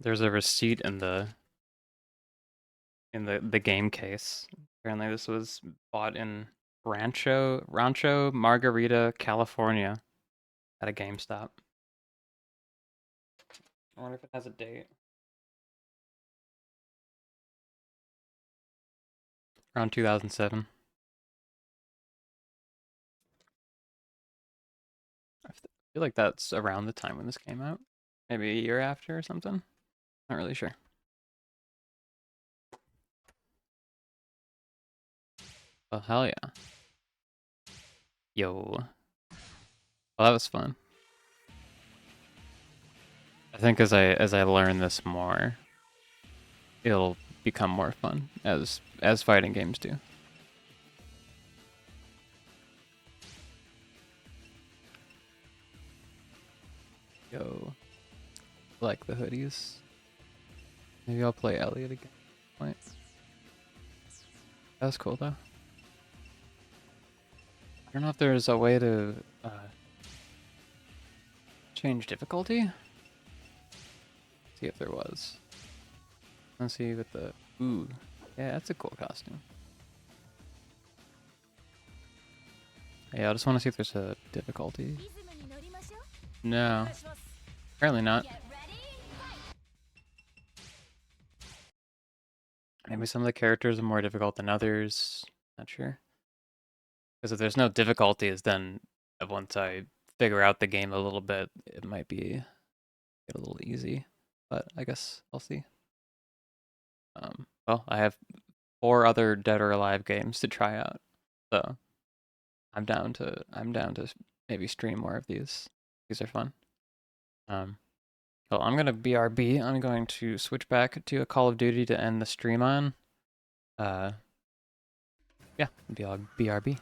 There's a receipt in the game case. Apparently this was bought in Rancho Margarita, California at a GameStop. I wonder if it has a date. Around 2007. I feel like that's around the time when this came out. Maybe a year after or something. Not really sure. Oh, hell yeah. Yo. Well, that was fun. I think as I learn this more, it'll become more fun as fighting games do. Yo. Like the hoodies. Maybe I'll play Elliot again. Wait. That was cool though. I don't know if there's a way to change difficulty. See if there was. Let's see with the ooh. Yeah, that's a cool costume. Yeah, I just want to see if there's a difficulty. No. Apparently not. Maybe some of the characters are more difficult than others. Not sure. Because if there's no difficulties, then once I figure out the game a little bit, it might get a little easy. But I guess I'll see. Well, I have 4 other Dead or Alive games to try out, so I'm down to maybe stream more of these. These are fun. Well, I'm gonna BRB. I'm going to switch back to a Call of Duty to end the stream on. Yeah, BRB.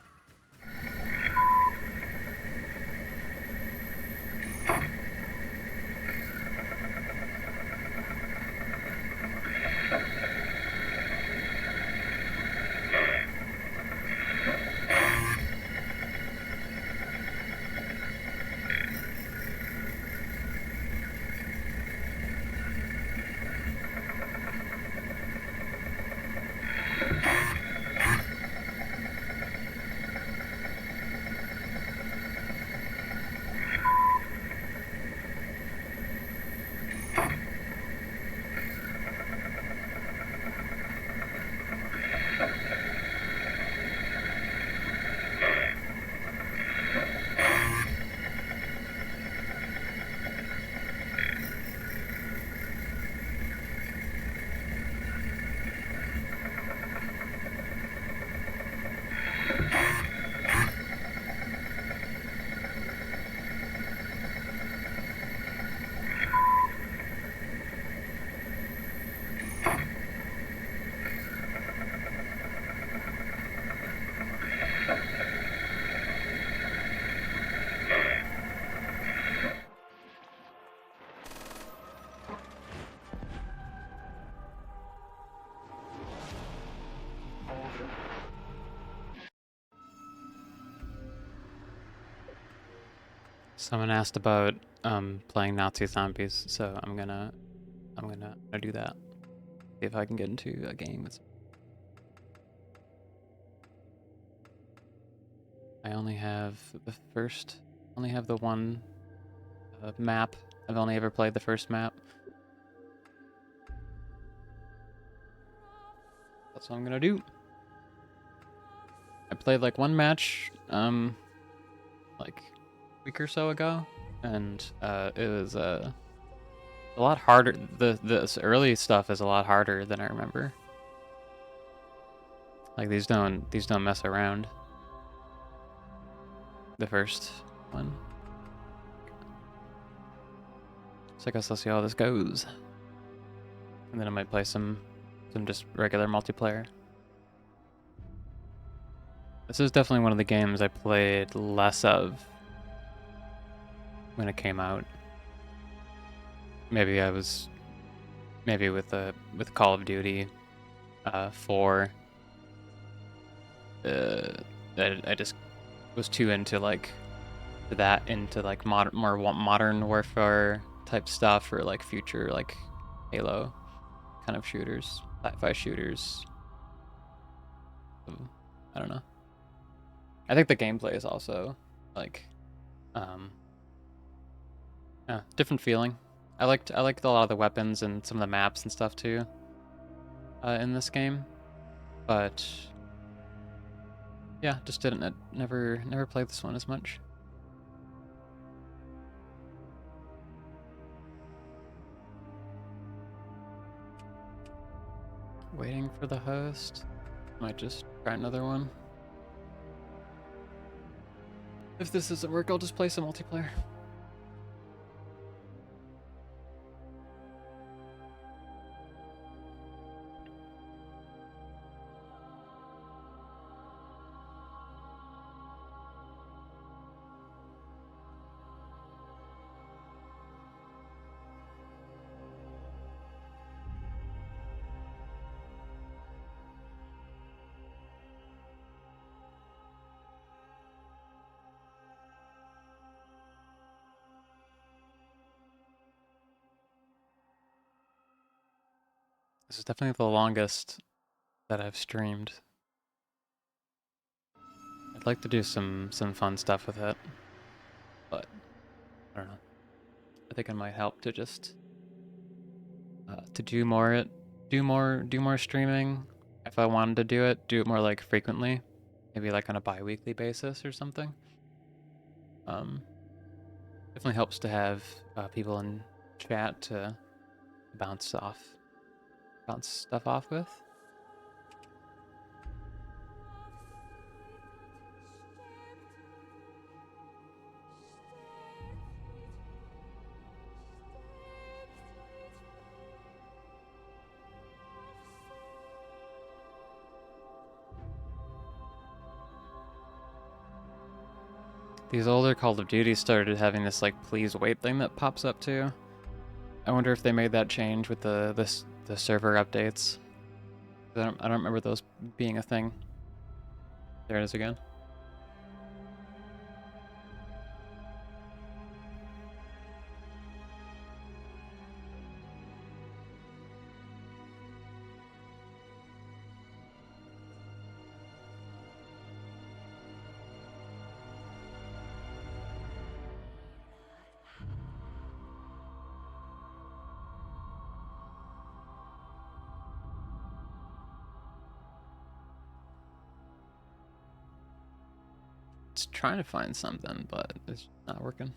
Someone asked about playing Nazi zombies, so I'm gonna do that. See if I can get into a game with. I only have the one map. I've only ever played the first map. That's what I'm gonna do. I played like one match, like a week or so ago, and it was a lot harder. The early stuff is a lot harder than I remember. Like these don't mess around. The first one. So I guess I'll see how this goes, and then I might play some just regular multiplayer. This is definitely one of the games I played less of when it came out. Maybe with Call of Duty 4. I just was too into like more modern warfare type stuff, or like future like Halo kind of shooters, sci-fi shooters. I don't know. I think the gameplay is also like different feeling. I liked a lot of the weapons and some of the maps and stuff too in this game, but yeah, just didn't never played this one as much. Waiting for the host. Might just try another one. If this doesn't work, I'll just play some multiplayer. This is definitely the longest that I've streamed. I'd like to do some fun stuff with it, but I don't know. I think it might help to just to do more streaming. If I wanted to do it more like frequently, maybe like on a bi-weekly basis or something. Definitely helps to have people in chat to bounce stuff off with. These older Call of Duty started having this like please wait thing that pops up too. I wonder if they made that change with the server updates. I don't remember those being a thing. There it is again. It's trying to find something, but it's not working.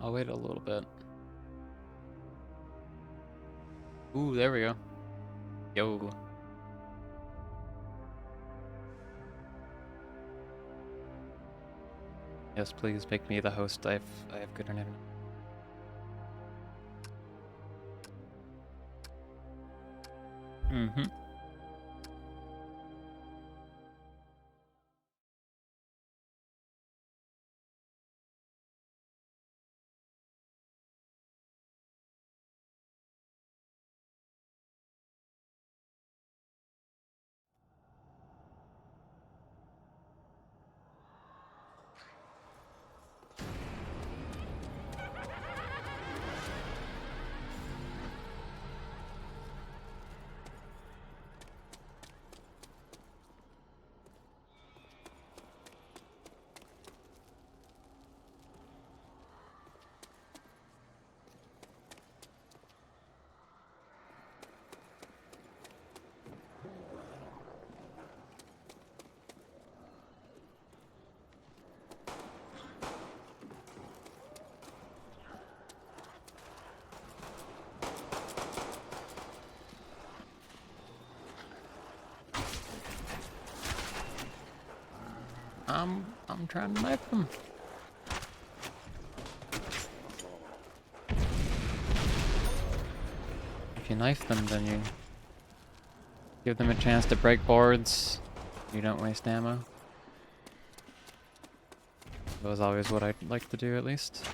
I'll wait a little bit. Ooh, there we go. Yo. Yes, please make me the host. I have good internet. Mm-hmm. I'm trying to knife them. If you knife them, then you give them a chance to break boards. You don't waste ammo. That was always what I'd like to do, at least.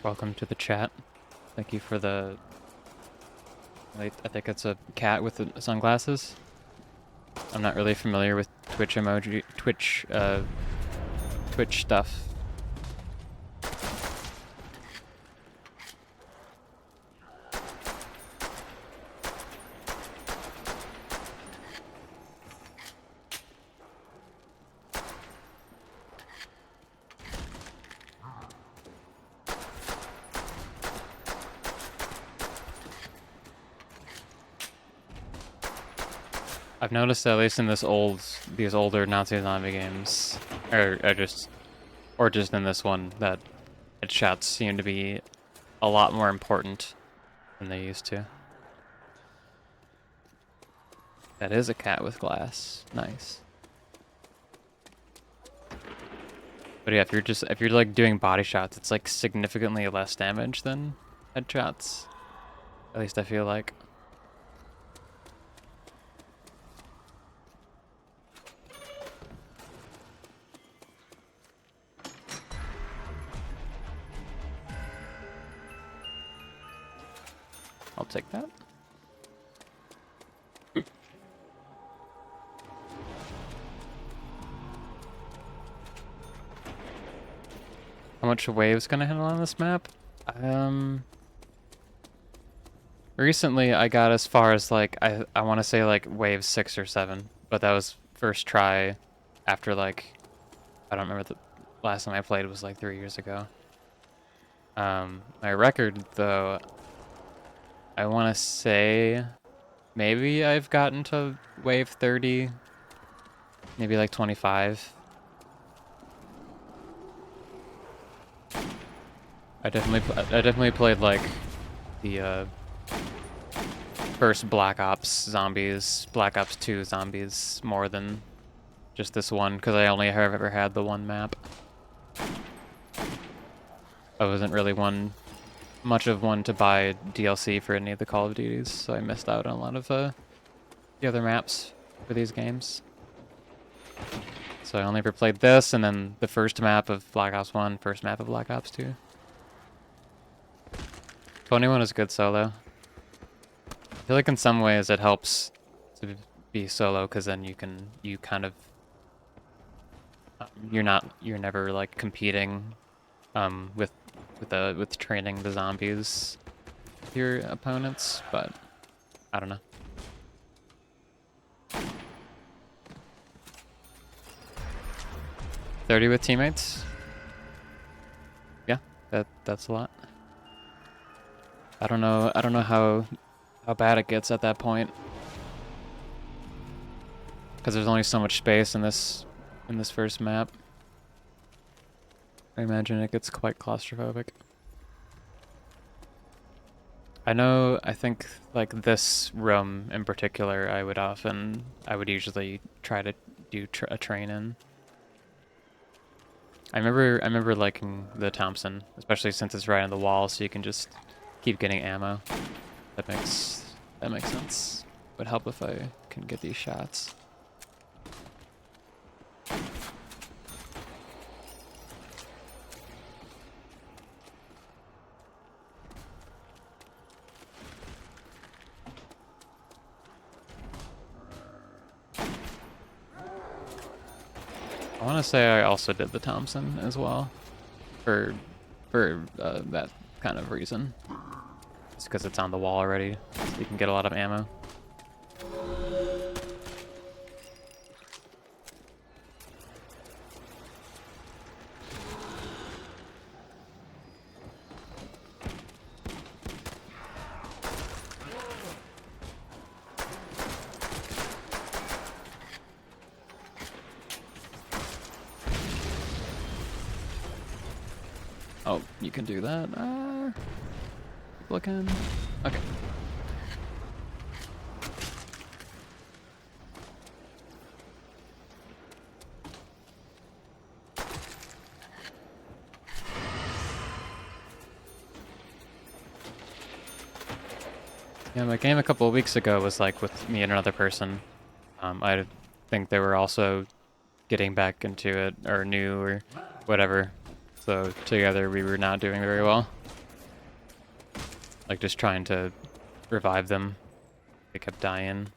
Welcome to the chat. Thank you for the... I think it's a cat with the sunglasses. I'm not really familiar with Twitch emoji... Twitch stuff. I've noticed that at least in these older Nazi zombie games, or just in this one, that headshots seem to be a lot more important than they used to. That is a cat with glass. Nice. But yeah, if you're like doing body shots, it's like significantly less damage than headshots. At least I feel like. I'll take that. How much waves can I handle on this map? Recently I got as far as like, I want to say like wave 6 or 7, but that was first try after like, I don't remember, the last time I played was like 3 years ago. My record though, I want to say maybe I've gotten to wave 30, maybe like 25. I definitely played like the first Black Ops 2 zombies more than just this one, because I only have ever had the one map. I wasn't really much of one to buy DLC for any of the Call of Duties, so I missed out on a lot of the other maps for these games. So I only ever played this, and then the first map of Black Ops 1, first map of Black Ops 2. 21 is good solo. I feel like in some ways it helps to be solo, because then you kind of, you're never like competing with training the zombies with your opponents, but I don't know. $30 with teammates? Yeah, that's a lot. I don't know how bad it gets at that point, because there's only so much space in this first map. I imagine it gets quite claustrophobic. I think like this room in particular, I would usually try to do a train in. I remember liking the Thompson, especially since it's right on the wall, so you can just keep getting ammo. That makes sense. Would help if I can get these shots. I want to say I also did the Thompson as well, for that kind of reason. It's because it's on the wall already. so you can get a lot of ammo. Oh, you can do that. Keep looking. Okay. Yeah, my game a couple of weeks ago was like with me and another person. I think they were also getting back into it, or new, or whatever. So together we were not doing very well. Like just trying to revive them. They kept dying.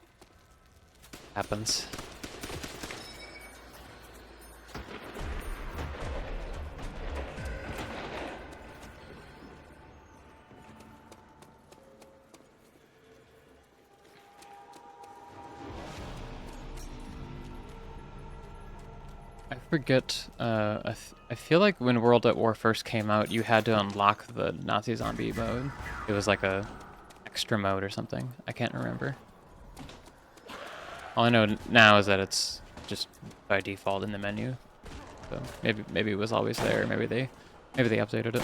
Happens. I forget, I feel like when World at War first came out, you had to unlock the Nazi zombie mode. It was like a extra mode or something. I can't remember. All I know now is that it's just by default in the menu. So maybe it was always there. Maybe they updated it.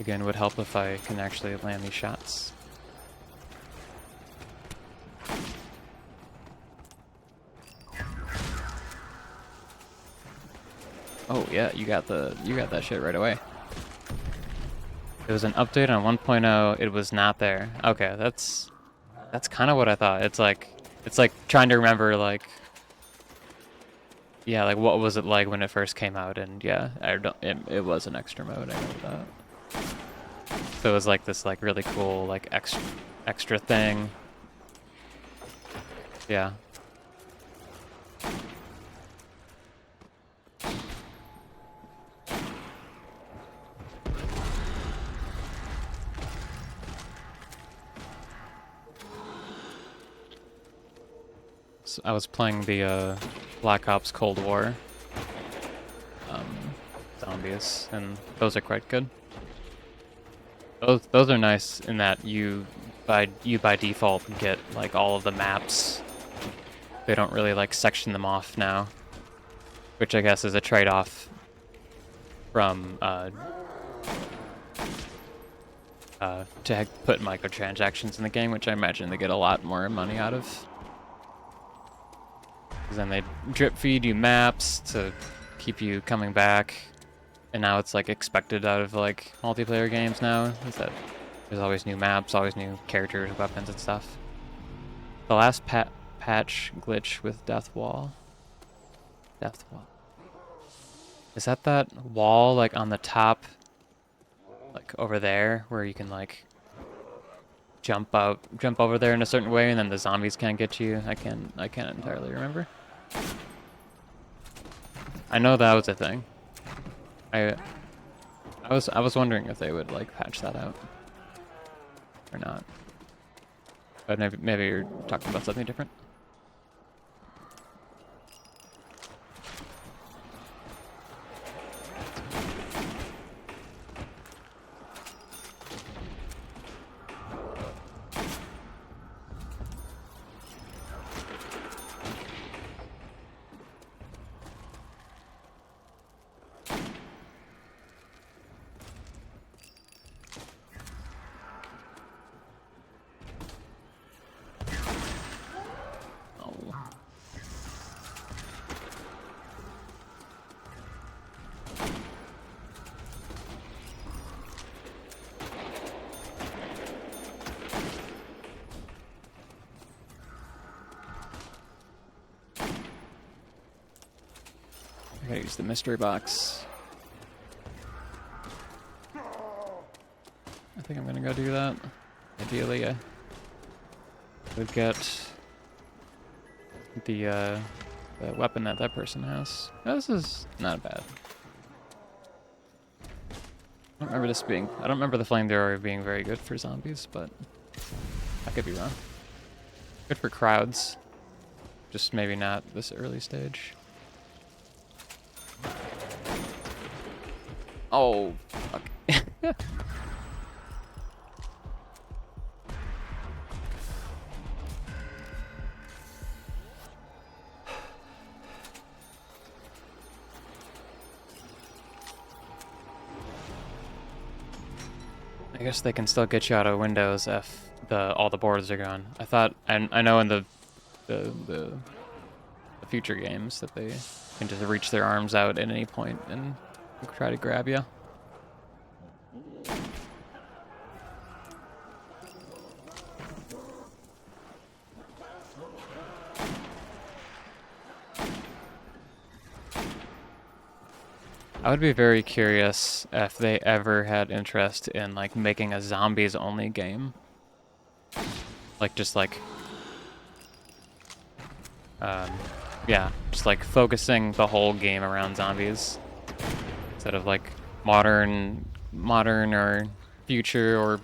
Again, would help if I can actually land these shots. Oh yeah, you got that shit right away. It was an update on 1.0. It was not there. Okay, that's kind of what I thought. It's like trying to remember like, yeah, like what was it like when it first came out? And yeah, it was an extra mode. I know that. So it was like this like really cool like extra thing. Yeah. So I was playing the Black Ops Cold War zombies, and those are quite good. Those are nice in that you by default get like all of the maps. They don't really like section them off now, which I guess is a trade-off from to put microtransactions in the game, which I imagine they get a lot more money out of. Because then they drip feed you maps to keep you coming back, and now it's like expected out of like multiplayer games now, is that there's always new maps, always new characters, weapons, and stuff. The last patch glitch with Death Wall. Death Wall. Is that wall like on the top, like over there, where you can like jump over there in a certain way, and then the zombies can't get you? I can't entirely remember. I know that was a thing. I was wondering if they would like patch that out or not. But maybe you're talking about something different. I gotta use the mystery box. I think I'm gonna go do that. Ideally, I would get the weapon that person has. Oh, this is not bad. I don't remember the flamethrower being very good for zombies, but I could be wrong. Good for crowds. Just maybe not this early stage. Oh, fuck. I guess they can still get you out of windows if all the boards are gone. I thought, and I know in the future games that they can just reach their arms out at any point and try to grab you. I would be very curious if they ever had interest in like making a zombies only game. Like just like yeah, just like focusing the whole game around zombies instead of like modern or future or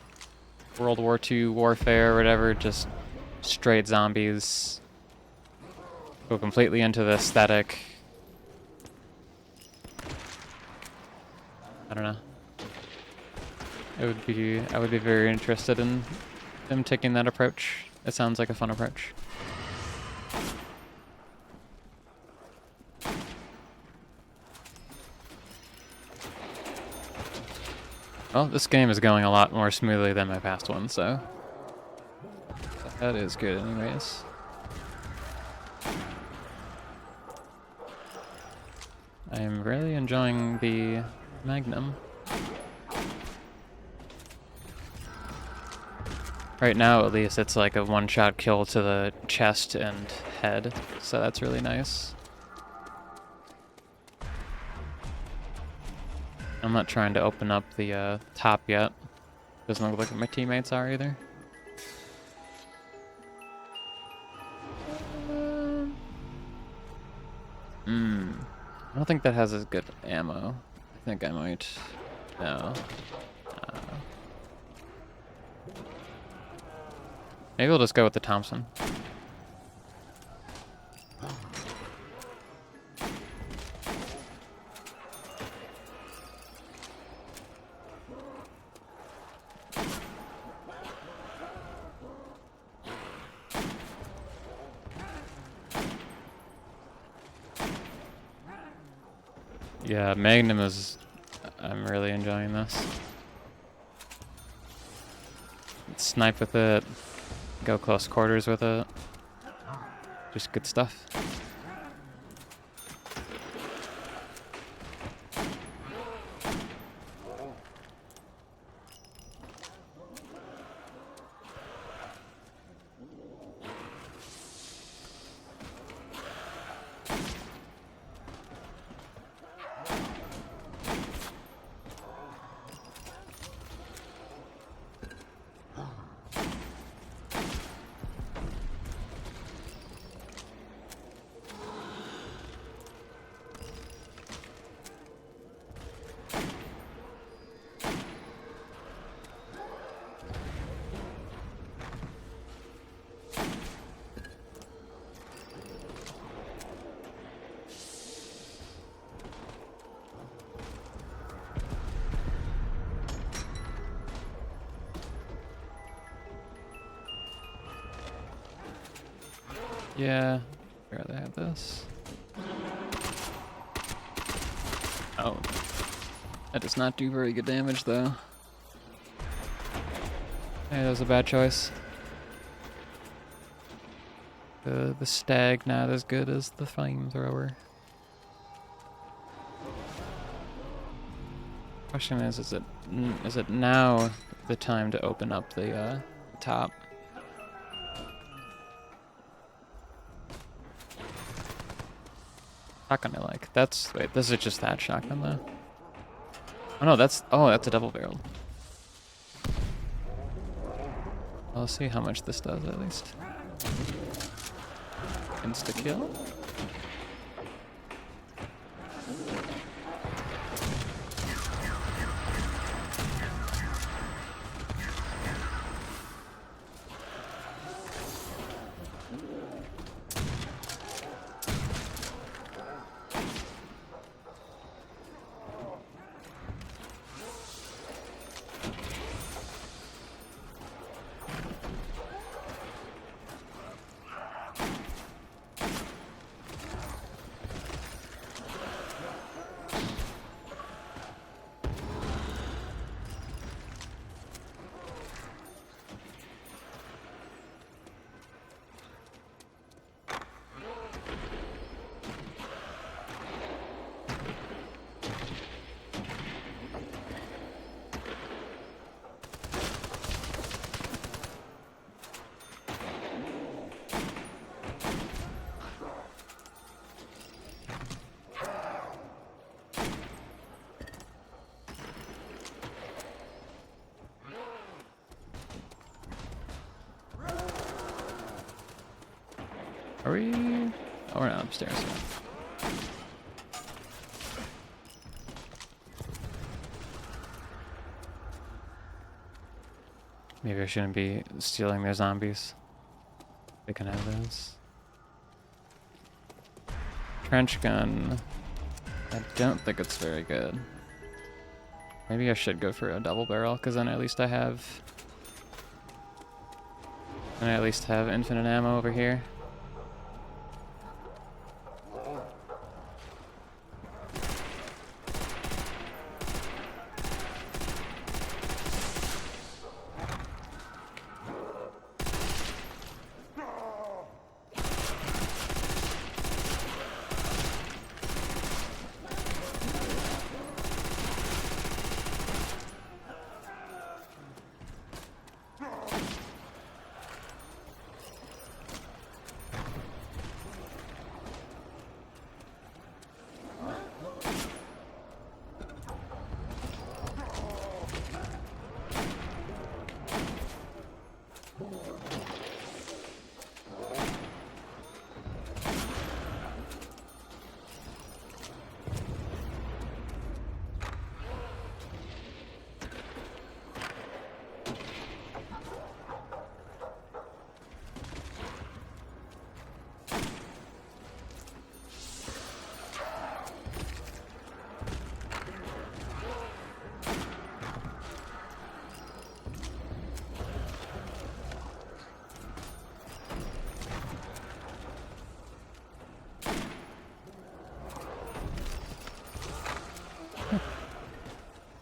World War II warfare or whatever, just straight zombies. Go completely into the aesthetic. I don't know. I would be very interested in them taking that approach. It sounds like a fun approach. Well, this game is going a lot more smoothly than my past one, so that is good anyways. I am really enjoying the Magnum. Right now, at least, it's like a one-shot kill to the chest and head, so that's really nice. I'm not trying to open up the top yet. Doesn't look like my teammates are either. I don't think that has as good ammo. I think I might. No. Maybe we'll just go with the Thompson. Yeah, Magnum is... I'm really enjoying this. Snipe with it, go close quarters with it. Just good stuff. Yeah, I'd rather have this. Oh, that does not do very good damage though. Hey, that was a bad choice. The stag not as good as the flamethrower. Question is it now the time to open up the top? Shotgun I like. Wait, this is just that shotgun though. Oh no, that's a double barrel. I'll see how much this does at least. Insta kill. Are we? Oh, we're not upstairs yet. Maybe I shouldn't be stealing their zombies. They can have those. Trench gun. I don't think it's very good. Maybe I should go for a double barrel, because then at least I have... And I at least have infinite ammo over here.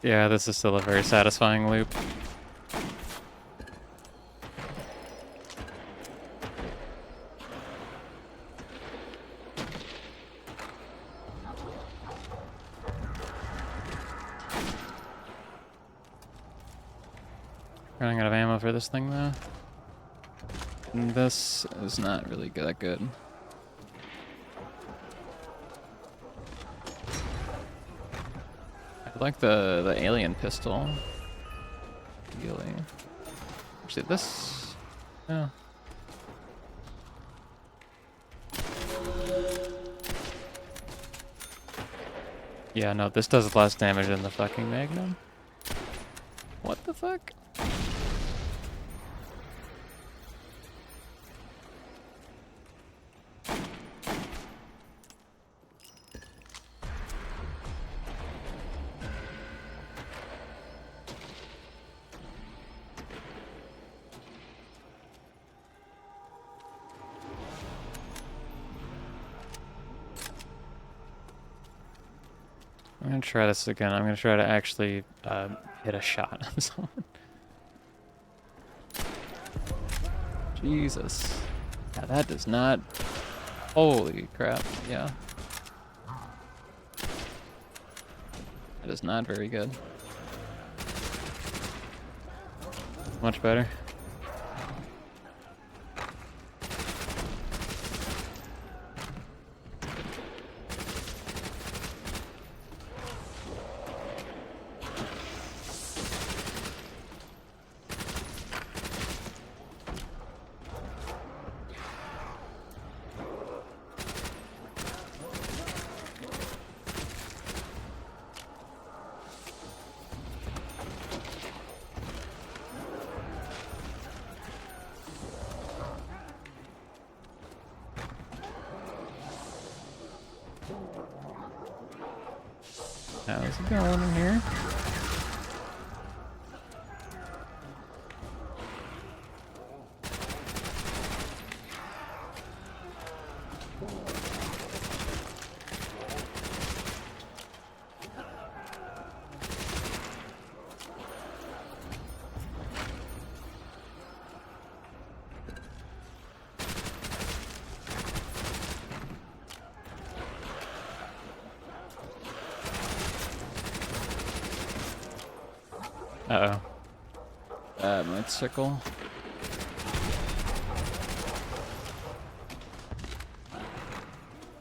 Yeah, this is still a very satisfying loop. Running out of ammo for this thing though. And this is not really that good. I like the alien pistol. Really. Actually, this. Yeah. Yeah, no, this does less damage than the fucking Magnum. What the fuck? I'm gonna try this again. I'm gonna try to actually hit a shot on someone. Jesus. Yeah, that does not... Holy crap, yeah. That is not very good. Much better. How's it going in here? Uh-oh. That might circle.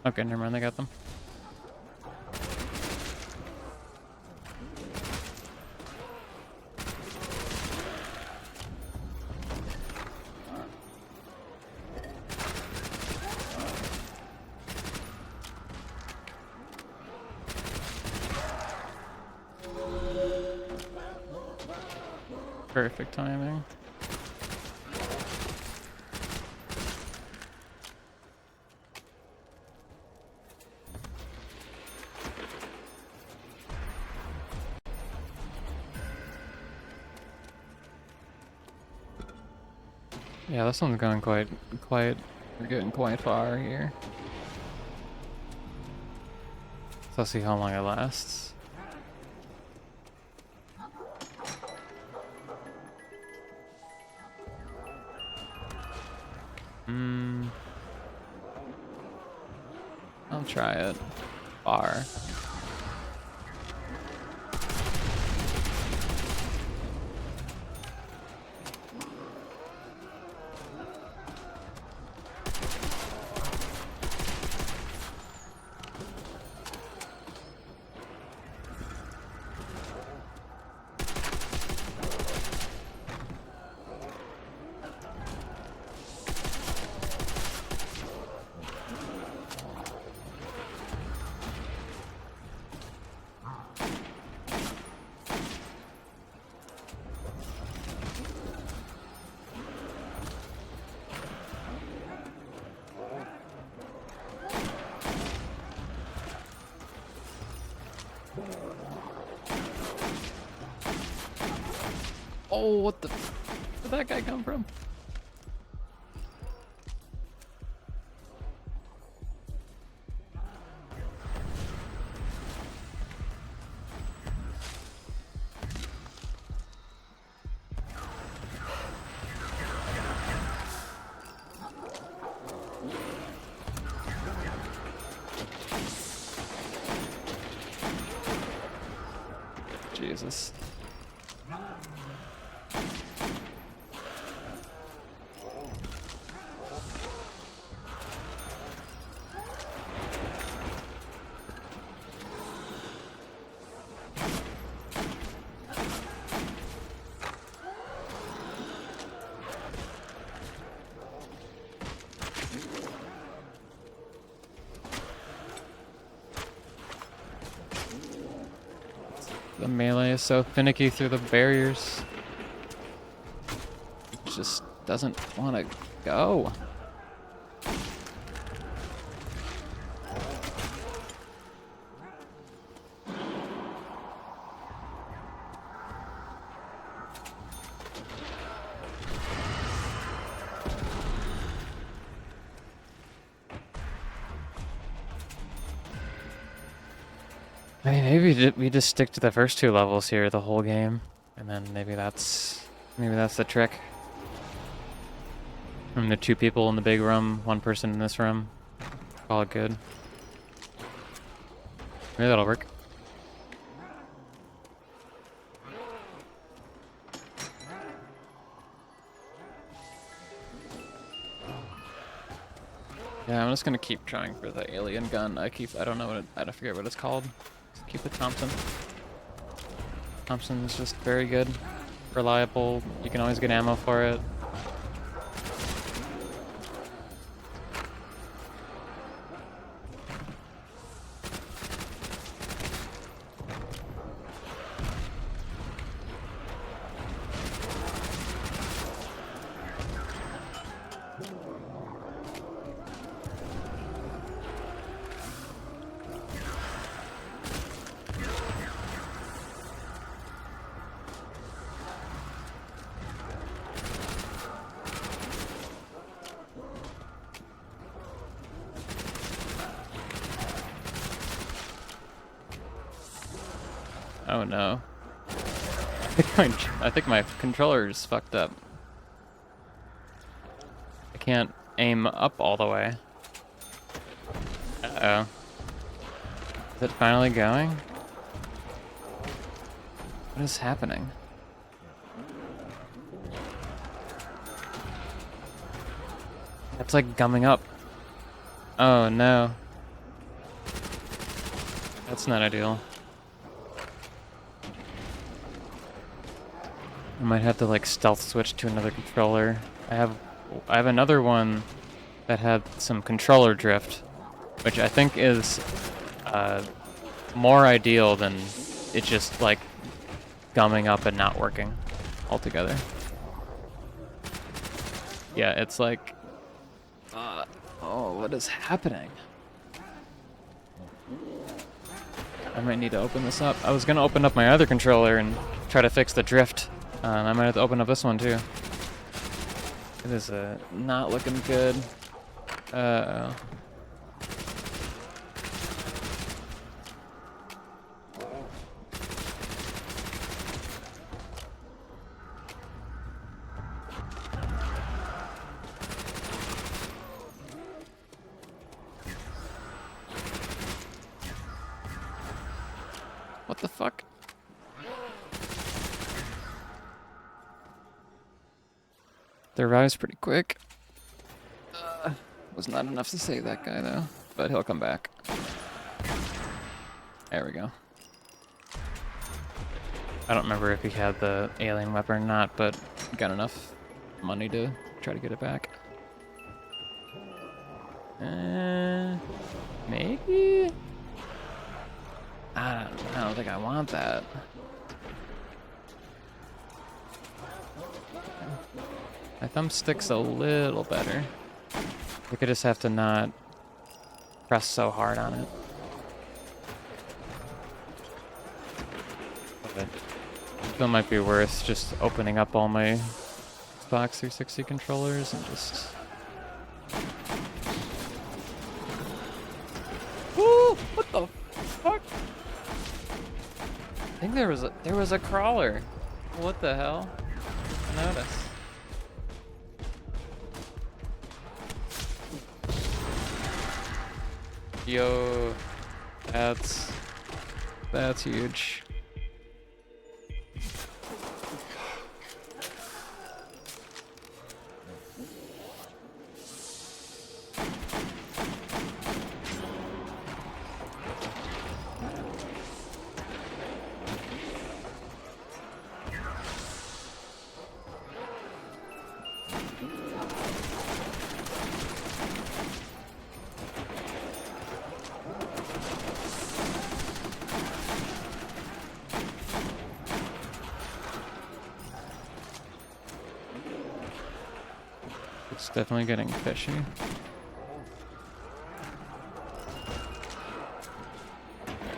Okay, never mind, I got them. Perfect timing. Yeah, this one's going quite, we're getting quite far here. So let's see how long it lasts. I'll try it. Far. Oh, what the? Where'd that guy come from? Jesus. The melee is so finicky through the barriers. It just doesn't want to go. I mean, maybe we just stick to the first two levels here the whole game, and then maybe that's the trick. From the two people in the big room, one person in this room, call it good. Maybe that'll work. Yeah, I'm just gonna keep trying for the alien gun. I don't know I forget what it's called. Keep the Thompson. Thompson is just very good, reliable. You can always get ammo for it. Oh no. I think my controller is fucked up. I can't aim up all the way. Uh-oh. Is it finally going? What is happening? It's like gumming up. Oh no. That's not ideal. I might have to like stealth switch to another controller. I have another one that had some controller drift, which I think is more ideal than it just like gumming up and not working. altogether. Yeah, it's like, oh, what is happening? I might need to open this up. I was gonna open up my other controller and try to fix the drift. I might have to open up this one too. It is not looking good. Uh-oh. What the fuck? They revives pretty quick. Was not enough to save that guy though, but he'll come back. There we go. I don't remember if he had the alien weapon or not, but got enough money to try to get it back. Maybe? I don't think I want that. My thumbstick's a little better. We could just have to not press so hard on it. But it still might be worth just opening up all my Xbox 360 controllers and just... Woo! What the fuck? I think there was a crawler. What the hell? Notice. Yo, that's huge. It's definitely getting fishy.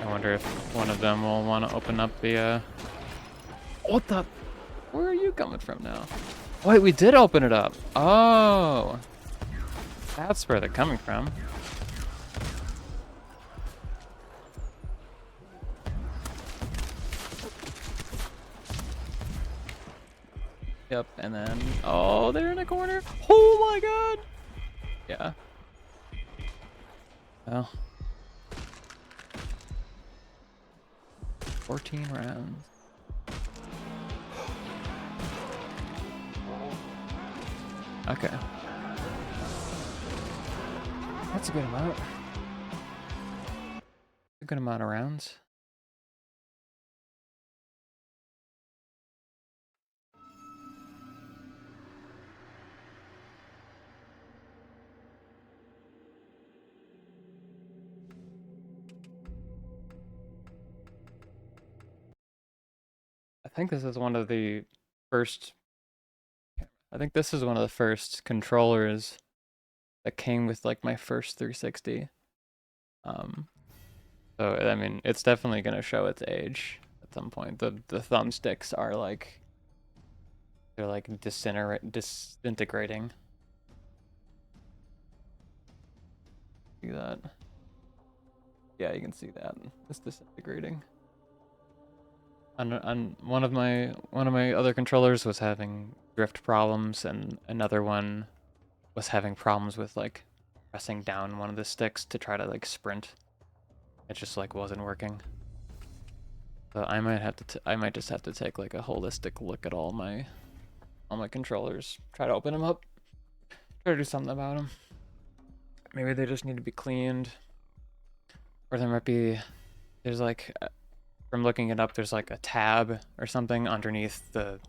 I wonder if one of them will want to open up the, What the? Where are you coming from now? Wait, we did open it up. Oh. That's where they're coming from. Yep, and then... Oh, they're in a corner. Oh my god! Yeah. Well. 14 rounds. Okay. That's a good amount. A good amount of rounds. I think this is one of the first... I think this is one of the first controllers that came with like my first 360. So I mean, it's definitely gonna show its age at some point. The thumbsticks are like, they're like disintegrating. See that? Yeah, you can see that. It's disintegrating. And one of my other controllers was having drift problems, and another one was having problems with like pressing down one of the sticks to try to like sprint. It just like wasn't working. So I might have to I might just have to take like a holistic look at all my controllers. Try to open them up. Try to do something about them. Maybe they just need to be cleaned. Or there might be, there's like, from looking it up, there's like a tab or something underneath the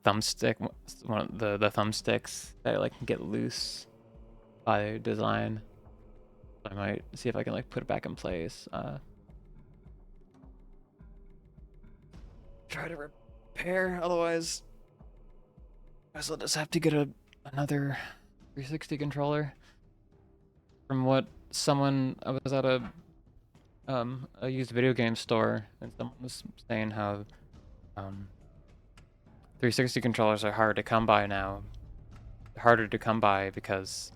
thumbstick, one of the thumbsticks that like get loose by design. I might see if I can like put it back in place. Try to pair, otherwise I'll just have to get another 360 controller. From what I was at a used video game store, and someone was saying how 360 controllers are hard to come by now. Harder to come by because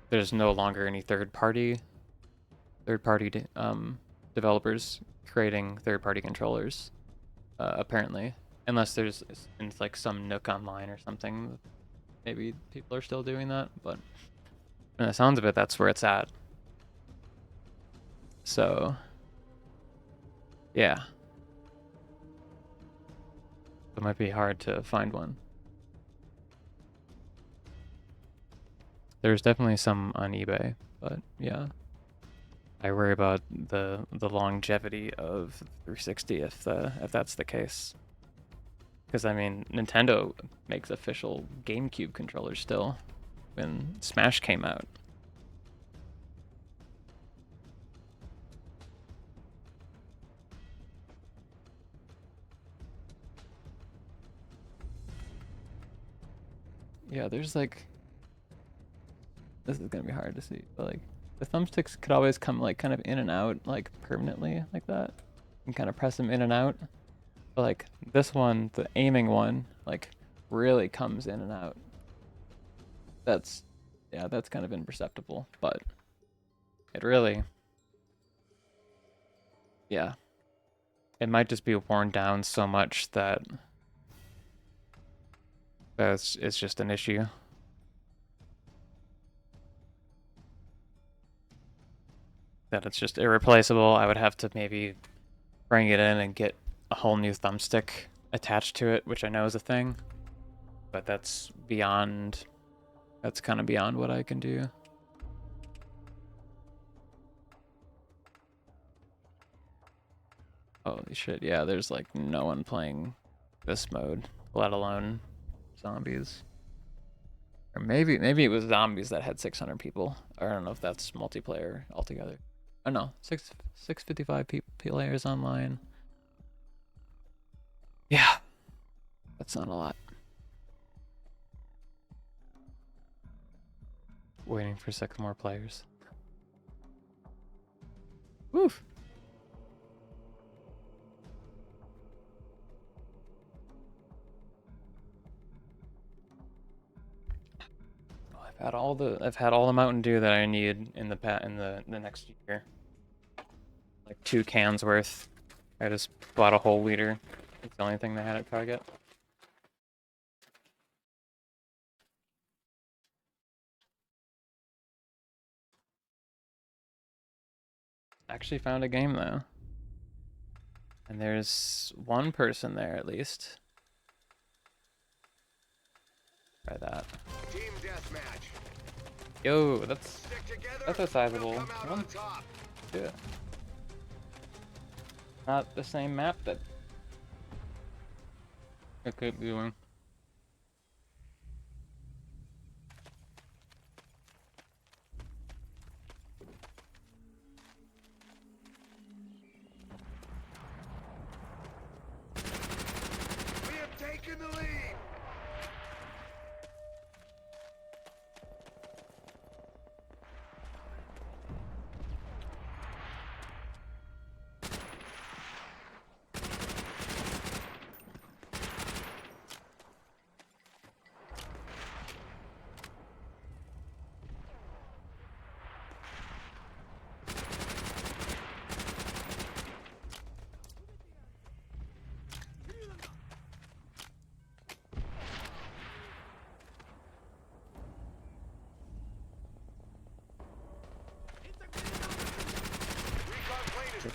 there's no longer any third-party developers creating third-party controllers, apparently, unless there's in like some Nook online or something. Maybe people are still doing that, but from the sounds of it, that's where it's at. So, yeah, it might be hard to find one. There's definitely some on eBay, but yeah, I worry about the longevity of 360 if that's the case. Because I mean, Nintendo makes official GameCube controllers still when Smash came out. Yeah, there's like, this is gonna be hard to see, but like the thumbsticks could always come like kind of in and out, like permanently like that. You can kind of press them in and out. But like this one, the aiming one, like really comes in and out. That's kind of imperceptible, but it really, yeah, it might just be worn down so much that it's just an issue. That it's just irreplaceable. I would have to maybe bring it in and get a whole new thumbstick attached to it, which I know is a thing, but that's kind of beyond what I can do. Holy shit, yeah, there's like no one playing this mode, let alone zombies. Or maybe it was zombies that had 600 people. I don't know if that's multiplayer altogether. Oh no, 655 players online. Yeah, that's not a lot. Waiting for 6 more players. Woof. I've had all the Mountain Dew that I need in the next year. Like 2 cans worth. I just bought a whole liter. It's the only thing they had at Target. Actually found a game though. And there's one person there at least. Try that. Team deathmatch. Yo, that's Stick together. a sizable We'll come out one. on top. Yeah. Not the same map that I could be doing. We have taken the lead.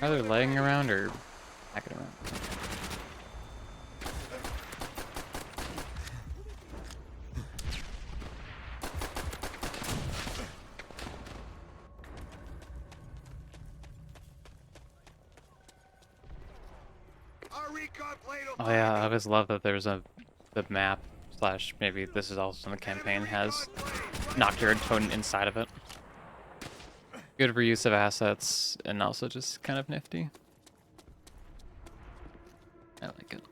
They're either laying around or hacking around. Our recon plane will Oh yeah, I always love that there's the map slash maybe this is also the campaign has Nocturne Totem inside of it. Good reuse of assets and also just kind of nifty. I like it.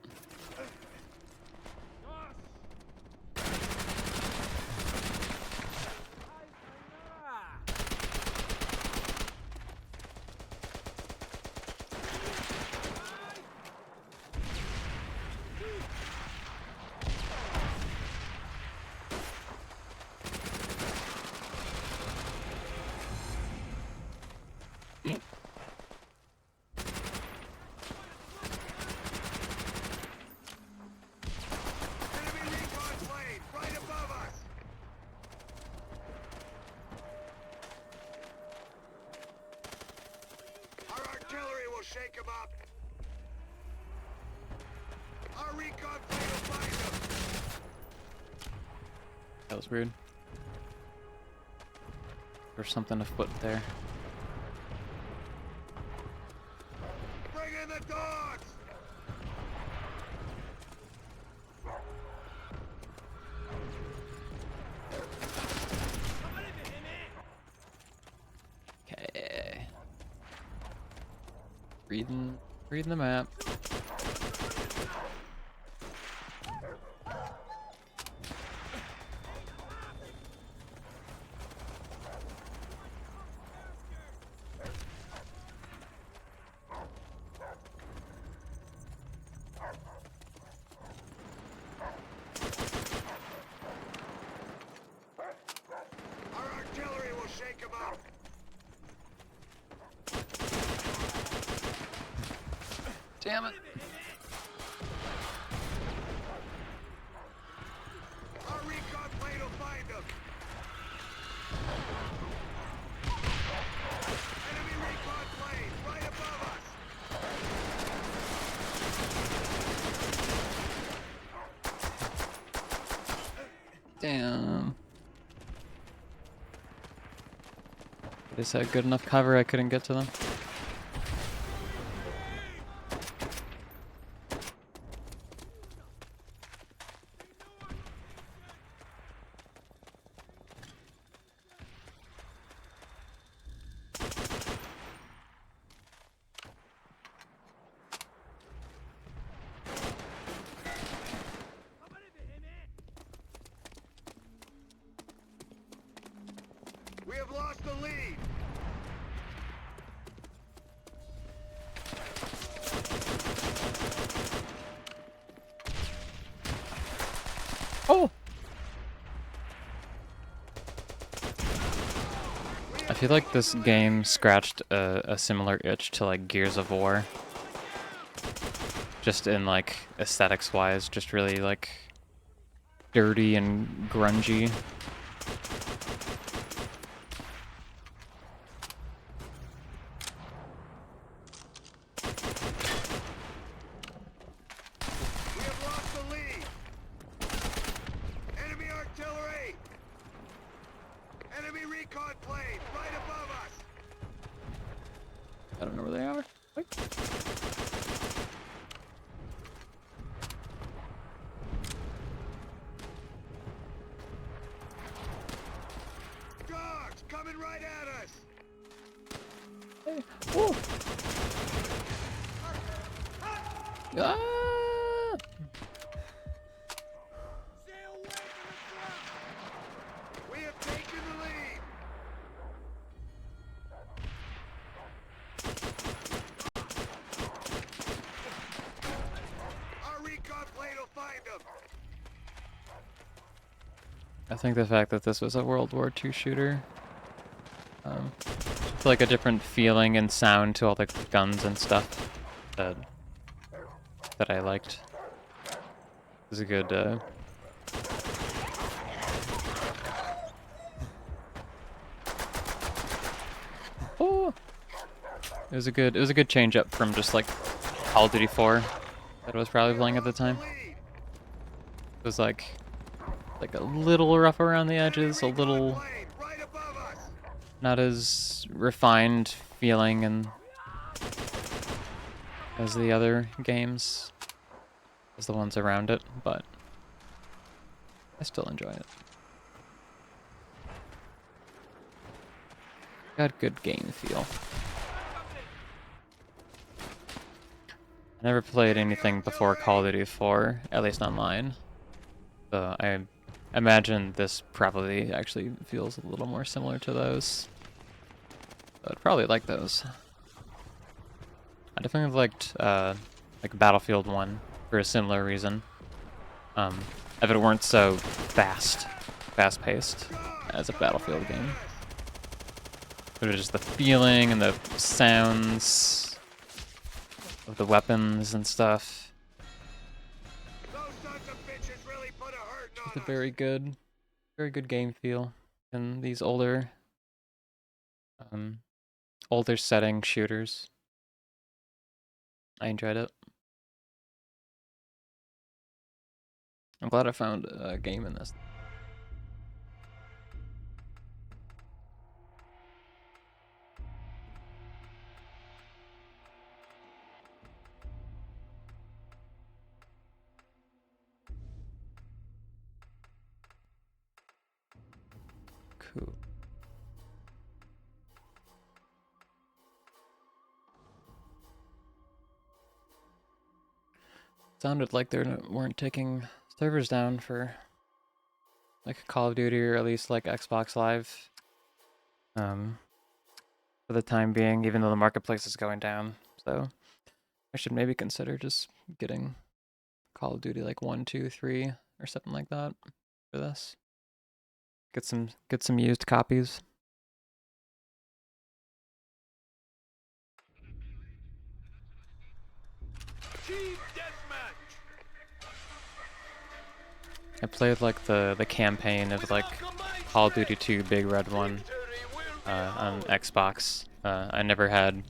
That was weird. There's something afoot there. Bring in the dogs! Okay. Reading the map. Our artillery will shake them up! Damn it. Our recon plane will find them! Enemy recon plane right above us! Damn. They just had good enough cover I couldn't get to them. We have lost the lead! Oh! I feel like this game scratched a similar itch to like Gears of War. Just in like aesthetics wise, just really like dirty and grungy. We have lost the lead! Enemy artillery! Enemy recon plane right above us! I don't know where they are. Wait. Dogs coming right at us! Hey. Oh. Ah! We have taken the lead! Our recon plane will find them! I think the fact that this was a World War II shooter, it's like a different feeling and sound to all the guns and stuff that I liked. It was a good. Oh, it was a good change up from just like Call of Duty 4 that I was probably playing at the time. It was like a little rough around the edges, a little not as refined feeling and as the other games, as the ones around it, but I still enjoy it. Got good game feel. I never played anything before Call of Duty 4, at least online. So I imagine this probably actually feels a little more similar to those. So I'd probably like those. I definitely liked like Battlefield 1 for a similar reason. If it weren't so fast-paced as a Battlefield game. But it was just the feeling and the sounds of the weapons and stuff. It's a very good game feel in these older setting shooters. I enjoyed it. I'm glad I found a game in this. Cool. Sounded like they weren't taking servers down for like Call of Duty or at least like Xbox Live. For the time being, even though the marketplace is going down. So I should maybe consider just getting Call of Duty like 1, 2, 3 or something like that for this. Get some used copies. Team deathmatch. I played like the campaign of like Call of Duty 2 Big Red One on Xbox. I never had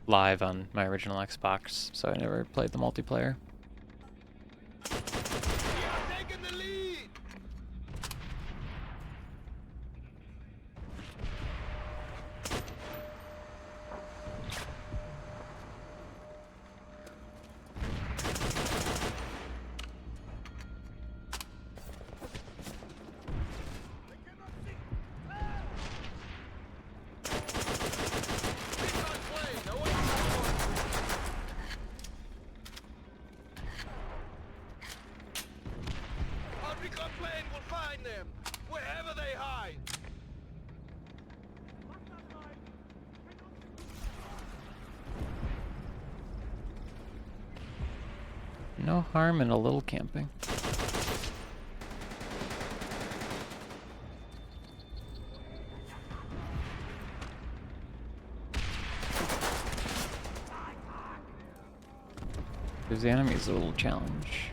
live on my original Xbox, so I never played the multiplayer. We are taking the lead. No harm in a little camping. Gives the enemies a little challenge.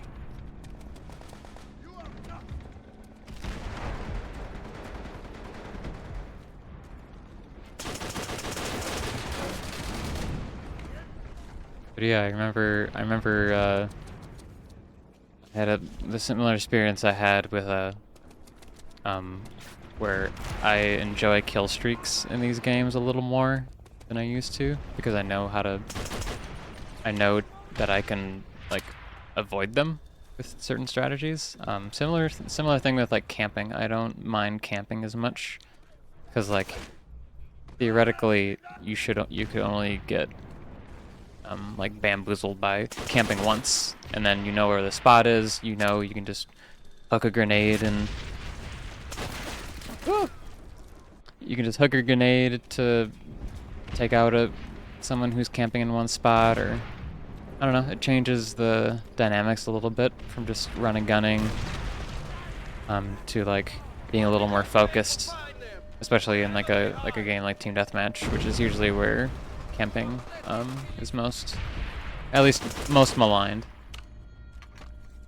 But yeah, I remember I had the similar experience I had with where I enjoy kill streaks in these games a little more than I used to because I know that I can like avoid them with certain strategies. Similar thing with like camping. I don't mind camping as much because like theoretically you could only get like bamboozled by camping once, and then you know where the spot is. You know you can just hook a grenade and you can just hook a grenade to take out someone who's camping in one spot, or I don't know. It changes the dynamics a little bit from just run and gunning to like being a little more focused, especially in like a game like Team Deathmatch, which is usually where camping is most maligned,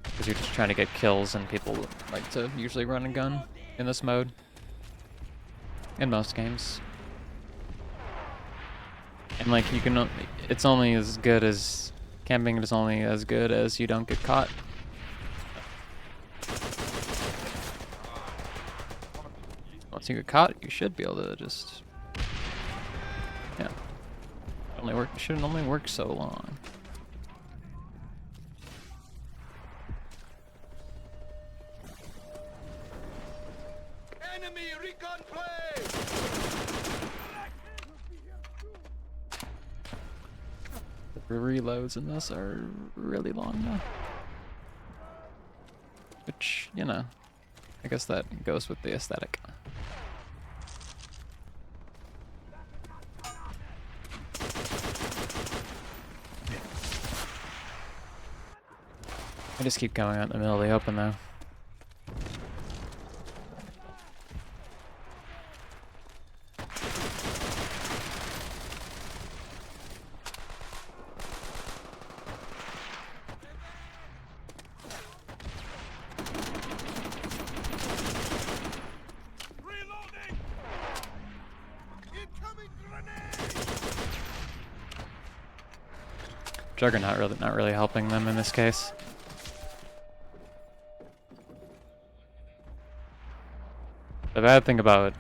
because you're just trying to get kills, and people like to usually run and gun in this mode in most games. And like it's only as good as camping is only as good as you don't get caught. Once you get caught, you should be able to just it shouldn't only work so long. Enemy recon play. The reloads in this are really long now. Which, you know, I guess that goes with the aesthetic. I just keep going out in the middle of the open though. Reloading. Incoming grenade. Juggernaut not really helping them in this case. The bad thing about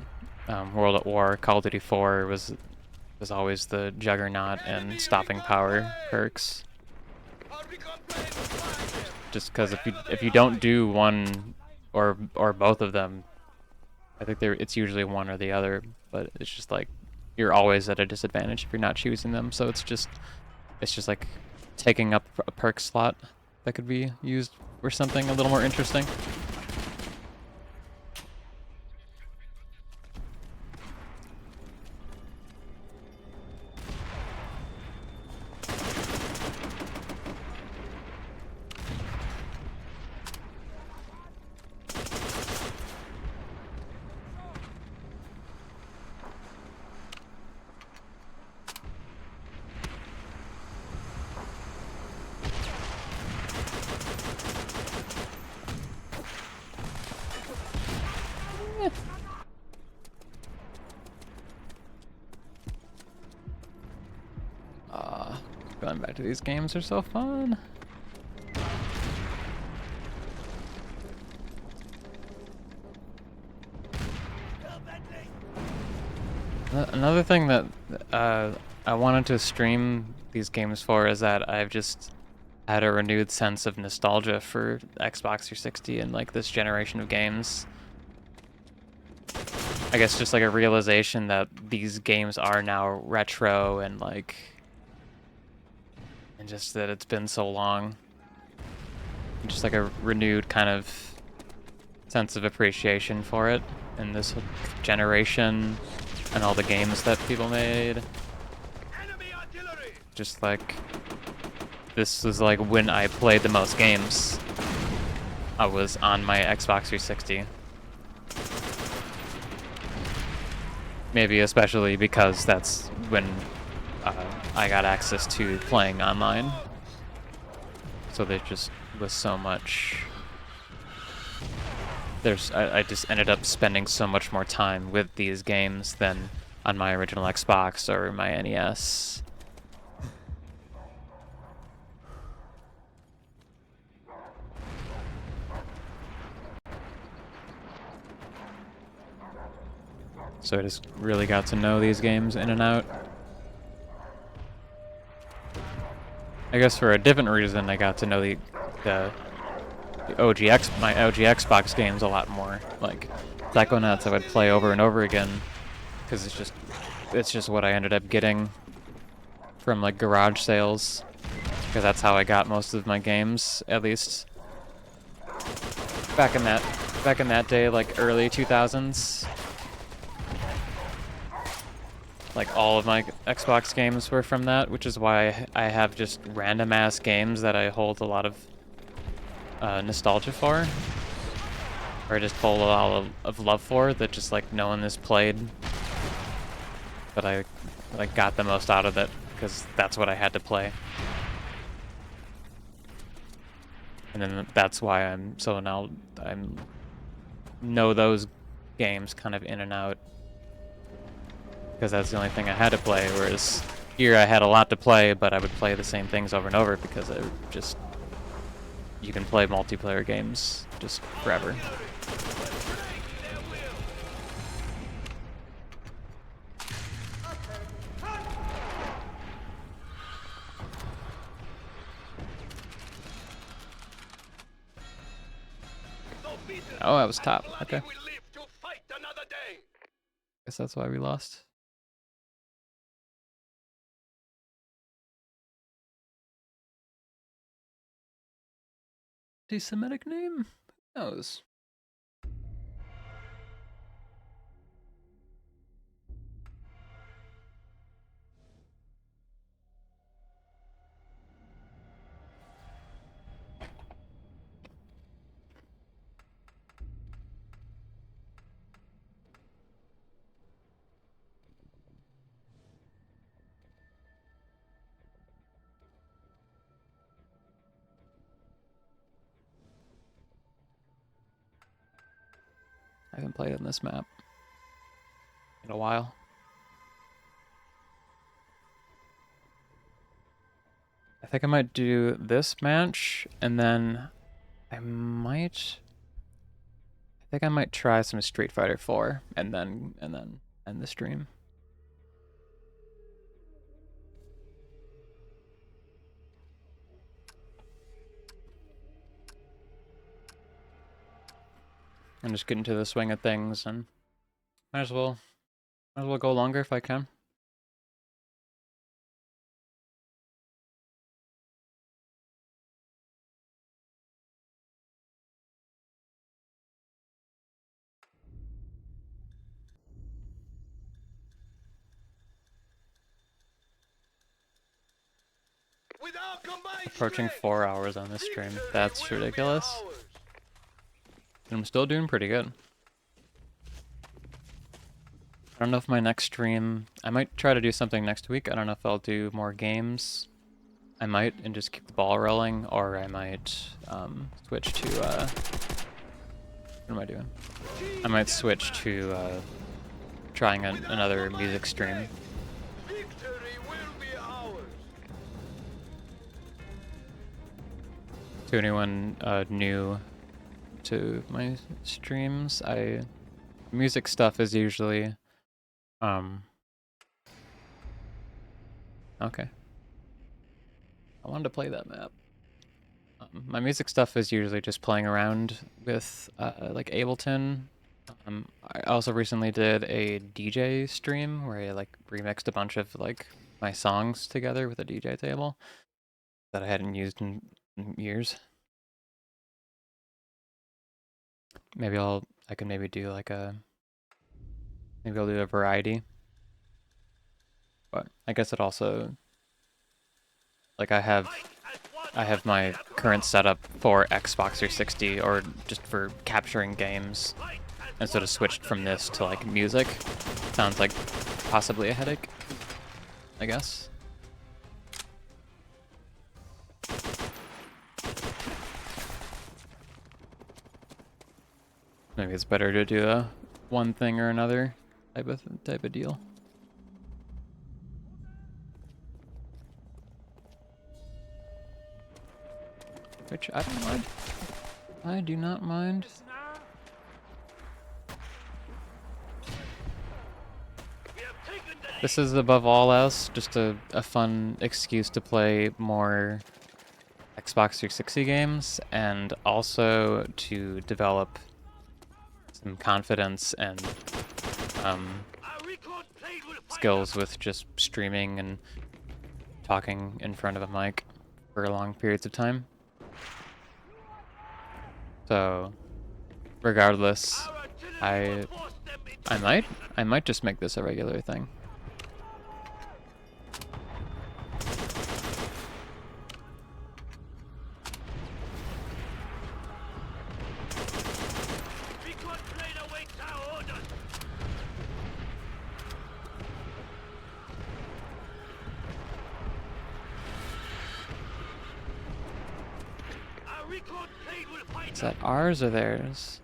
World at War, Call of Duty 4 was always the Juggernaut and stopping power perks. Just because if you don't do one or both of them, I think it's usually one or the other, but it's just like you're always at a disadvantage if you're not choosing them. So it's just like taking up a perk slot that could be used for something a little more interesting. Going back to these games are so fun. Another thing that I wanted to stream these games for is that I've just had a renewed sense of nostalgia for Xbox 360 and like this generation of games. I guess just like a realization that these games are now retro and like, and just that it's been so long. Just like a renewed kind of sense of appreciation for it in this generation and all the games that people made. Just like, this was like when I played the most games. I was on my Xbox 360. Maybe especially because that's when I got access to playing online. So there just was so much. I just ended up spending so much more time with these games than on my original Xbox or my NES. So I just really got to know these games in and out. I guess for a different reason, I got to know the my OG Xbox games a lot more. Like Psychonauts, I would play over and over again because it's just what I ended up getting from like garage sales, because that's how I got most of my games, at least back in that day, like early 2000s. Like all of my Xbox games were from that, which is why I have just random ass games that I hold a lot of nostalgia for, or just hold a lot of love for, that just like no one has played, but I like got the most out of it because that's what I had to play. And then that's why I know those games kind of in and out, because that's the only thing I had to play, whereas here I had a lot to play, but I would play the same things over and over because you can play multiplayer games just forever. Oh, I was top. Okay. Guess that's why we lost. Anti-Semitic name? Who knows? I haven't played on this map in a while. I think I might do this match, and then I think I might try some Street Fighter 4, and then end the stream. I'm just getting to the swing of things, and Might as well go longer if I can. Approaching 4 hours on this stream. That's ridiculous. And I'm still doing pretty good. I don't know if my next stream... I might try to do something next week. I don't know if I'll do more games. I might, and just keep the ball rolling, or I might switch to... what am I doing? I might switch to trying another music stream. To anyone new to my streams, music stuff is usually okay. I wanted to play that map. My music stuff is usually just playing around with like Ableton. I also recently did a DJ stream where I like remixed a bunch of like my songs together with a DJ table that I hadn't used in years. Maybe I can maybe do like maybe I'll do a variety. But I guess it also, like I have my current setup for Xbox 360 or just for capturing games, and so to switch from this to like music sounds like possibly a headache, I guess. Maybe it's better to do a one thing or another type of deal. Which I don't mind. I do not mind. This is above all else just a fun excuse to play more Xbox 360 games, and also to develop some confidence and skills with just streaming and talking in front of a mic for long periods of time. So, regardless, I might just make this a regular thing. Is that ours or theirs?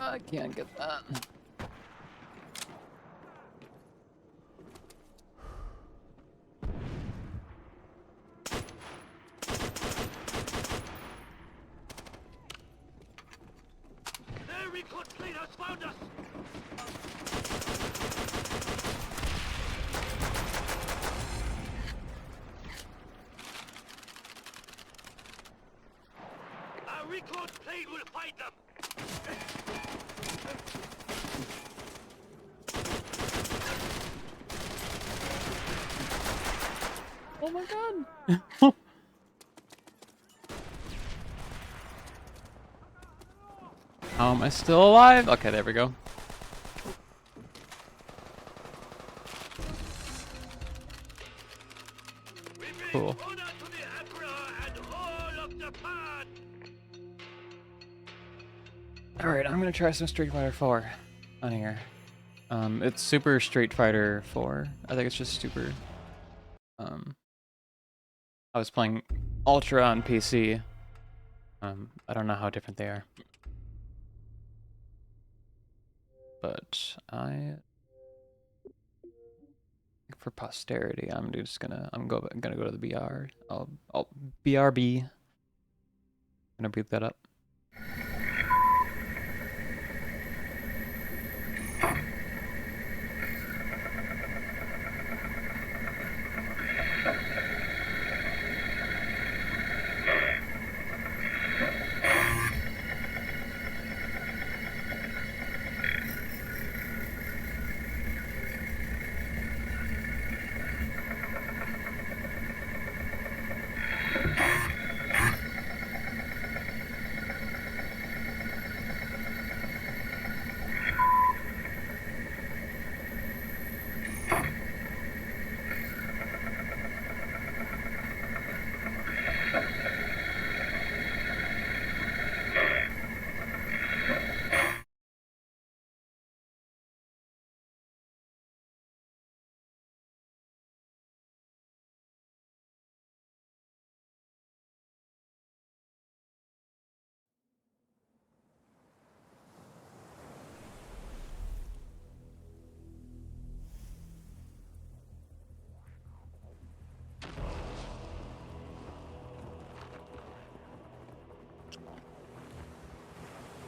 I can't get that. Oh my god! How am I still alive? Okay, there we go. Cool. Alright, I'm gonna try some Street Fighter 4 on here. It's Super Street Fighter 4. I think it's just super. I was playing Ultra on PC. I don't know how different they are. But for posterity, I'm gonna go to the BR. I'll BRB. I'm gonna boot that up.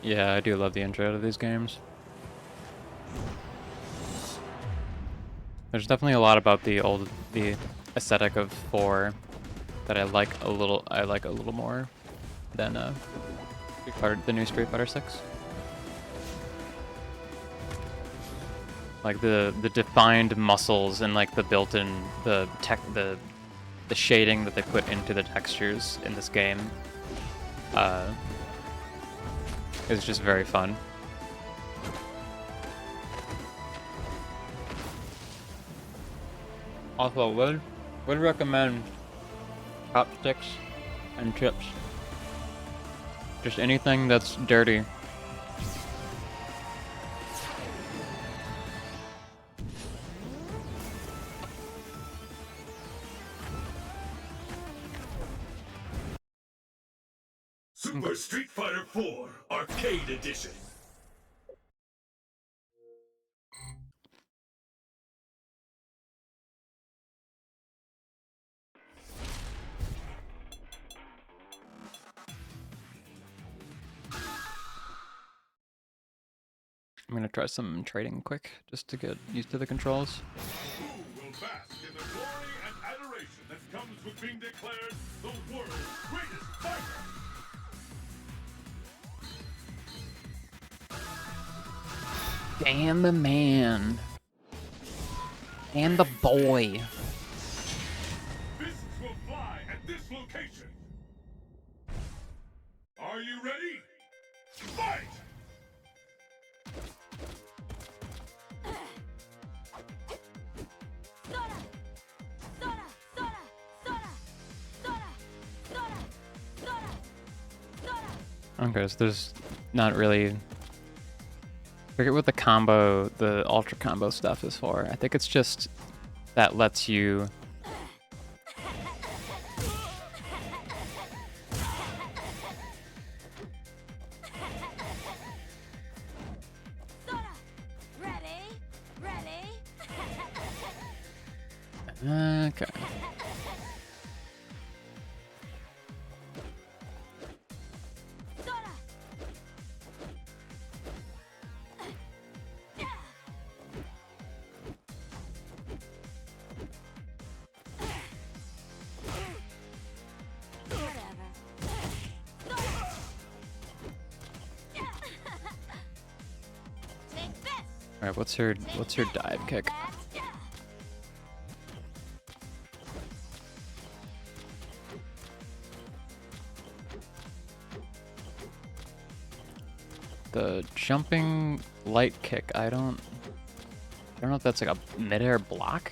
Yeah, I do love the intro to these games. There's definitely a lot about the aesthetic of 4 that I like a little more than the new Street Fighter 6. Like the defined muscles and like the built-in the shading that they put into the textures in this game is just very fun. Also, would recommend chopsticks and chips. Just anything that's dirty. Super Street Fighter 4 Arcade Edition. I'm gonna try some trading quick, just to get used to the controls. Who will bask in the glory and adoration that comes with being declared the world's greatest fighter? And the man. And the boy. Fists will fly at this location. Are you ready? Fight! Okay, so there's not really... forget what the ultra combo stuff is for. I think it's just that lets you... Okay. Alright, what's her dive kick? The jumping light kick, I don't know if that's like a mid-air block.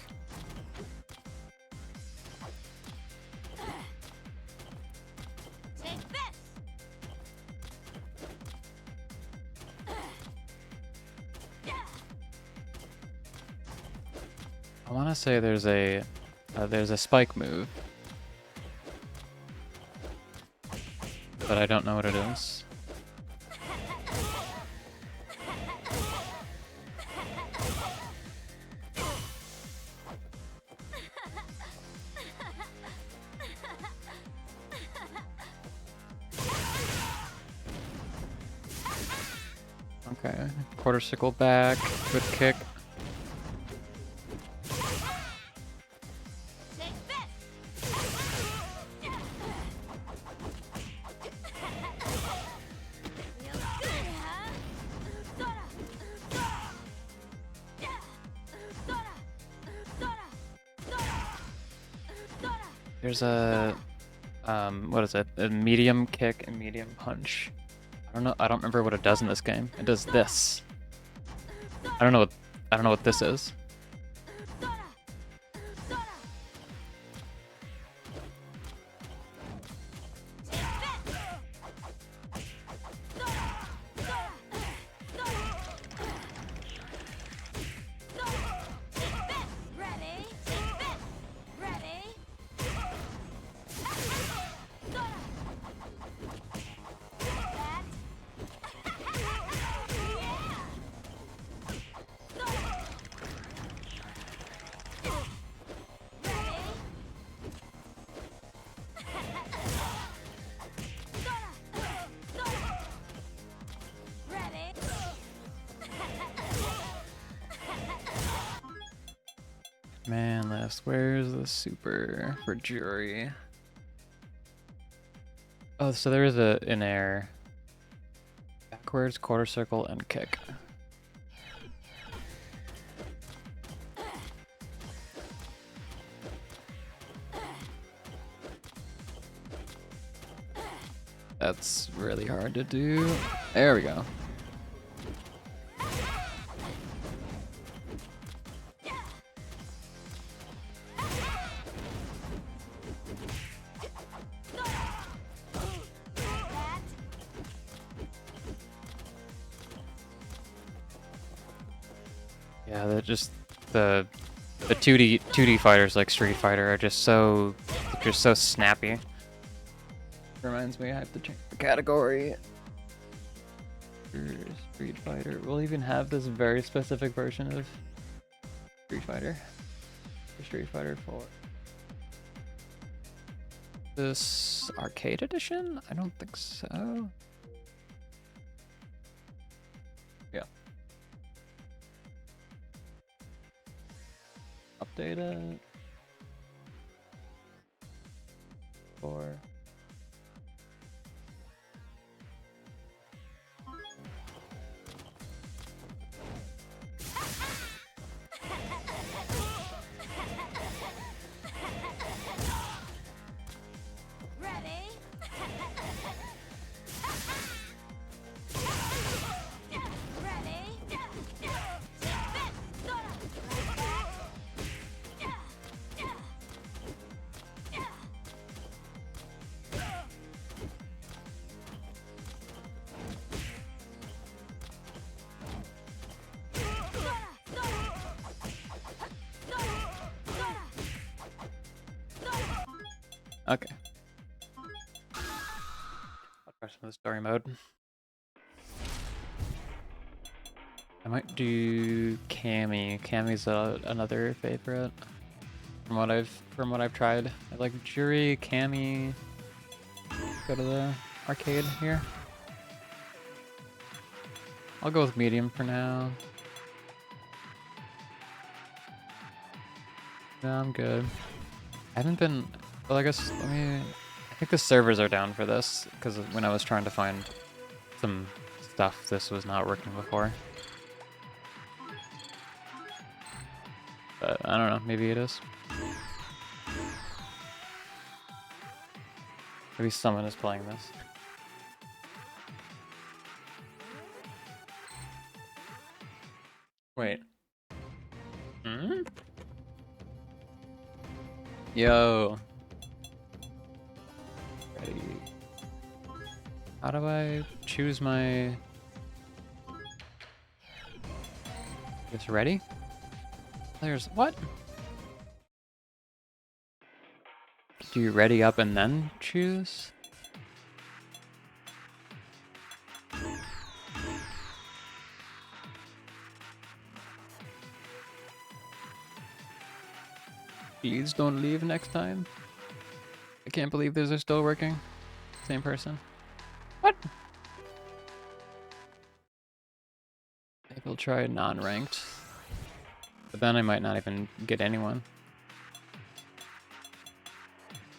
I want to say there's a spike move, but I don't know what it is. Okay, quarter circle back, good kick. There's a what is it? A medium kick and medium punch. I don't know. I don't remember what it does in this game. It does this. I don't know what this is. Man list. Where's the super for jury? Oh, so there is an air. Backwards, quarter circle, and kick. That's really hard to do. There we go. Yeah, that just the 2D fighters like Street Fighter are just so snappy. Reminds me I have to change the category. Street Fighter. We'll even have this very specific version of Street Fighter. Street Fighter 4. This arcade edition? I don't think so. Yeah. Update it. 4. Okay. I'll try some of the story mode. I might do Cammy. Cammy's another favorite from what I've tried. I like Jury, Cammy. Go to the arcade here. I'll go with medium for now. No, I'm good. I haven't been. Well, I guess I think the servers are down for this because when I was trying to find some stuff, this was not working before. But I don't know. Maybe it is. Maybe someone is playing this. Wait. Hmm? Yo. Ready. How do I choose my... Guess ready? There's what? Do you ready up and then choose? Please don't leave next time. I can't believe these are still working. Same person. What? Maybe I'll try non-ranked. But then I might not even get anyone.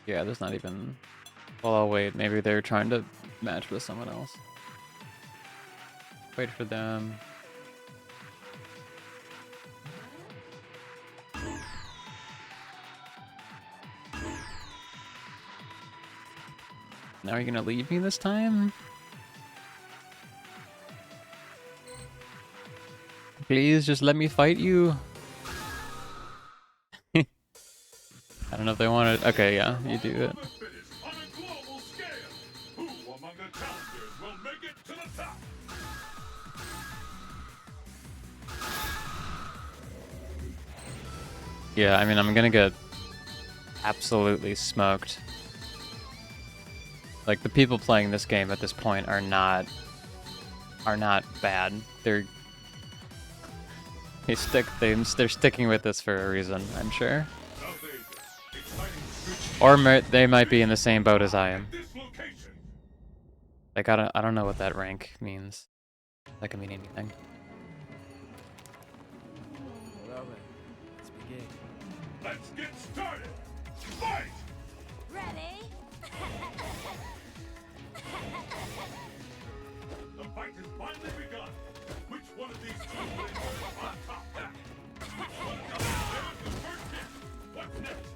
Yeah, there's not even... Well, I'll wait. Maybe they're trying to match with someone else. Wait for them. Now are you gonna leave me this time? Please, just let me fight you. I don't know if they want it. Okay, yeah, you do it. Yeah, I mean, I'm gonna get absolutely smoked. Like, the people playing this game at this point are not bad. They're sticking with this for a reason, I'm sure. Or they might be in the same boat as I am. Like, I don't know what that rank means. That could mean anything. Well then, let's begin. Let's get started. Fight! Ready? The fight has finally begun. Which one of these two will emerge on top? Which one of them? There's the first hit. What's next?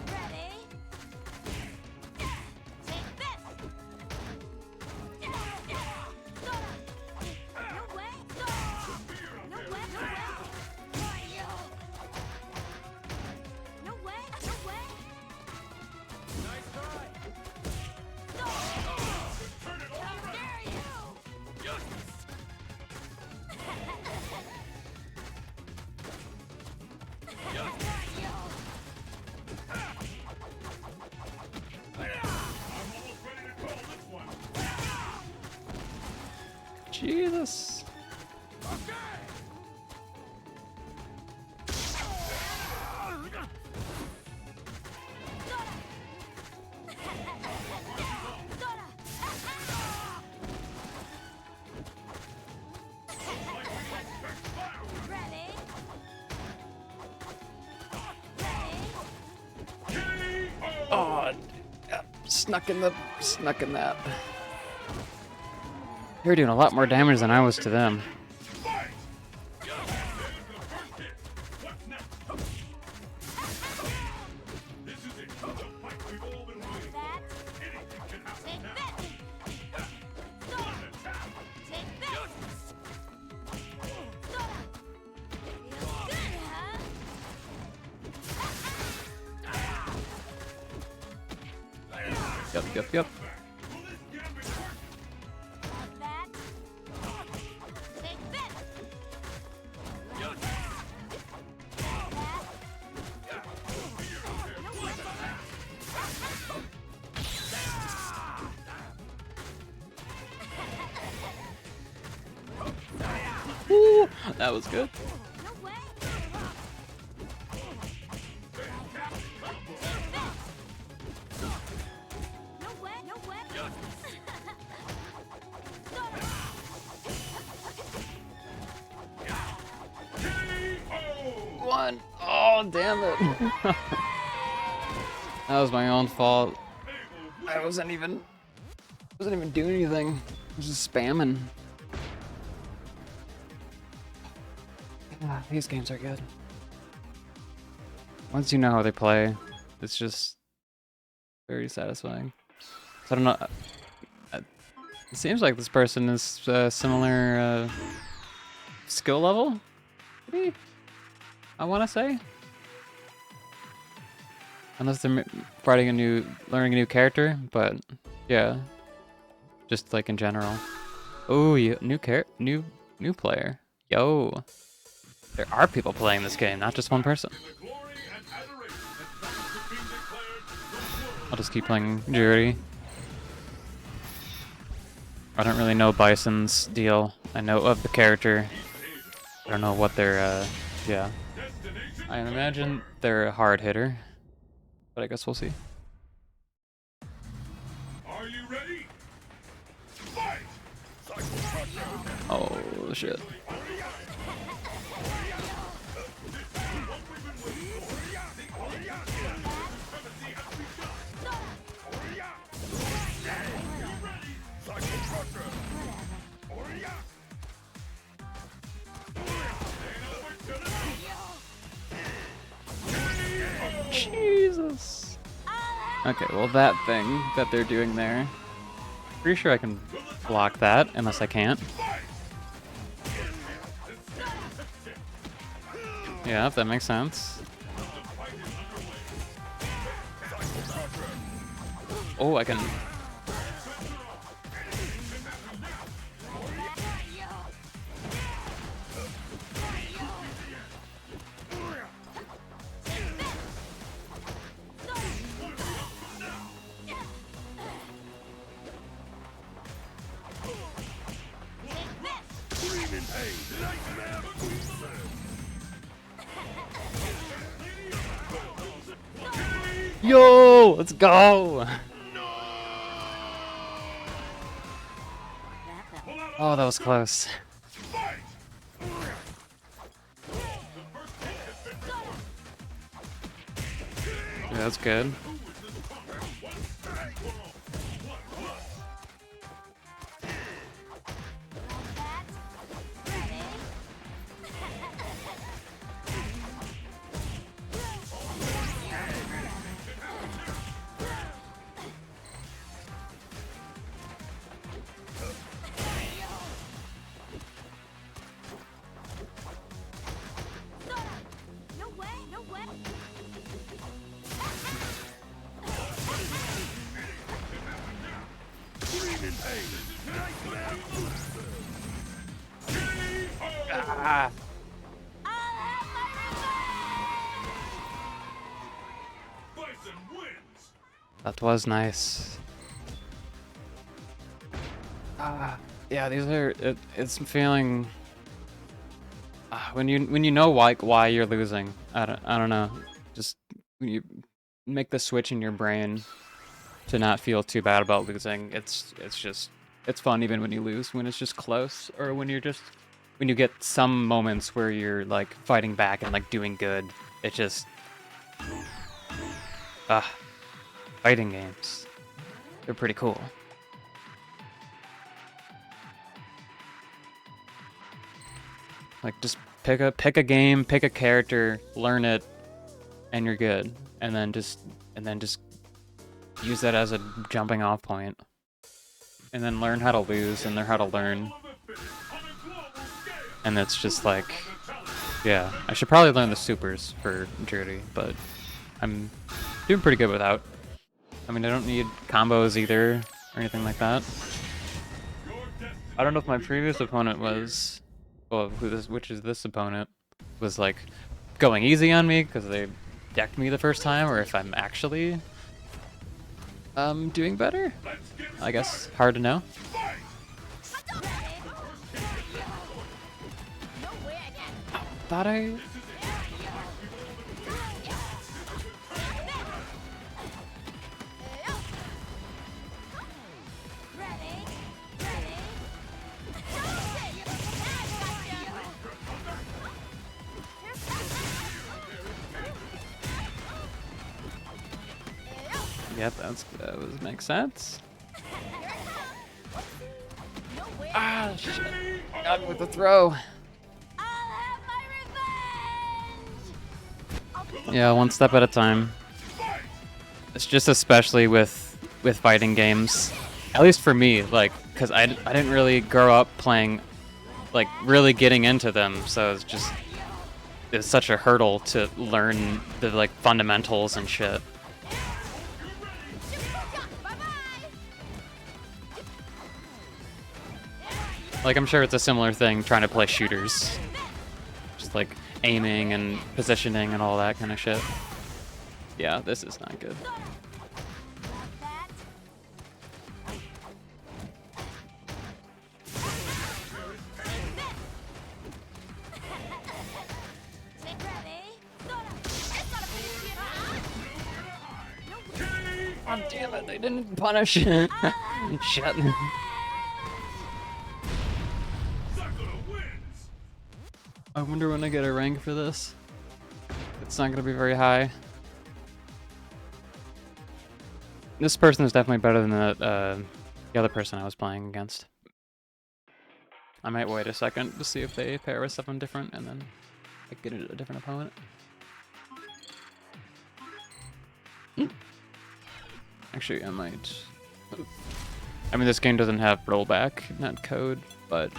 Ready? Take this! No way! No way! No way! No way! Nice try. Turn it all How around. dare you! I'm almost ready to call this one. Jesus. Ready? Oh, yeah, snuck in that. They're doing a lot more damage than I was to them. Fight! There's the first hit. What's next? This is it. The fight we've all been waiting for. Anything can happen Take now. this! What an attack! Take this! Feels good, huh? Yep. Will this gambit work? Like that. Take this! Like that. No way! Ooh, that was good. No way! No way! No way! One. Oh, damn it. That was my own fault. I wasn't even doing anything. I was just spamming. Ah, these games are good. Once you know how they play, it's just very satisfying. So I don't know. It seems like this person is similar skill level. Maybe? I want to say. Unless they're learning a new character, but yeah, just like in general. Oh, yeah, new player. Yo, there are people playing this game, not just one person. The glory and adoration that comes with being declared the world. I'll just keep playing Jury. I don't really know Bison's deal. I know of the character. I don't know what they're, yeah. Destination I imagine they're a hard hitter, but I guess we'll see. Are you ready? Fight! Oh, shit. Jesus. Okay, well that thing that they're doing there, pretty sure I can block that, unless I can't. Yeah, if that makes sense. Oh, I can... Yo, let's go! Pull out Oh, that was close. Yeah, that's good. No way, no way. Ah, Bison wins. that was nice. Ah, yeah, these are. It's feeling. When you know why you're losing. I don't know. Just when you make the switch in your brain to not feel too bad about losing. It's fun even when you lose, when it's just close, or when you get some moments where you're like fighting back and like doing good. It just fighting games. They're pretty cool. Like just pick a game, pick a character, learn it, and you're good. And then just use that as a jumping off point. And then learn how to lose and learn how to learn. And it's just like, yeah, I should probably learn the supers for Judy, but I'm doing pretty good without. I mean, I don't need combos either or anything like that. I don't know if my previous opponent was, well, which is this opponent, was like going easy on me because they decked me the first time, or if I'm actually doing better. I guess hard to know. Thought I. Yep, that was makes sense. Ah, shit. Got with the throw. Yeah, one step at a time. It's just especially with fighting games, at least for me, like, because I didn't really grow up playing, like, really getting into them, so it's such a hurdle to learn the, like, fundamentals and shit. Like, I'm sure it's a similar thing trying to play shooters. Just like aiming and positioning and all that kind of shit. Yeah, this is not good. Oh, damn it, they didn't punish. Shit. I wonder when I get a rank for this. It's not gonna be very high. This person is definitely better than the other person I was playing against. I might wait a second to see if they pair with something different, and then I get a different opponent. Actually, I might. I mean, this game doesn't have rollback, not code, but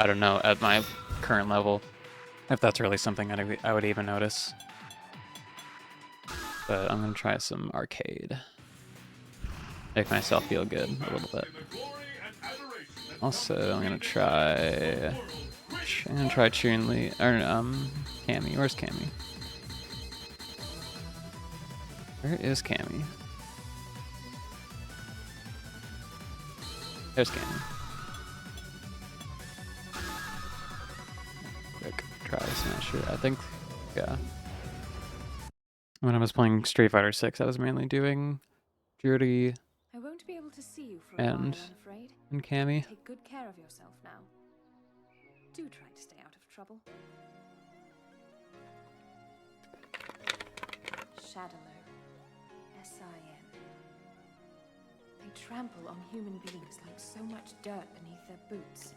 I don't know at my current level if that's really something I would even notice. But I'm gonna try some arcade. Make myself feel good a little bit. Also, I'm gonna try Chun-Li, or Cammy. Where's Cammy? Where is Cammy? There's Cammy. Quick try smasher. I think, yeah. When I was playing Street Fighter 6, I was mainly doing Judy, I won't be able unable to see you for a while, I'm afraid. and Cammy. Take good care of yourself now. Do try to stay out of trouble. Shadowlow. S-I-N. They trample on human beings like so much dirt beneath their boots.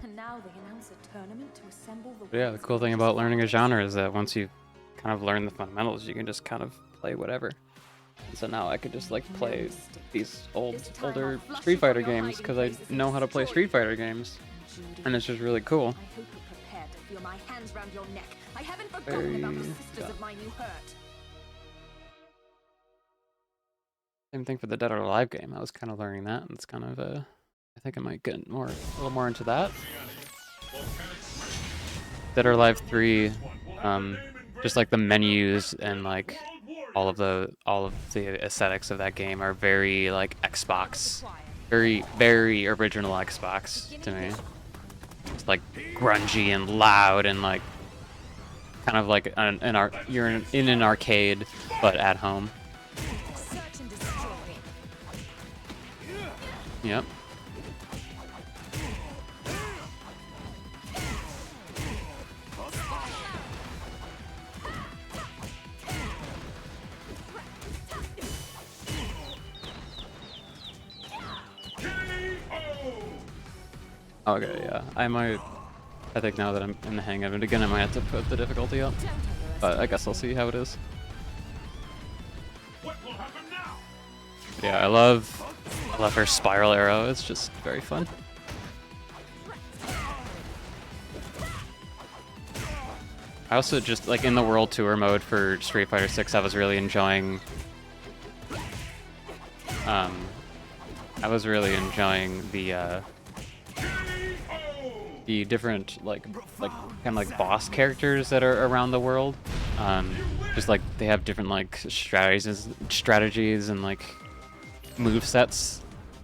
And now they announce a tournament to assemble the But yeah, the cool thing about learning a genre is that once you kind of learn the fundamentals, you can just kind of play whatever. And so now I could just like play these older Street Fighter games because I know how to play Street Fighter games, and it's just really cool. I hope you're prepared to feel my hands round your neck. I haven't forgotten about the sisters of mine you hurt. Same thing for the Dead or Alive game. I was kind of learning that, and it's kind of I think I might get a little more into that. Dead or Alive 3, just like the menus and like all of the aesthetics of that game are very like Xbox, very original Xbox to me. It's like grungy and loud and like kind of like you're in an arcade but at home. Yep. Okay, yeah. I think now that I'm in the hang of it again, I might have to put the difficulty up. But I guess I'll see how it is. Yeah, I love her spiral arrow. It's just very fun. I also just, like, in the World Tour mode for Street Fighter 6, I was really enjoying the different kind of like boss characters that are around the world. Just like they have different like strategies and like move sets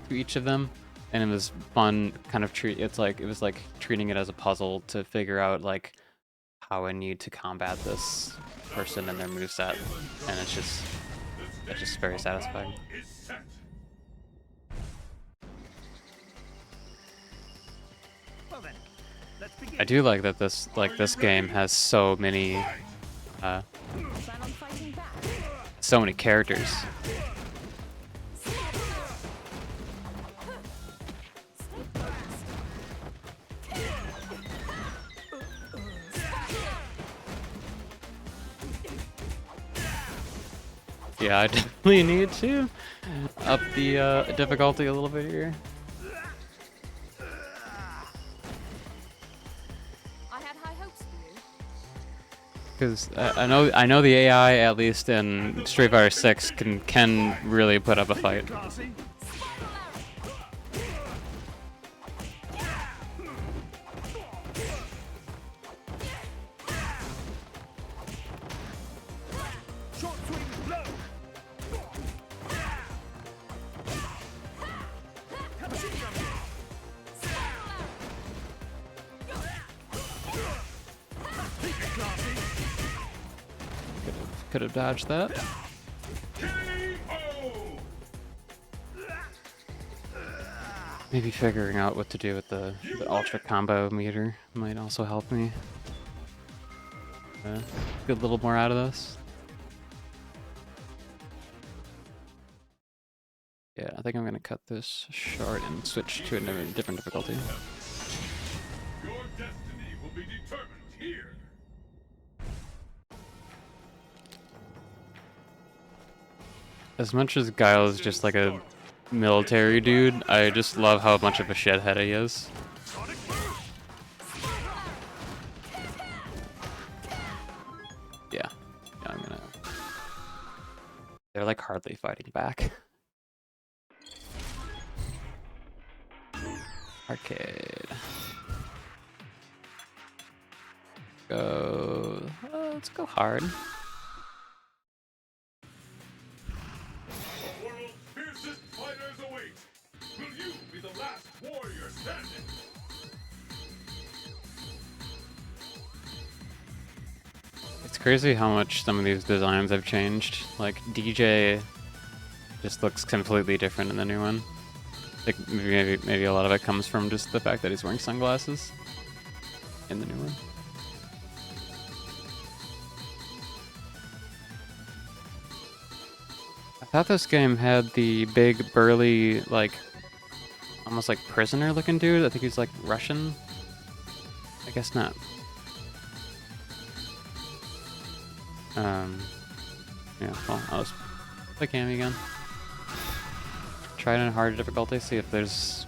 to each of them, and it was fun. Kind of it was like treating it as a puzzle to figure out like how I need to combat this person and their moveset, and it's just very satisfying. I do like that this game has so many characters. Yeah, I definitely need to up the difficulty a little bit here. Because I know the AI, at least in Street Fighter 6, can really put up a fight. Could have dodged that. Maybe figuring out what to do with the ultra combo meter might also help me get a little more out of this. Yeah, I think I'm gonna cut this short and switch to a different difficulty. Your destiny will be determined here. As much as Guile is just like a military dude, I just love how much of a shithead he is. Yeah, I'm gonna... They're like hardly fighting back. Arcade. Go... let's go hard. It's crazy how much some of these designs have changed. Like DJ just looks completely different in the new one. Like maybe a lot of it comes from just the fact that he's wearing sunglasses in the new one. I thought this game had the big burly, like almost like prisoner looking dude. I think he's like Russian. I guess not. Yeah, well, I'll just play Cammy again. Try it on harder difficulty, see if there's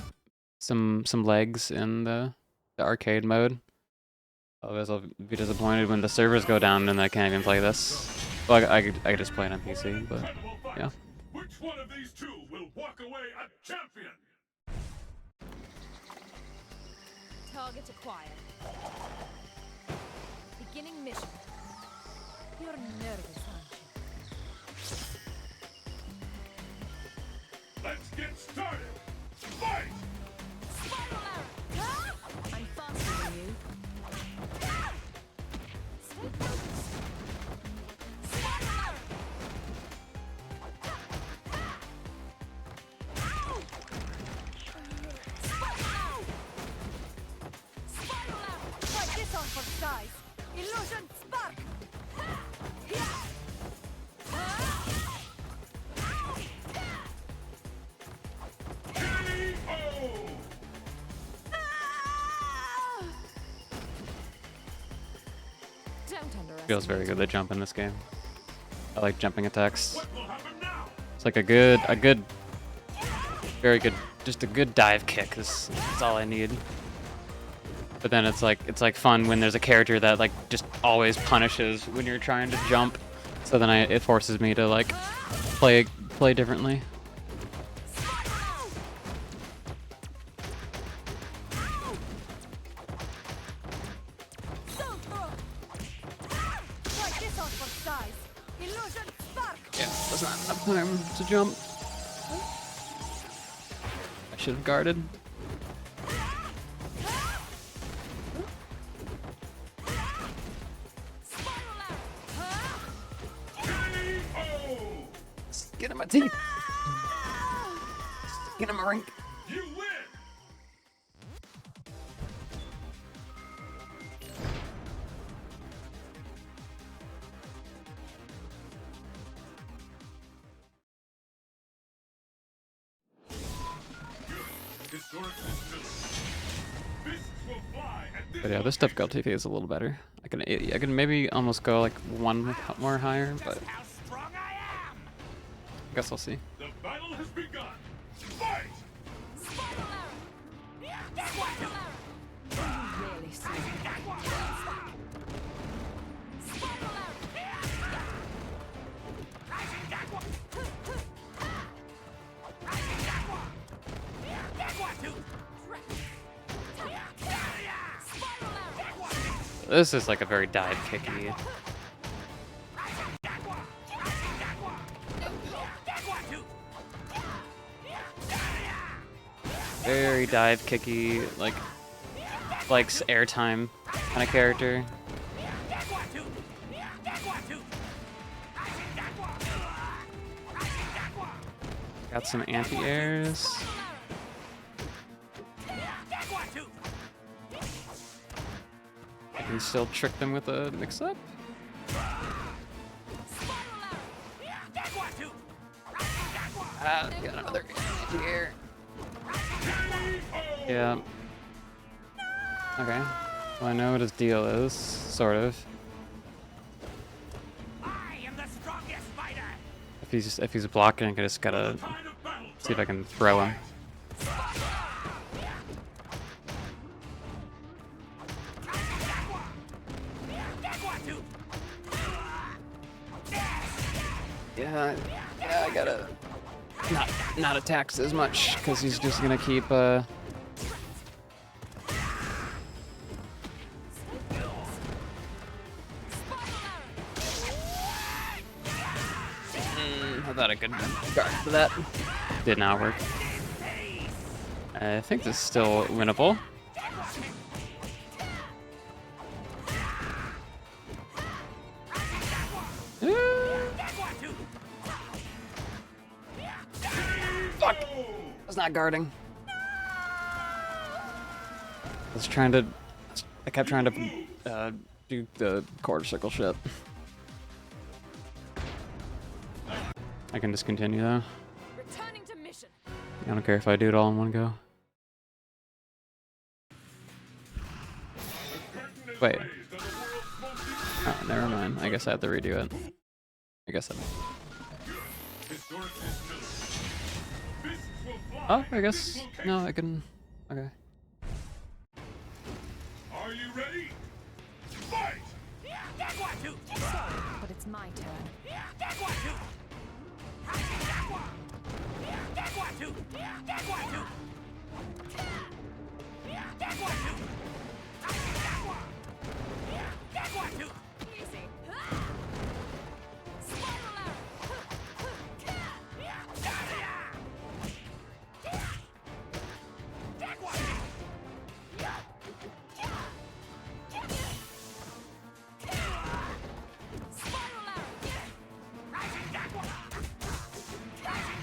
some legs in the arcade mode. Otherwise I'll be disappointed when the servers go down and I can't even play this. Well, I could just play it on PC, but yeah. Which one of these two will walk away a champion? Target acquired. Beginning mission. You're nervous, aren't you? Let's get started. Fight! Spiral arrow! I'm faster than you. Stay focused. Spiral arrow! Spiral arrow! Spiral arrow! Try this on for size. Illusion spark! Feels very good to jump in this game. I like jumping attacks. What will happen now? It's like a good, very good, just a good dive kick is that's all I need. But then it's like fun when there's a character that like just always punishes when you're trying to jump. So then it forces me to like play differently. Yeah, that's not enough time to jump. I should have guarded. Get in my teeth. Get in my rink. You win! But yeah, this difficulty is a little better. I can maybe almost go like one more higher, but I guess I'll see. The battle has begun. Fight! This is like a very dive kicky. Very dive kicky, like likes airtime kind of character. Got some anti-airs. I can still trick them with a mix-up. Ah, got another anti-air. Yeah. Okay. Well, I know what his deal is, sort of. If he's blocking, I just gotta see if I can throw him. Yeah, I gotta not attack as much because he's just gonna keep I thought I could guard for that. Did not work. I think this is still winnable. was not guarding. I kept trying to do the quarter circle shit. I can just continue though. Returning to mission. I don't care if I do it all in one go. Wait. Oh, never mind. I guess I have to redo it. I guess that. Oh, I guess. No, I can. Okay. Are you ready? Fight! But it's my turn.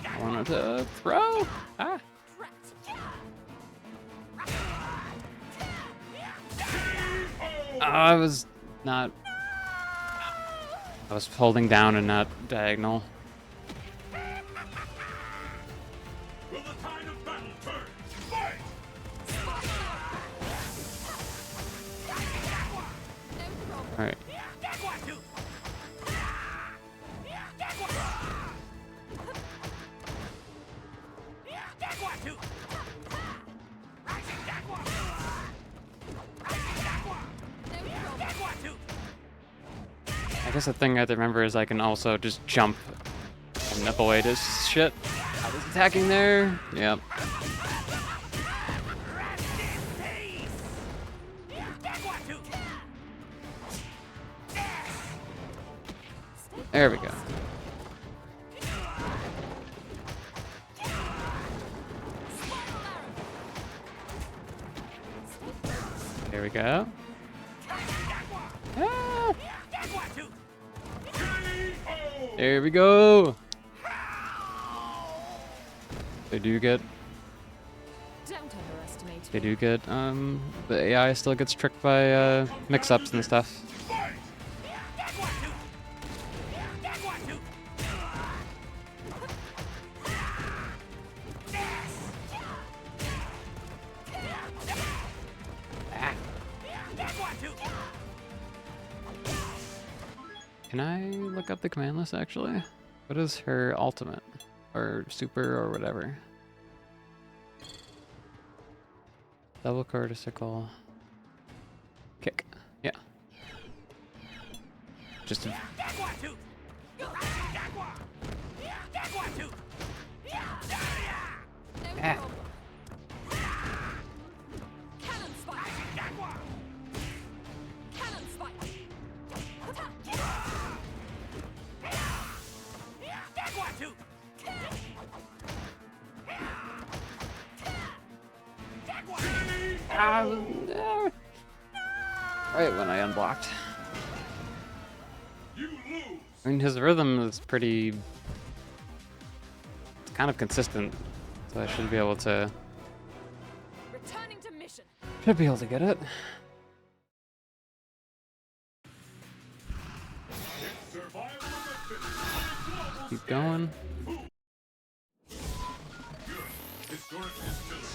I wanted to throw. Ah. I was not. I was holding down and not diagonal. Will the tide of battle turn? Fight! All right. I guess the thing I have to remember is I can also just jump and avoid his shit. I was attacking there. Yep. There we go. There we go. Ah! There we go. They do get. Don't underestimate They me. do get. The AI still gets tricked by mix-ups and stuff. Can I look up the command list actually? What is her ultimate? Or super or whatever? Double cortical. Kick. Yeah. Just a... Ah. Cannon spike. Cannon spike. Right when I unblocked. You lose! I mean, his rhythm is pretty... It's kind of consistent, so I should be able to... Returning to mission. Should be able to get it. Survival of the fittest. Keep going. Historic distillery.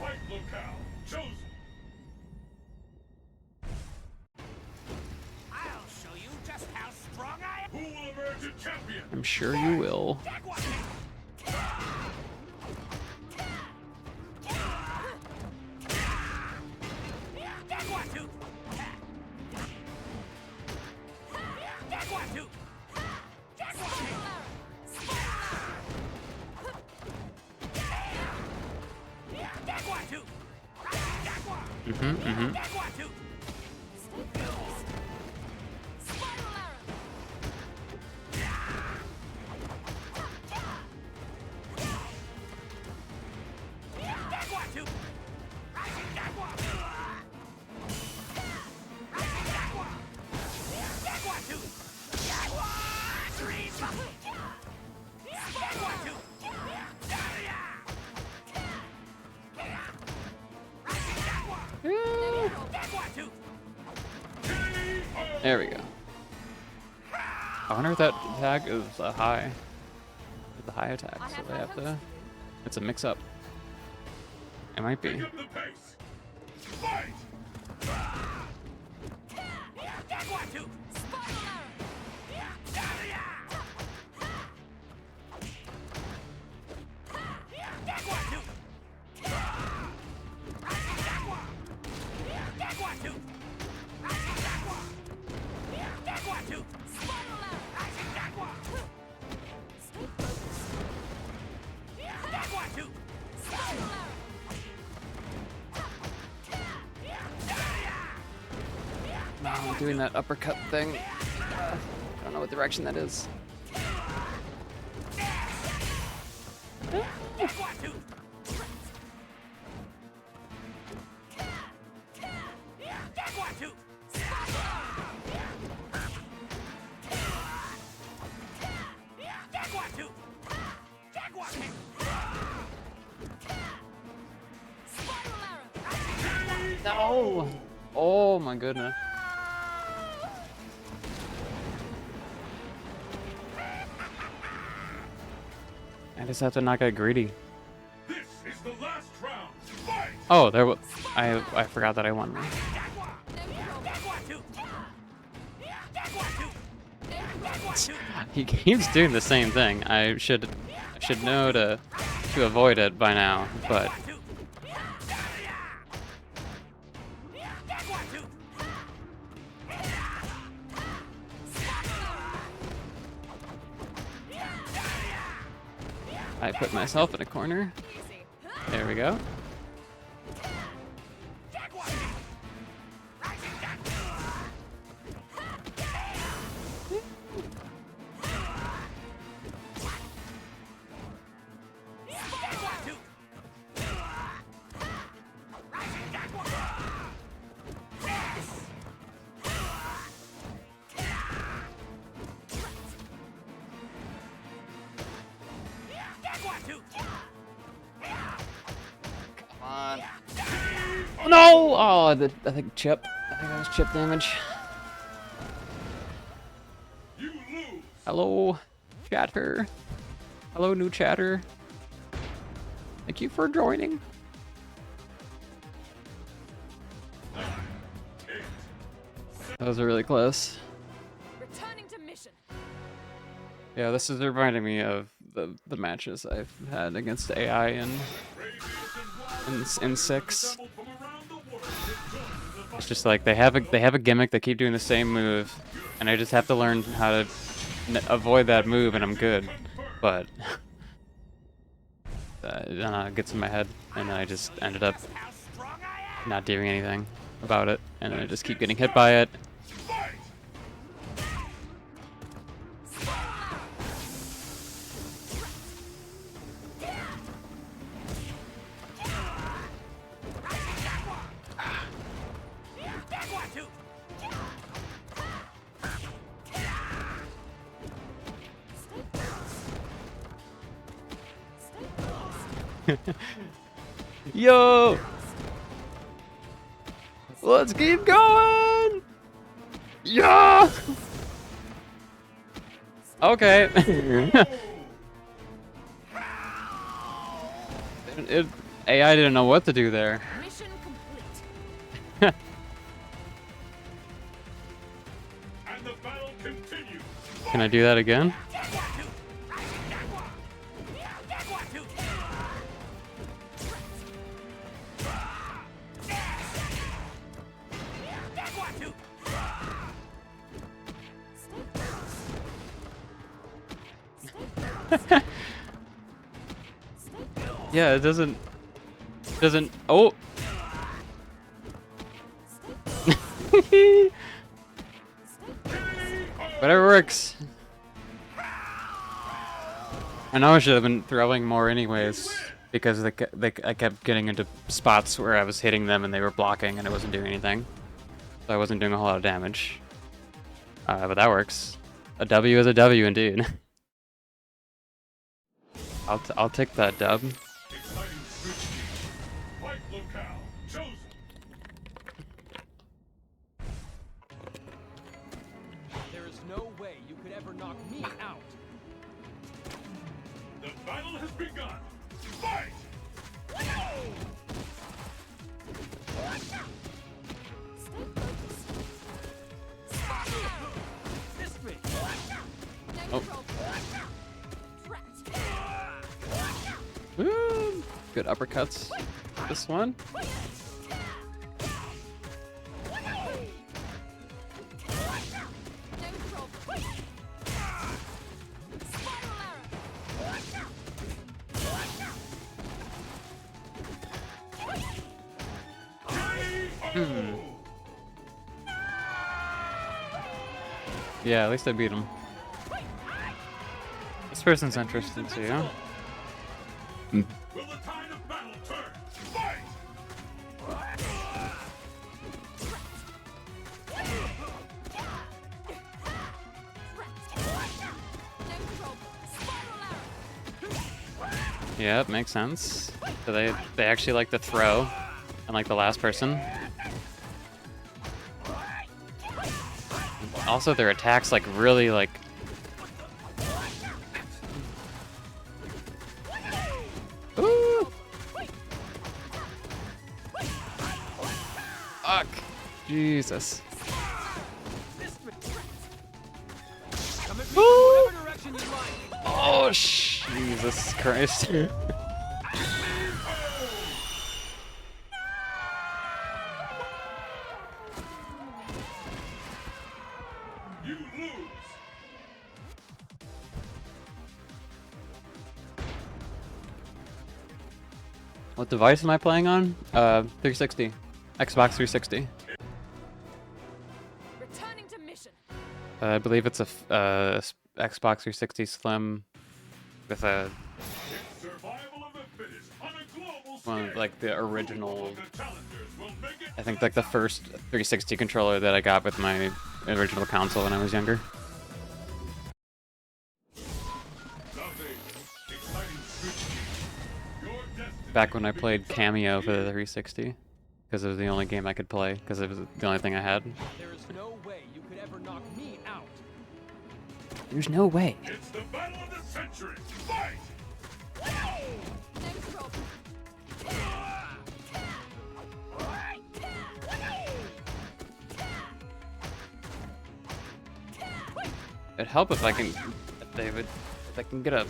Fight locale chosen. I'll show you just how strong I am. Who will emerge a champion? I'm sure you will. There we go. I wonder if that attack is a high. The high attack, so they have to. It's a mix up. It might be. I'm doing that uppercut thing. I don't know what direction that is. No! Oh my goodness. I just have to not get greedy. This is the last round. Fight! Oh, there was. I forgot that I won. He keeps doing the same thing. I should know to avoid it by now, but. I put myself in a corner. There we go. Oh, no! Oh, I think chip. I think that was chip damage. Hello, chatter. Hello, new chatter. Thank you for joining. That was really close. Returning to mission. Yeah, this is reminding me of the matches I've had against AI in 6. It's just like they have a gimmick. They keep doing the same move, and I just have to learn how to avoid that move, and I'm good. But it gets in my head, and I just ended up not doing anything about it, and I just keep getting hit by it. Yo! Let's keep going! Yeah! Okay. AI didn't know what to do there. Mission complete. And the battle continues. Can I do that again? Yeah, it doesn't. Oh. Whatever works. I know I should have been throwing more anyways, because I kept getting into spots where I was hitting them and they were blocking and I wasn't doing anything. So I wasn't doing a whole lot of damage. But that works. A W is a W indeed. I'll take that dub. Exciting switch team. Fight locale chosen. knock me out. The battle has begun. Fight! This way. Oh. Woo! Good uppercuts. This one. Yeah, at least I beat him. This person's interesting too. Will the tide of battle turn? Fight! Yeah, it makes sense. So they actually like to throw, unlike the last person. Also, their attacks like really like. Ooh! Fuck! Jesus! Ooh! Oh, Jesus Christ! You lose! What device am I playing on? 360. Xbox 360. Returning to mission. I believe it's a Xbox 360 Slim with a It's survival of the fittest on a global one scale. of, like the original. The challengers will make it. I think like the first 360 controller that I got with my original console when I was younger. Back when I played Cameo for the 360, because it was the only game I could play, because it was the only thing I had. There is no way you could ever knock me out. There's no way. It's the battle of the century. Fight! It'd help if I can, if I can get an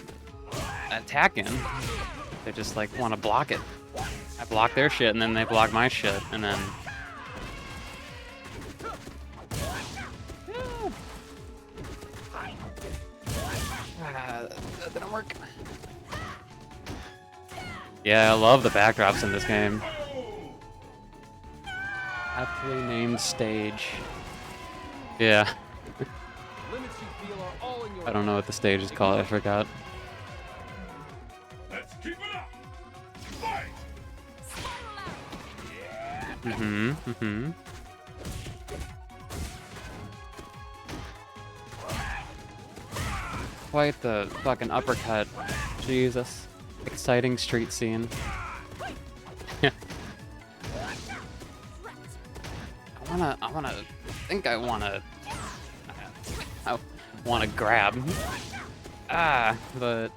attack in. They just like want to block it. I block their shit, and then they block my shit, and then. That didn't work. Yeah, I love the backdrops in this game. Aptly named stage. Yeah. Limits you feel are all in your I don't know what the stage is called. I forgot. Let's keep it up. Fight! Mm-hmm. Quite the fucking uppercut. Jesus. Exciting street scene. I wanna grab. But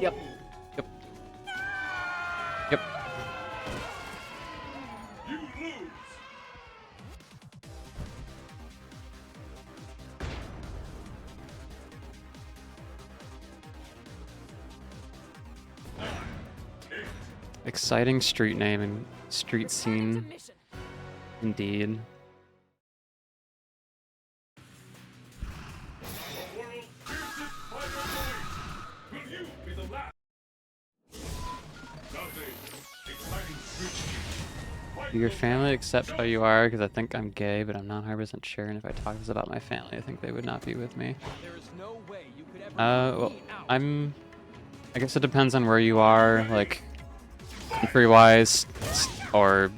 Yep. You lose. Exciting street name and street scene. Indeed. The world's fiercest fighter police. Will you be the last? Nothing. Exciting street. Do your family accept how you are? Because I think I'm gay, but I'm not 100% sure. And if I talk this about my family, I think they would not be with me. There is no way you could ever Well, I guess it depends on where you are, like, country-wise, or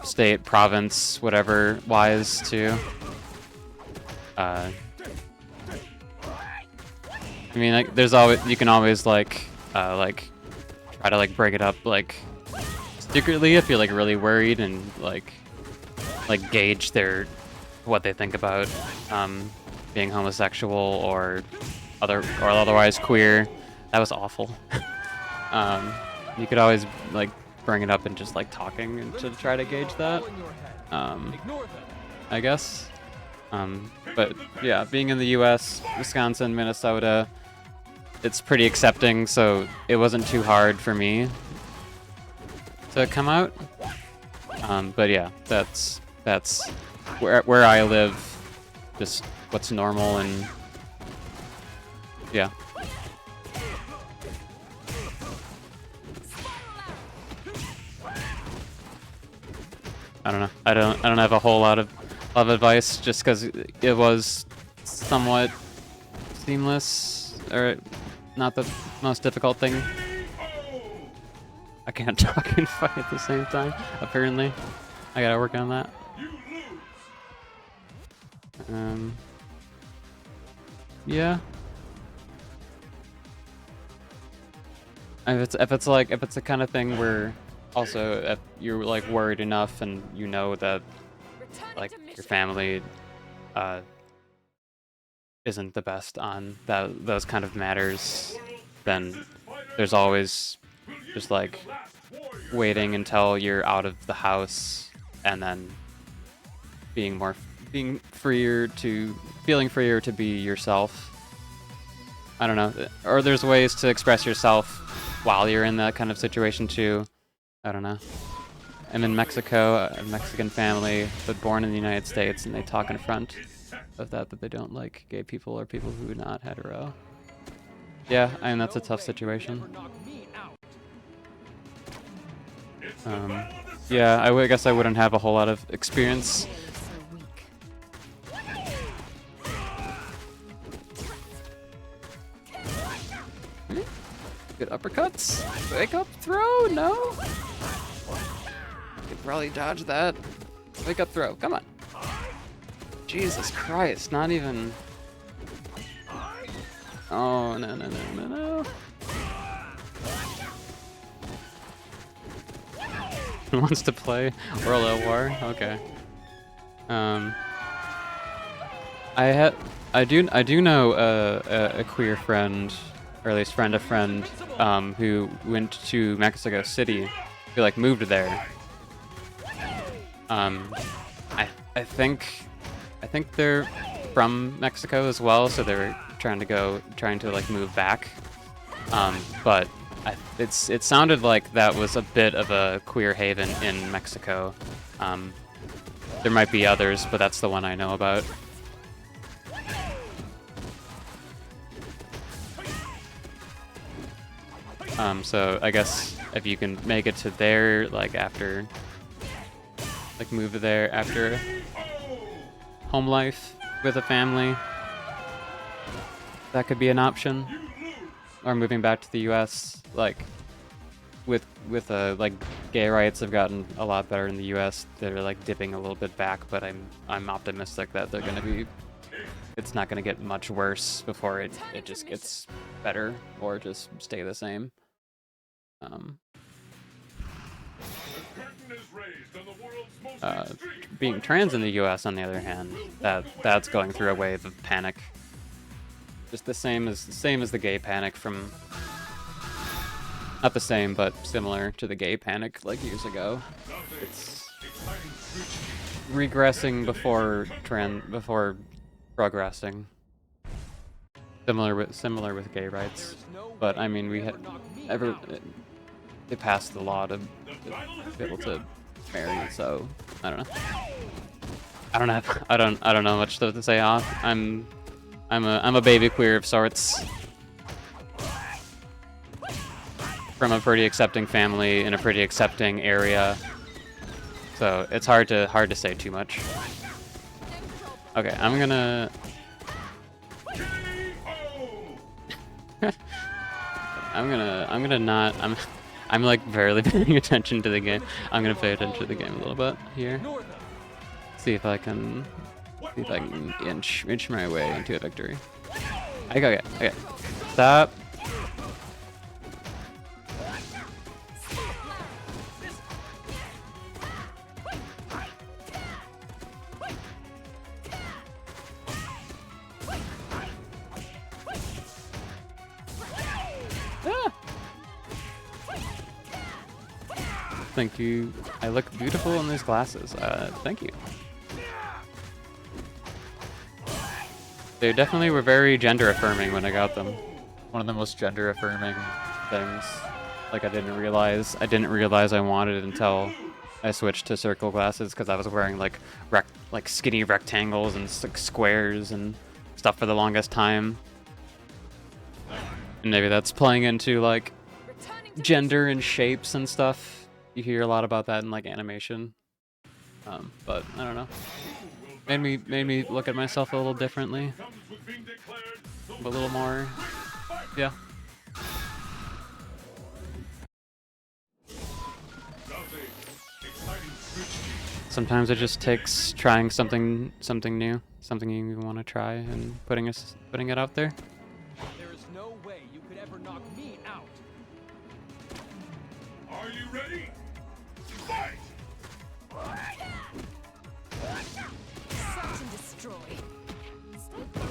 state, province, whatever wise, too. I mean, like, there's always, you can always, like, try to, like, break it up, like, secretly, if you're like really worried and like gauge what they think about being homosexual or otherwise queer. That was awful. You could always like bring it up and just like talking and to try to gauge that. I guess. But yeah, being in the U.S., Wisconsin, Minnesota, it's pretty accepting, so it wasn't too hard for me to come out. But yeah, that's where I live, just what's normal, and yeah. I don't know. I don't have a whole lot of advice, just because it was somewhat seamless, or not the most difficult thing. I can't talk and fight at the same time, apparently. I gotta work on that. Yeah. If it's the kind of thing where also if you're like worried enough and you know that like your family isn't the best on those kind of matters, then there's always just like waiting until you're out of the house and then feeling freer to be yourself. I don't know. Or there's ways to express yourself while you're in that kind of situation too. I don't know. I'm in Mexico, a Mexican family, but born in the United States, and they talk in front of that they don't like gay people or people who are not hetero. Yeah, I mean, that's a tough situation. Yeah, I guess I wouldn't have a whole lot of experience. Good uppercuts. Wake up throw? No? Could probably dodge that. Wake up throw. Come on. Jesus Christ, not even... Oh, no. Who wants to play World at War? Okay. I do know a queer friend, or at least friend of friend, who went to Mexico City, who like moved there. I think they're from Mexico as well, so they're trying to like move back. But it sounded like that was a bit of a queer haven in Mexico. There might be others, but that's the one I know about. So I guess if you can make it to there, like after, like move there after home life with a family, that could be an option. Or moving back to the U.S. like with like gay rights have gotten a lot better in the U.S. They're like dipping a little bit back, but I'm optimistic that they're gonna be. It's not gonna get much worse before it just gets better or just stay the same. Being trans in the U.S. on the other hand, that's going through a wave of panic. Just the same as the gay panic from, not the same, but similar to the gay panic like years ago. It's regressing before progressing. Similar with gay rights, but I mean they passed the law to be able to marry, so I don't know. I don't know much to say off. I'm a baby queer of sorts, from a pretty accepting family in a pretty accepting area, so it's hard to say too much. Okay, I'm gonna I'm like barely paying attention to the game. I'm gonna pay attention to the game a little bit here. See if I can inch my way into a victory. Okay. Stop. Thank you. I look beautiful in these glasses. Thank you. They definitely were very gender affirming when I got them. One of the most gender affirming things. Like I didn't realize I wanted it until I switched to circle glasses because I was wearing like skinny rectangles and like squares and stuff for the longest time. And maybe that's playing into like gender and shapes and stuff. You hear a lot about that in like animation. But I don't know. Made me look at myself a little differently. A little more, yeah. Sometimes it just takes trying something new, something you want to try, and putting it out there. There is no way you could ever knock me out. Are you ready? Fight! Search and destroy.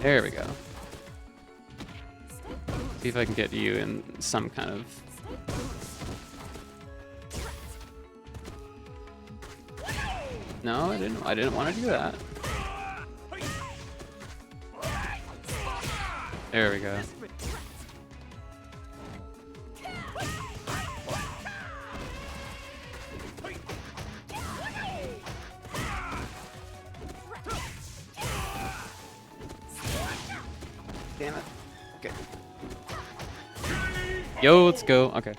There we go. See if I can get you in some kind of. No, I didn't want to do that. There we go. Damn it. Okay. Yo, let's go. Okay.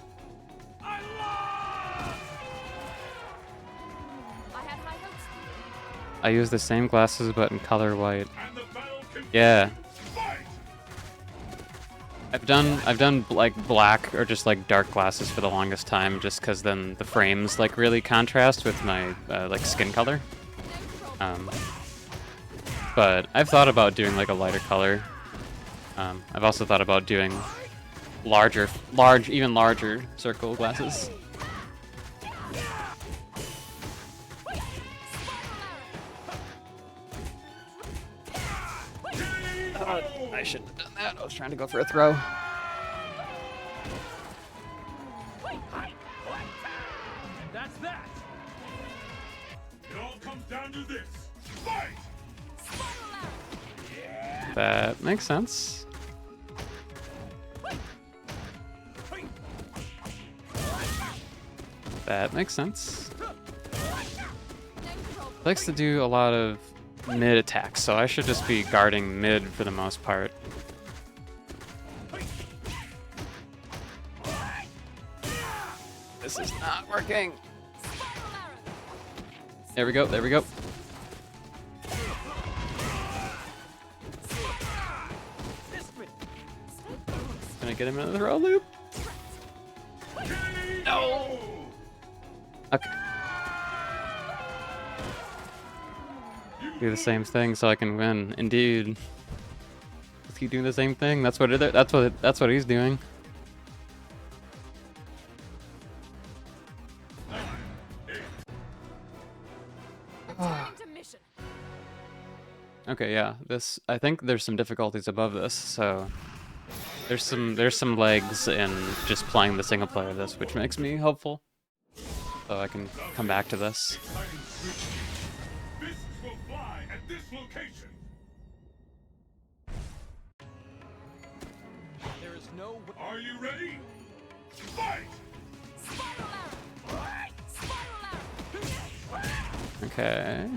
I use the same glasses but in color white. Yeah. I've done like black or just like dark glasses for the longest time just because then the frames like really contrast with my like skin color. But I've thought about doing like a lighter color. I've also thought about doing even larger circle glasses. I shouldn't have done that. I was trying to go for a throw. That's that. It all comes down to this. Fight! That makes sense. That makes sense. Likes to do a lot of mid attacks, so I should just be guarding mid for the most part. This is not working. There we go, there we go. Can I get him into the throw loop? No! Okay. Do the same thing so I can win. Indeed. Let's keep doing the same thing. That's what he's doing. Okay, yeah. I think there's some difficulties above this, so there's some legs in just playing the single player of this, which makes me hopeful. So I can come back to this. There is no. Are you ready? Fight! Okay.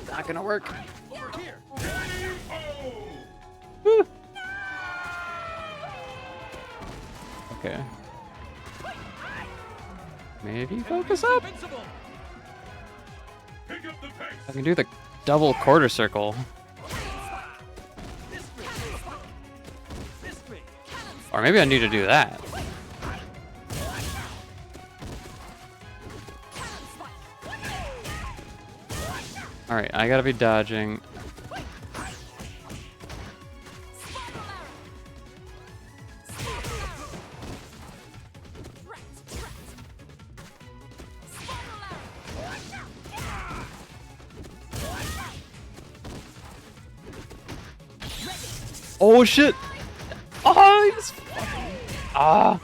Not gonna work. Woo. Okay. Maybe focus up. I can do the double quarter circle. Or maybe I need to do that. Alright, I gotta be dodging. Oh shit! Oh, he's ah.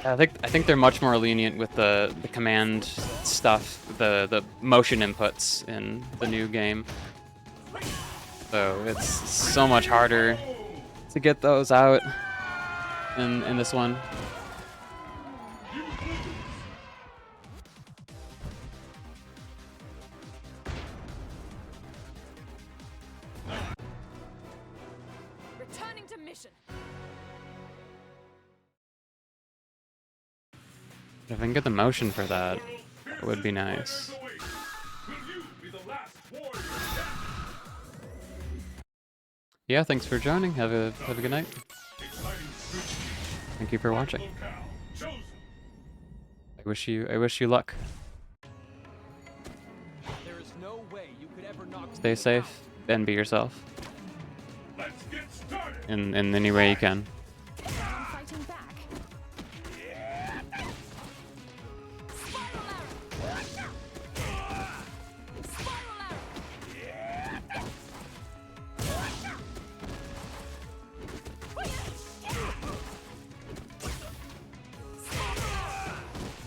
I think they're much more lenient with the command stuff, the motion inputs in the new game. So it's so much harder to get those out in this one. Returning to mission. If I can get the motion for that, it would be nice. Yeah, thanks for joining. Have a good night. Thank you for watching. I wish you luck. There is no way you could ever knock Stay safe and be yourself. Let's get started. In any way you can. I'm fighting back.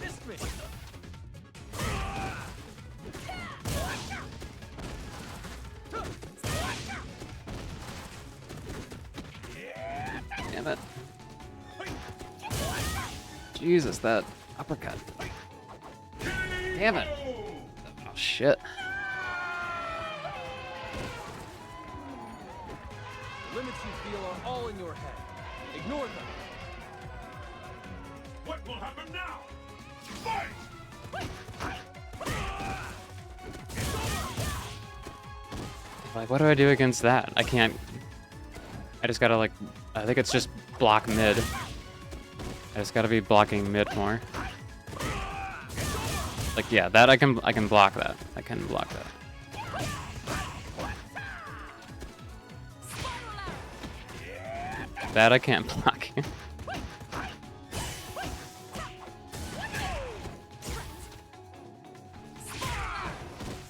Missed me. Damn it. Jesus, that uppercut. Damn it. Oh shit. The limits you feel are all in your head. Ignore them. What will happen now? Fight! Like, what do I do against that? I can't. I just gotta, like, I think it's just block mid. I just gotta be blocking mid more. Like, yeah, that I can block that. I can block that. That I can't block.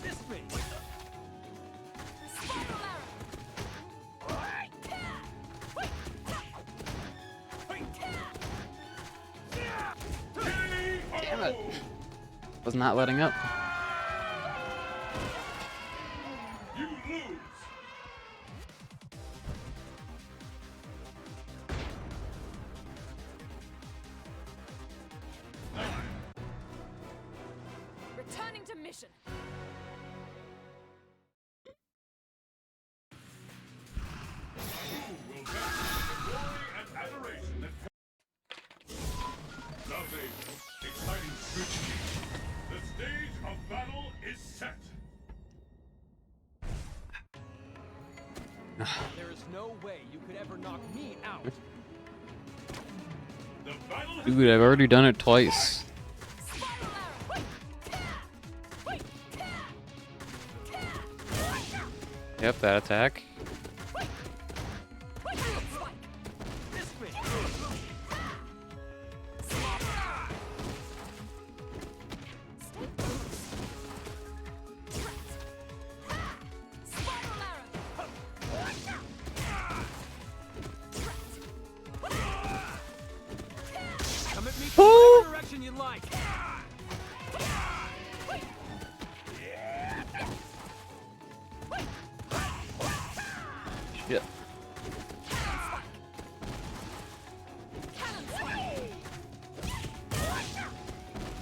Missed me. Damn it. Was not letting up. You lose. Returning to mission. Will bask in the glory and adoration that lovely, exciting scrutiny. The stage of battle is set. There is no way you could ever knock me out. The battle has Dude, I've already done it twice. Yep, that attack. missed me. Come at me from whatever direction you like. Shit.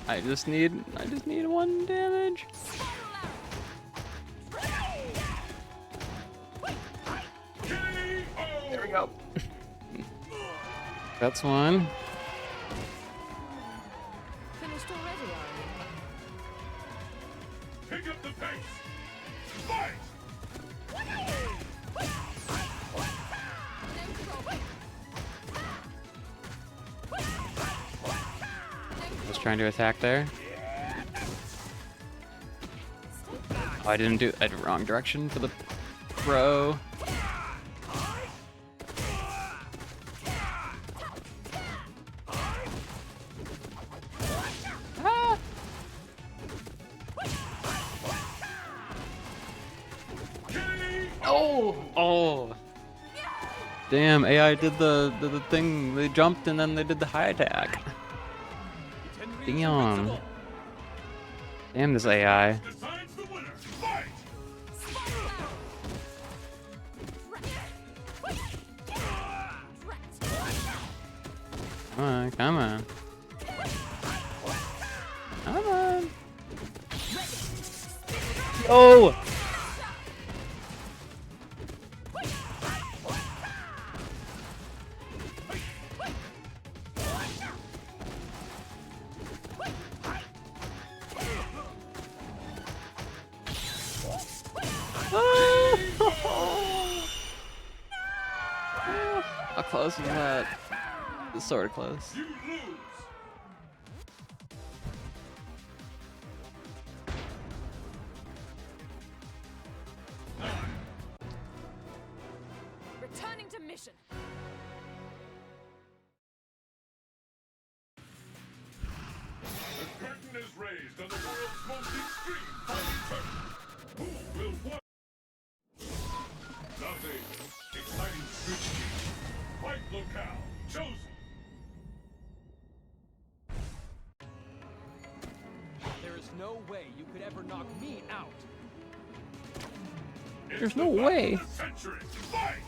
I just need one damage. There we go. That's one. Finished already, are you? Pick up the pace. Fight! I was trying to attack there. Oh, I did the wrong direction for the throw. Ah! Oh! Damn, AI did the thing. They jumped and then they did the high attack. Damn. Damn this AI. Decides the winner. Fight! Come on, come on. Come on. Oh! How close is that? It's sort of close. You lose. Returning to mission. The curtain is raised on the world's most extreme fighting tournament. Who will win? Nothing. Exciting switch game. Fight locale chosen. There is no way you could ever knock me out. There's no way. The century. Fight!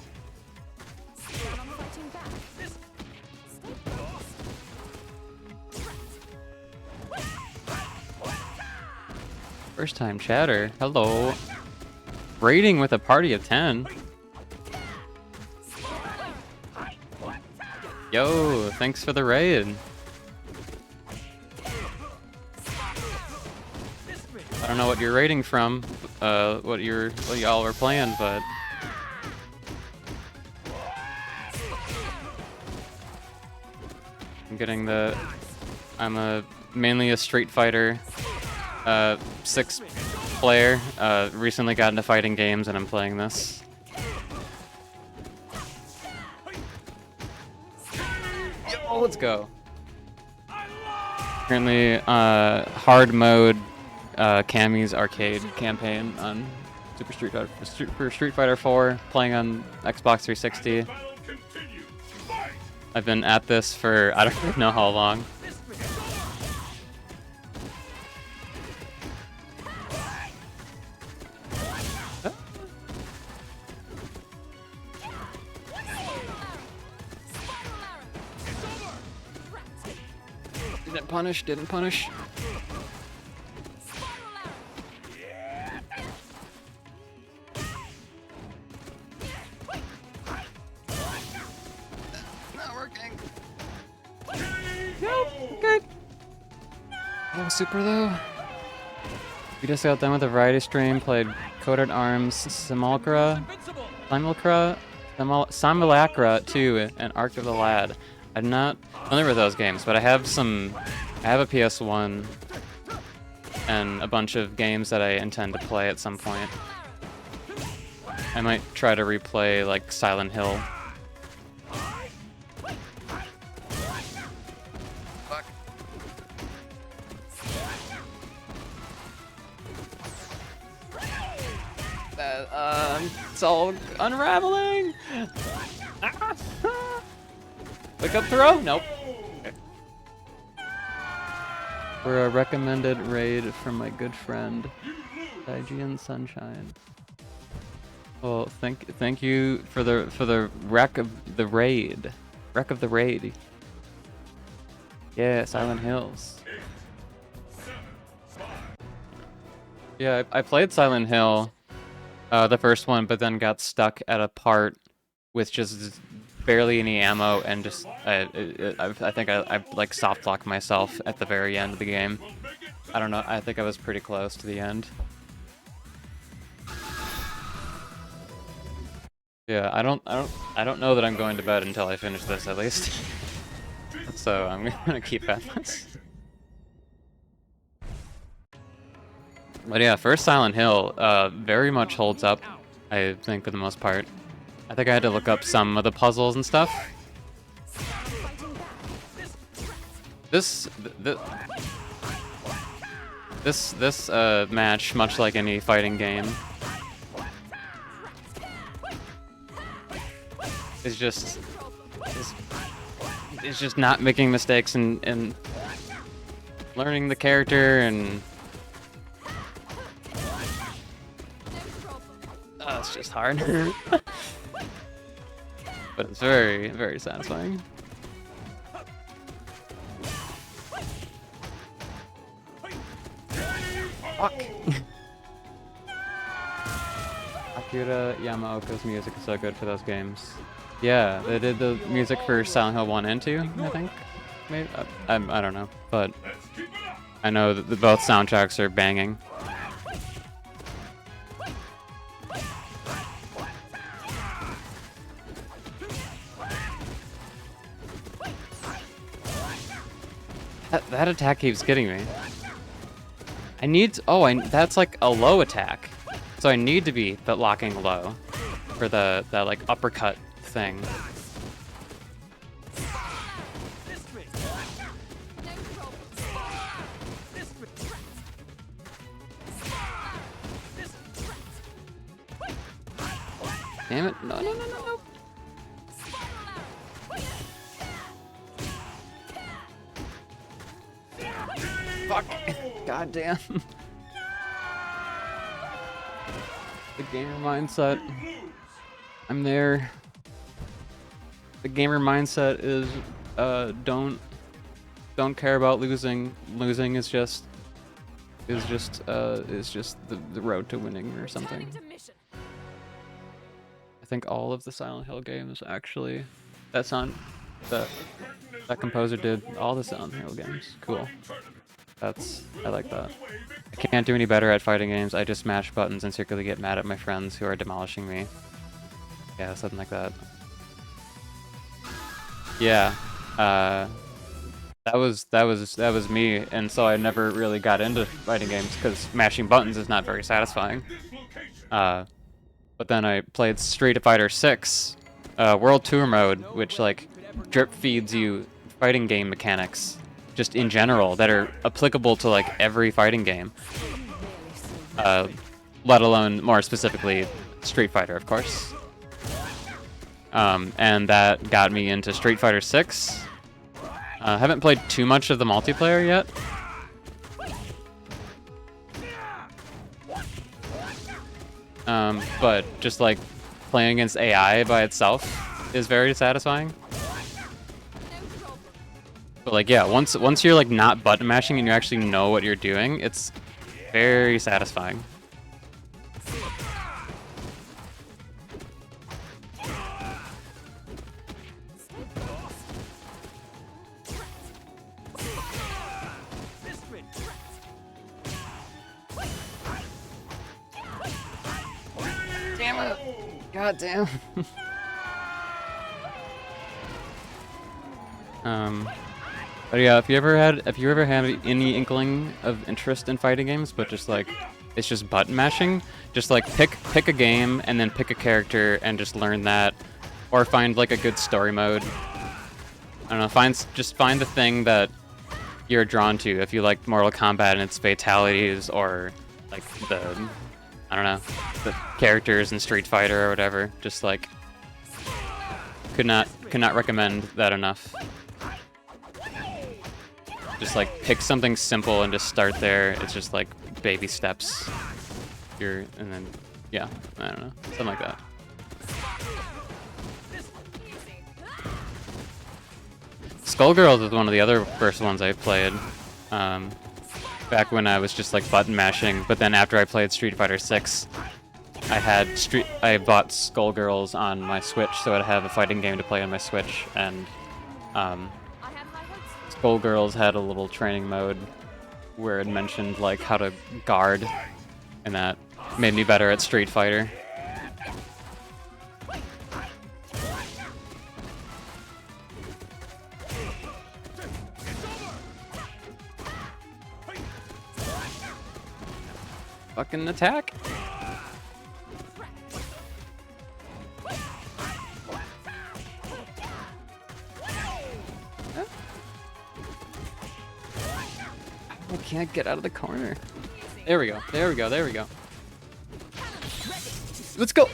Stand on fighting back. Stay close. First time chatter. Hello. Raiding with a party of 10. Yo, thanks for the raid. I don't know what you're raiding from, what y'all were playing, but I'm mainly a Street Fighter 6 player. Recently got into fighting games and I'm playing this. Yo, let's go. Currently, hard mode Cammy's arcade campaign on Super Street Fighter 4, playing on Xbox 360. Battle continues. Fight! I've been at this for I don't even know how long. Didn't punish, didn't punish. Not working. Nope, okay. Oh, super though. We just got done with a variety stream, played Coded Arms, Simulacra 2, and Arc of the Lad. I'm not familiar with those games, but I have a PS1 and a bunch of games that I intend to play at some point. I might try to replay like Silent Hill. Fuck. It's all unraveling. Wake up throw? Nope. Okay. For a recommended raid from my good friend, Stygian Sunshine. Well, thank you for the wreck of the raid. Wreck of the raid. Yeah, Silent Hills. Yeah, I played Silent Hill, the first one, but then got stuck at a part with just barely any ammo, and just I think I like soft locked myself at the very end of the game. I don't know. I think I was pretty close to the end. Yeah, I don't know that I'm going to bed until I finish this at least. So I'm gonna keep at this. But yeah, first Silent Hill very much holds up, I think, for the most part. I think I had to look up some of the puzzles and stuff. This match, much like any fighting game, is just not making mistakes and learning the character and it's just hard. But it's very, very satisfying. Fuck. Akira Yamaoka's music is so good for those games. Yeah, they did the music for Silent Hill 1 and 2, I think. Maybe I don't know, but I know that both soundtracks are banging. That attack keeps getting me. I need to, that's like a low attack. So I need to be locking low for that like uppercut thing. Damn it. No, no, no, no, no. Fuck. God damn. The gamer mindset. I'm there. The gamer mindset is don't care about losing. Losing is just the road to winning or something. I think all of the Silent Hill games actually that composer did all the Silent Hill games. Cool. I like that. I can't do any better at fighting games. I just mash buttons and secretly get mad at my friends who are demolishing me. Yeah, something like that. Yeah. That was me, and so I never really got into fighting games because mashing buttons is not very satisfying. But then I played Street Fighter 6 World Tour mode, which like drip feeds you fighting game mechanics just in general that are applicable to like every fighting game. Let alone more specifically Street Fighter, of course. And that got me into Street Fighter 6. Haven't played too much of the multiplayer yet. But just like playing against AI by itself is very satisfying. But like, yeah, once you're like not button mashing and you actually know what you're doing, it's very satisfying. Damn it! God damn. But yeah, if you ever had any inkling of interest in fighting games, but just like it's just button mashing, just like pick a game and then pick a character and just learn that, or find like a good story mode. I don't know, just find the thing that you're drawn to. If you like Mortal Kombat and its fatalities, or like the characters in Street Fighter or whatever, just like could not recommend that enough. Just like pick something simple and just start there. It's just like baby steps. And then yeah, I don't know, something like that. Skullgirls is one of the other first ones I played. Back when I was just like button mashing, but then after I played Street Fighter 6, I bought Skullgirls on my Switch, so I'd have a fighting game to play on my Switch, and Skullgirls had a little training mode where it mentioned like how to guard, and that made me better at Street Fighter. Fucking attack. I can't get out of the corner. There we go. There we go. There we go. Let's go.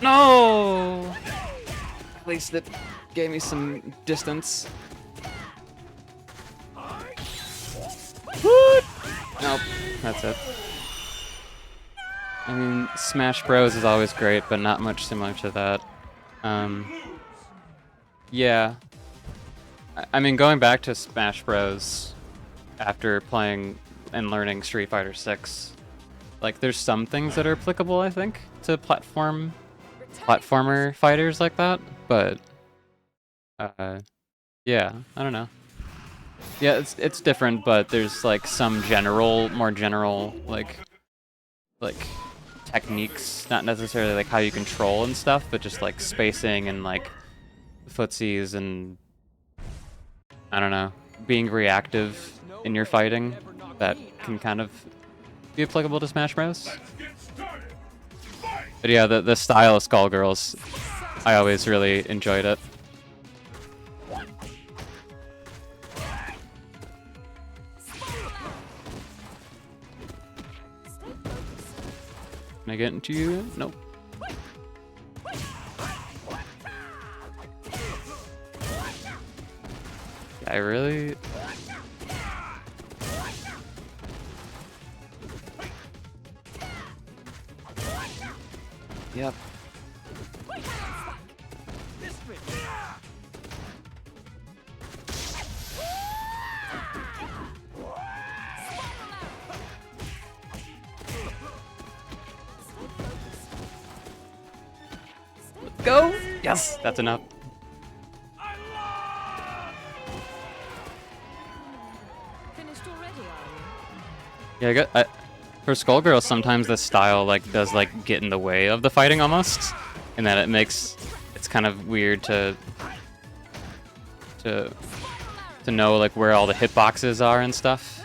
No. At least it gave me some distance. What? Nope. That's it. I mean, Smash Bros is always great, but not much similar to that. Yeah. I mean, going back to Smash Bros after playing and learning Street Fighter 6, like there's some things that are applicable, I think, to platformer fighters like that, but yeah, I don't know. Yeah, it's different, but there's like some more general like techniques, not necessarily like how you control and stuff, but just like spacing and like footsies and I don't know, being reactive in your fighting that can kind of be applicable to Smash Bros. But yeah, the style of Skullgirls, I always really enjoyed it. Can I get into you? Nope. I really... Yep. Let's go! Yes, that's enough. Yeah, for Skullgirls, sometimes the style like does like get in the way of the fighting almost, and that it's kind of weird to know like where all the hitboxes are and stuff.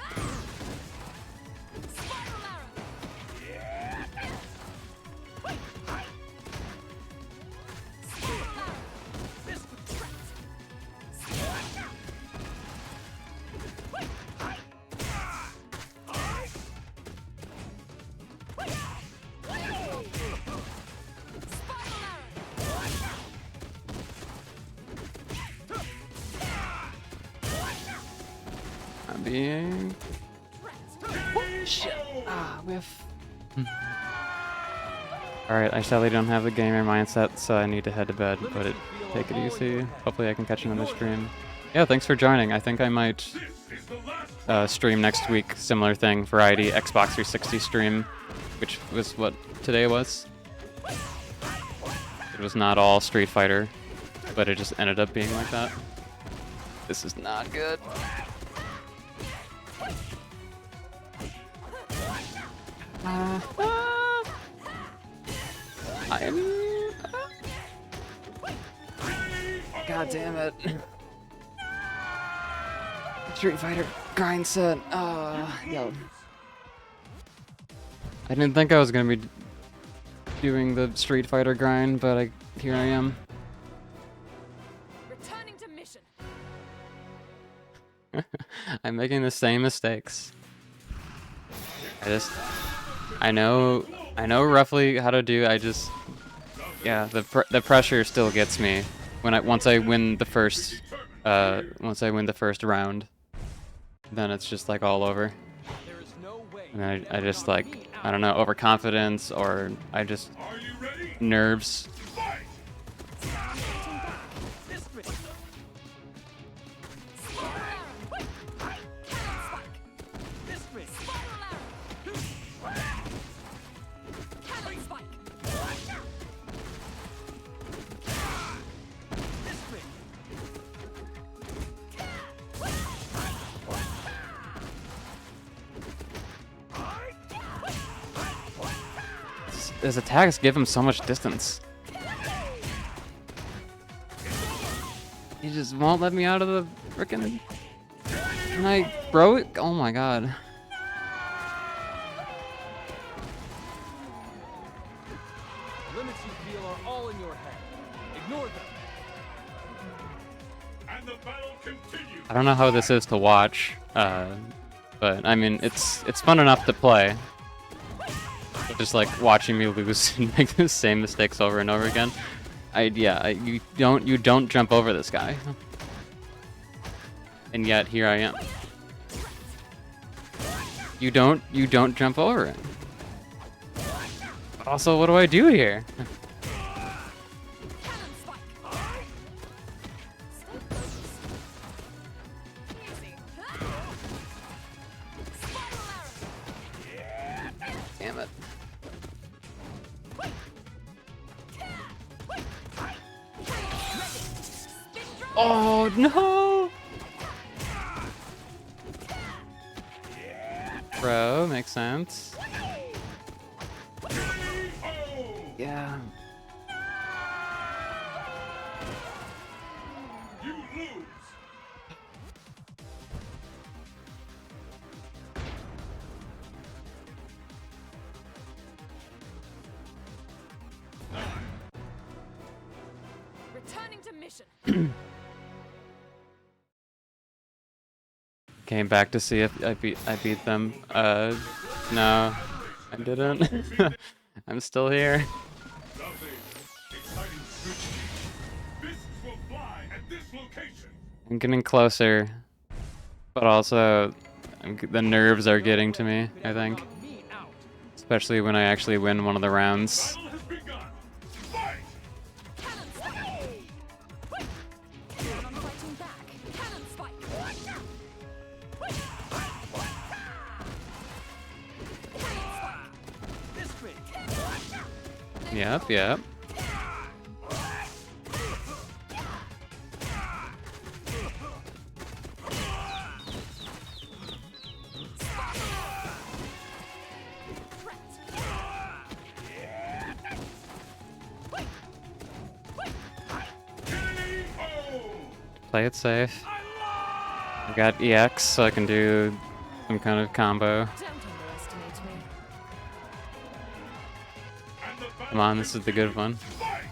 Being... Oh, shit. Ah, whiff. Alright, I sadly don't have the gamer mindset, so I need to head to bed, but take it easy. Hopefully I can catch another stream. Yeah, thanks for joining. I think I might stream next week, similar thing, variety Xbox 360 stream, which was what today was. It was not all Street Fighter, but it just ended up being like that. This is not good. I am... God damn it. Street Fighter grind set. Yo. I didn't think I was gonna be doing the Street Fighter grind, but here I am. Returning to mission. I'm making the same mistakes. I know roughly how to do. Yeah, the pressure still gets me when once I win the first round, then it's just like all over. And I just like, I don't know, overconfidence or I just nerves. His attacks give him so much distance. He just won't let me out of the frickin'... Can I throw it? Oh my god. battle continues. I don't know how this is to watch, but I mean, it's fun enough to play. Just like watching me lose and make the same mistakes over and over again. You don't jump over this guy, and yet here I am. You don't jump over it. But also, what do I do here? Damn it. Oh no! Bro, makes sense. Yeah. You lose. Returning to mission. Came back to see if I beat them. No, I didn't. I'm still here. Lovely. Exciting switch. Fists will fly at this location. I'm getting closer, but also the nerves are getting to me, I think. Knock me out. Especially when I actually win one of the rounds. Battle has begun. Fight! Down on fighting back. Cannon spike. This way. Yep. Play it safe. I got EX, so I can do some kind of combo. Don't underestimate me. And the battle Come on, this is the good one. fight!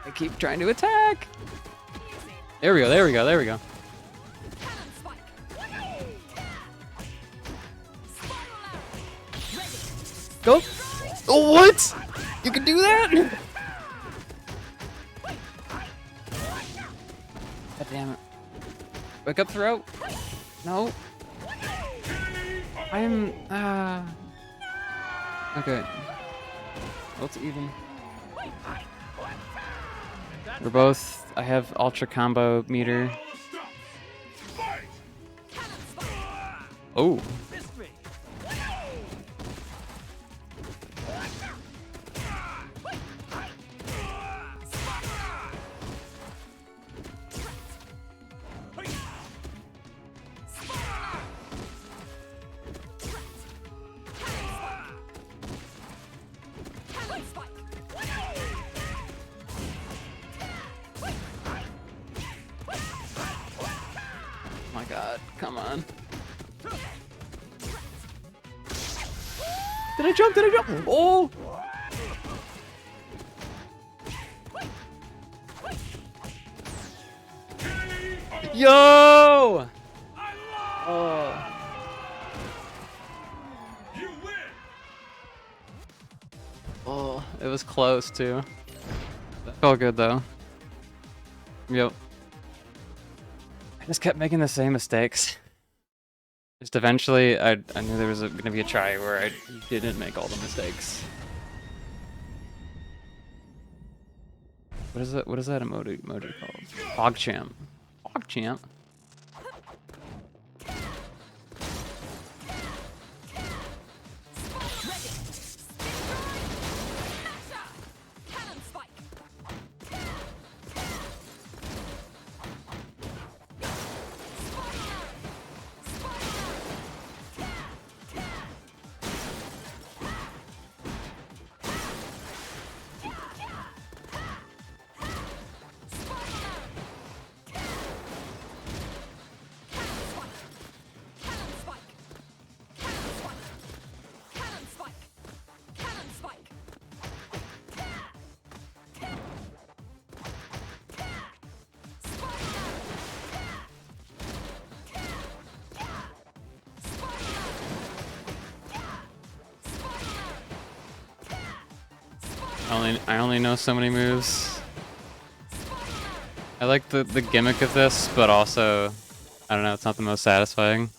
I keep trying to attack. There we go. Cannon spike. Go. Oh, what? You can do that? God damn it. Wake up, throw. No. I'm, okay. Let's even. We're both, I have ultra combo meter. Fight! Oh. This way. Cannon spike. Oh my god, come on. Did I jump? Oh! Yo! Oh. You win! Oh, it was close too. That felt good though. Yep. I just kept making the same mistakes. Just eventually, I knew there was gonna be a try where I didn't make all the mistakes. What is that? What is that emoji called? PogChamp. PogChamp. Cannon spike. I only know so many moves. I like the gimmick of this, but also I don't know, it's not the most satisfying.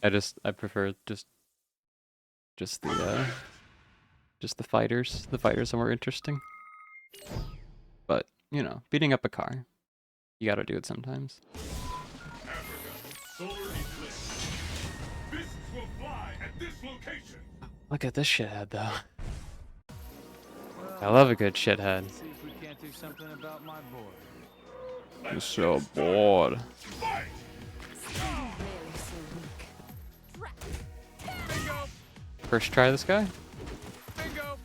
I prefer just the fighters. The fighters are more interesting. But, you know, beating up a car. You gotta do it sometimes. Solar eclipse. Fists will fly at this location. Look at this shithead though. I love a good shithead. See if we can't do something about my board. I'm so bored. Fight! Bingo! First try this guy? Bingo!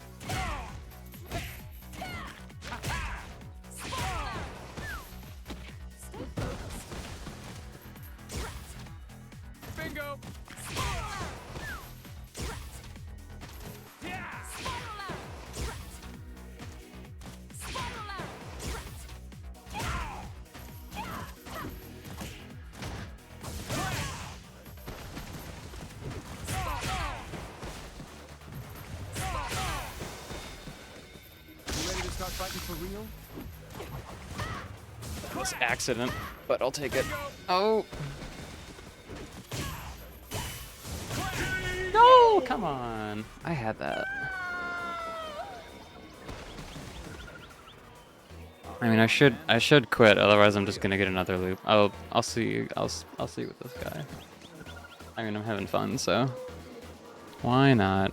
Bingo! You ready to start fighting for real? That was accident, but I'll take it. Oh! No! Come on. I had that. I mean, I should quit. Otherwise, I'm just gonna get another loop. I'll see. I'll see with this guy. I mean, I'm having fun, so why not?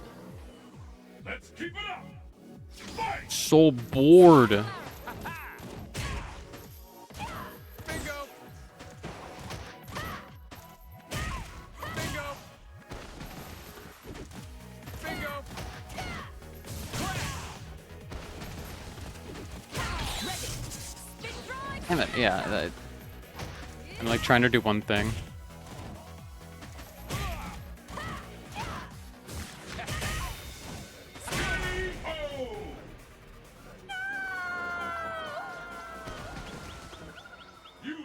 Let's keep it up! Fight! So bored. Bingo! Bingo! Bingo! Damn it! Yeah, I'm like trying to do one thing.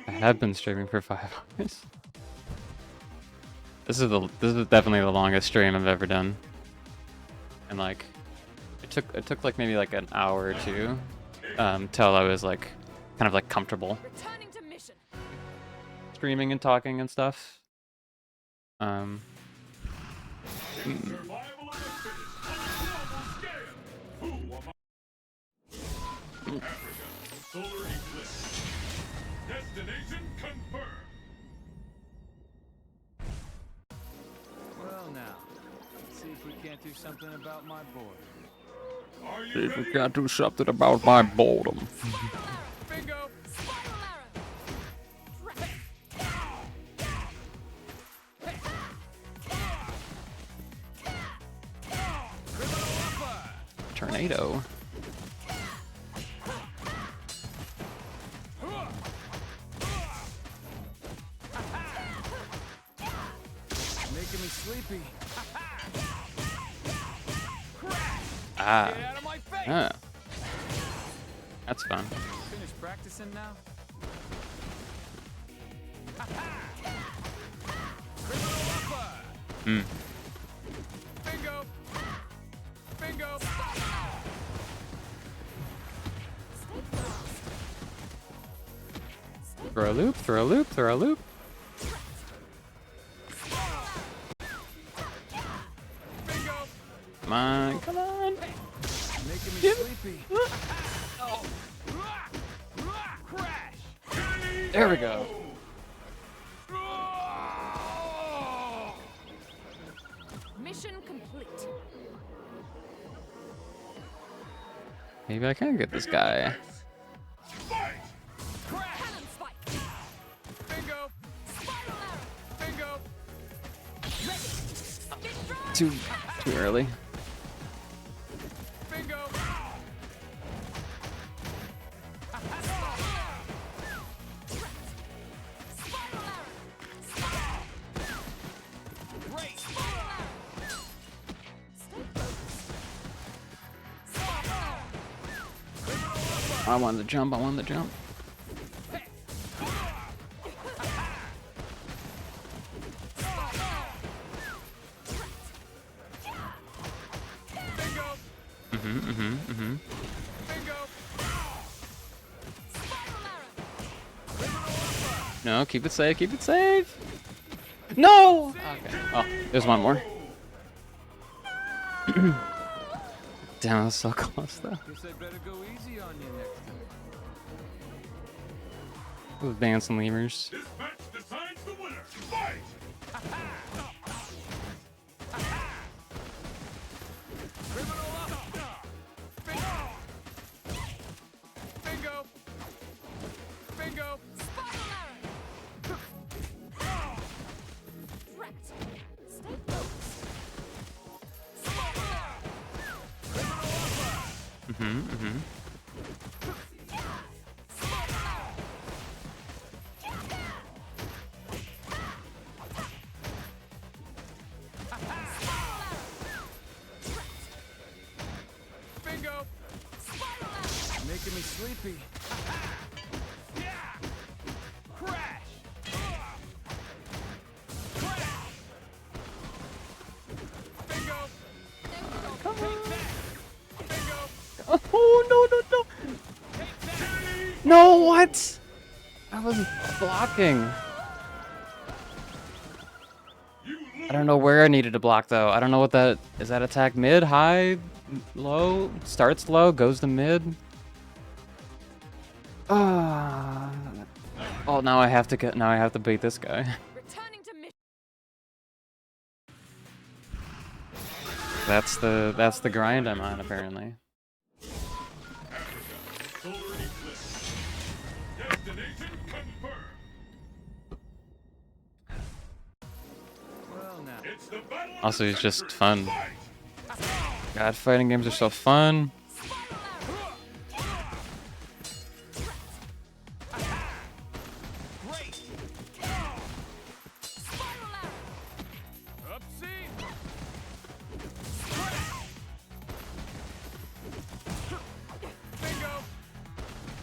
I have been streaming for 5 hours. This is definitely the longest stream I've ever done. And like, it took like maybe like an hour or two, till I was like, kind of like comfortable. Returning to mission. Streaming and talking and stuff. Survival of the fittest on a global scale. Who am I? Africa. Solar eclipse. Destination confirmed. Well now, let's see if we can't do something about my board. Are you ready? We gotta do something about my boredom. Bingo! Tornado. Making me sleepy. Ah. Get out of my face! Ah. That's fun. Finish practicing now? Hmm. Bingo! Bingo! Throw a loop, throw a loop, throw a loop. Bingo! Come on, come on. Making me sleepy. Crash! There we go. Mission complete. Maybe I can get this guy. Fight! Cannon spike. Bingo! Bingo! Too early. Bingo! I wanted to jump, I wanted to jump. Bingo! No, keep it safe, keep it safe. No! Okay. Oh, there's one more. Damn, that was so close though. Guess I better go easy on you next time. Those dancing lemurs. This match decides the winner. Fight! Criminal up! Bingo! Bingo! Bingo! Making me sleepy. Yeah! Crash! Crash! Bingo! Come on! Bingo! Oh no no no! No, what? I was blocking. I don't know where I needed to block though. I don't know what that is. That attack mid, high, low? Starts low, goes to mid. Ah. Oh, now I have to get. Now I have to beat this guy. Returning to mission. That's the grind I'm on apparently. Solar eclipse. Destination confirmed. Well, now. It's the battle of Also, the it's just century. fun. Fight! God, fighting games are so fun.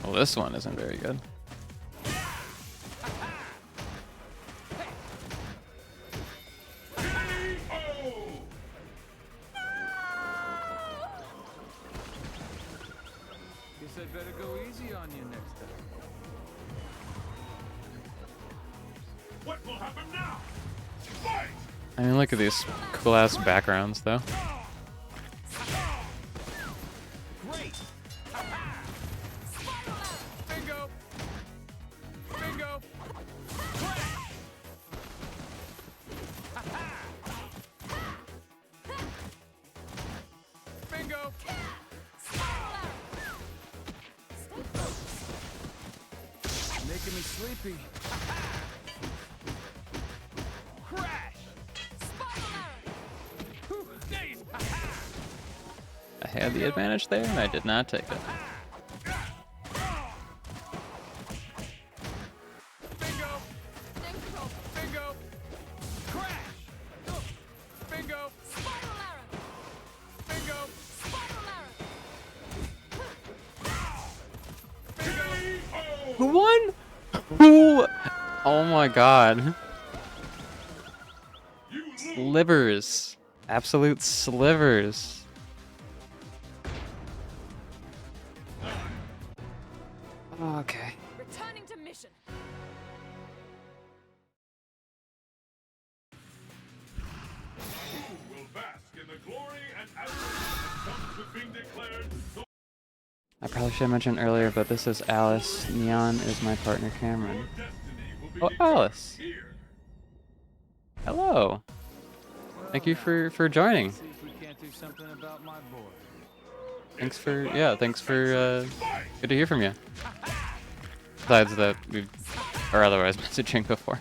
Well, this one isn't very good. Guess I'd better go easy on you next time. What will happen now? Fight! I mean, look at these cool ass backgrounds though. Great! Bingo! Bingo! Bingo! Making me sleepy. Crash! Whew, days. I had the advantage there, and I did not take it. Bingo! Bingo! Crash! Bingo! Bingo! Bingo! Who won? Who? Oh my god. Slivers. Absolute slivers. Okay. Returning to mission. Who will bask in the glory and adoration that comes with being declared the I probably should have mentioned earlier, but this is Alice. Neon is my partner, Cameron. destiny will be Oh, determined Alice. here. Hello. Thank you for joining. See if we can't do something about my boy. Thanks for good to hear from you. Besides that we've or otherwise messaging before.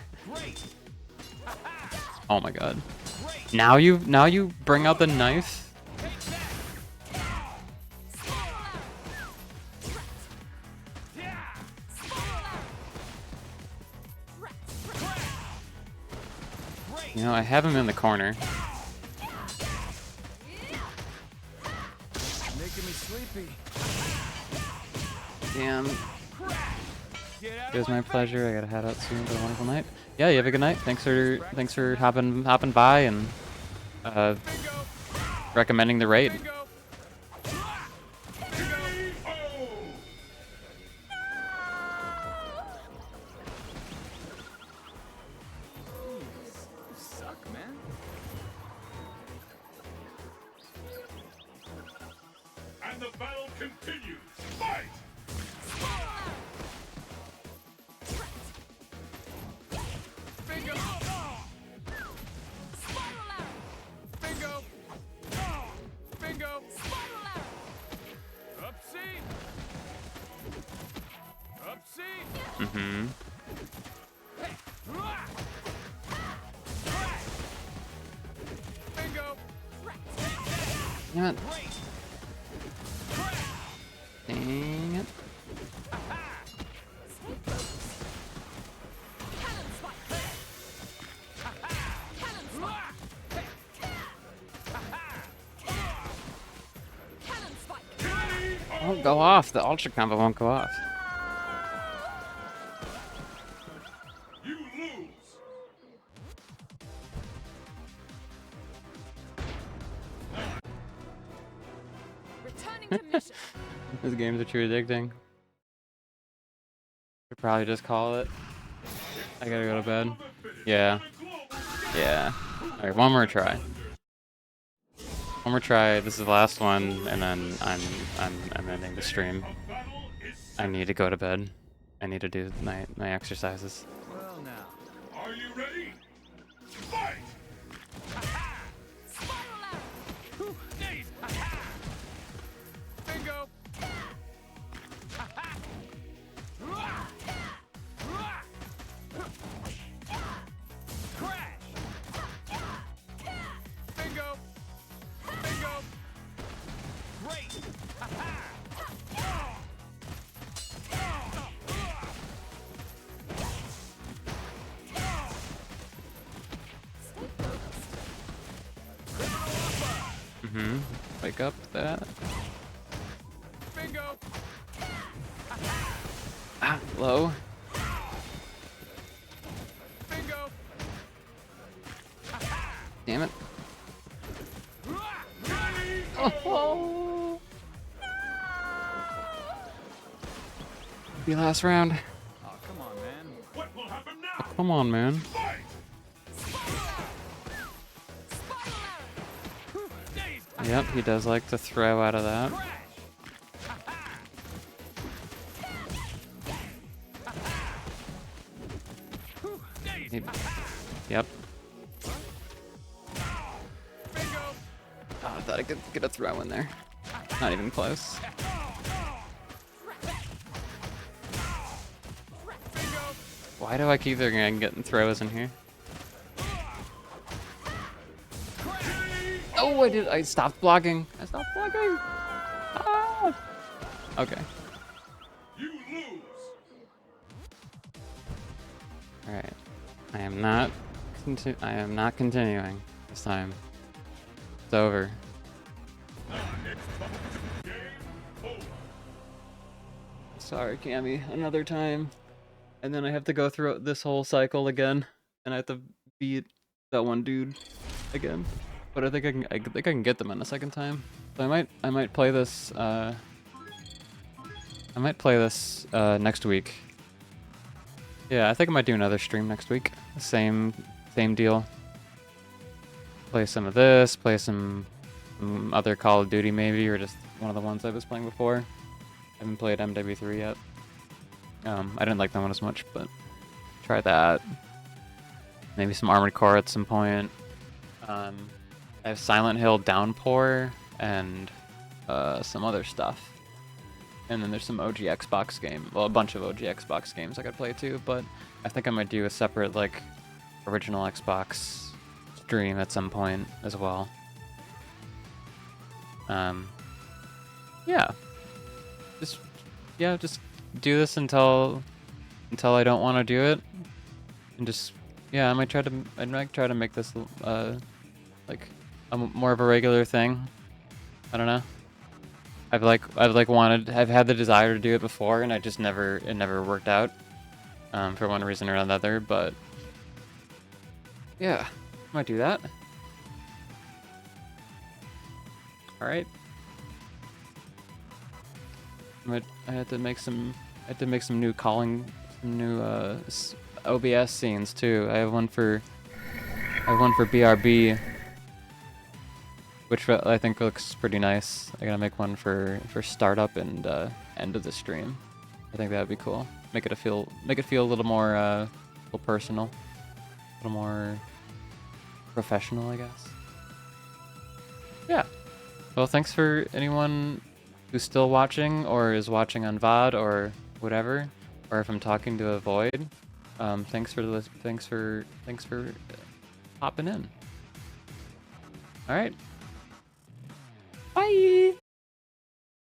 Oh my god. Now you bring out the knife? You know, I have him in the corner. Making me sleepy. Damn. Get out It was of my my pleasure. I gotta head out soon. Have a wonderful night. Yeah, you have a good night. Thanks for hopping by and recommending the raid. Bingo! And the battle continues. Fight! Bingo! Bingo! Bingo! Upsie! Upsie! Mm-hmm. Bingo! Damn it. Dang it. Won't go off. The ultra combo won't go off. You lose! Returning to mission. This game's are too addicting. Should probably just call it. I gotta go to bed. Yeah. Yeah. Alright, one more try. One more try. This is the last one, and then I'm ending the stream. I need to go to bed. I need to do my exercises. Well now. Are you ready? Fight! Bingo! Crash! Bingo! Bingo! Great! Mm-hmm. Wake up that. Bingo! Ah, low. Bingo! Damn it. Oh. The last round. Oh, come on, man. What will happen now? Come on, man. Fight! Yep, he does like to throw out of that. He- Yep. Oh, I thought I could get a throw in there. Not even close. Why do I keep getting throws in here? Oh, I did. I stopped blocking. I stopped blocking. Ah. Okay. You lose! All right. I am not. I am not continuing this time. It's over. Game over. Sorry, Cammy. Another time. And then I have to go through this whole cycle again, and I have to beat that one dude again. But I think I think I can get them in a second time. So I might play this. I might play this next week. Yeah, I think I might do another stream next week. Same deal. Play some of this. Play some other Call of Duty maybe, or just one of the ones I was playing before. I haven't played MW3 yet. I didn't like that one as much, but try that. Maybe some Armored Core at some point. I have Silent Hill Downpour and some other stuff. And then there's some OG Xbox game. Well, a bunch of OG Xbox games I could play too, but I think I might do a separate, like, original Xbox stream at some point as well. Yeah. Just do this until I don't want to do it. And just, yeah, I might try to make this, like, more of a regular thing. I don't know. I've had the desire to do it before, and it never worked out, for one reason or another. But yeah, might do that. All right. I had to make some new OBS scenes too. I have one for BRB. which I think looks pretty nice. I gotta make one for startup and end of the stream. I think that would be cool. Make it feel a little more little personal, a little more professional, I guess. Yeah. Well, thanks for anyone who's still watching or is watching on VOD or whatever, or if I'm talking to a void. Thanks for popping in. All right. Bye.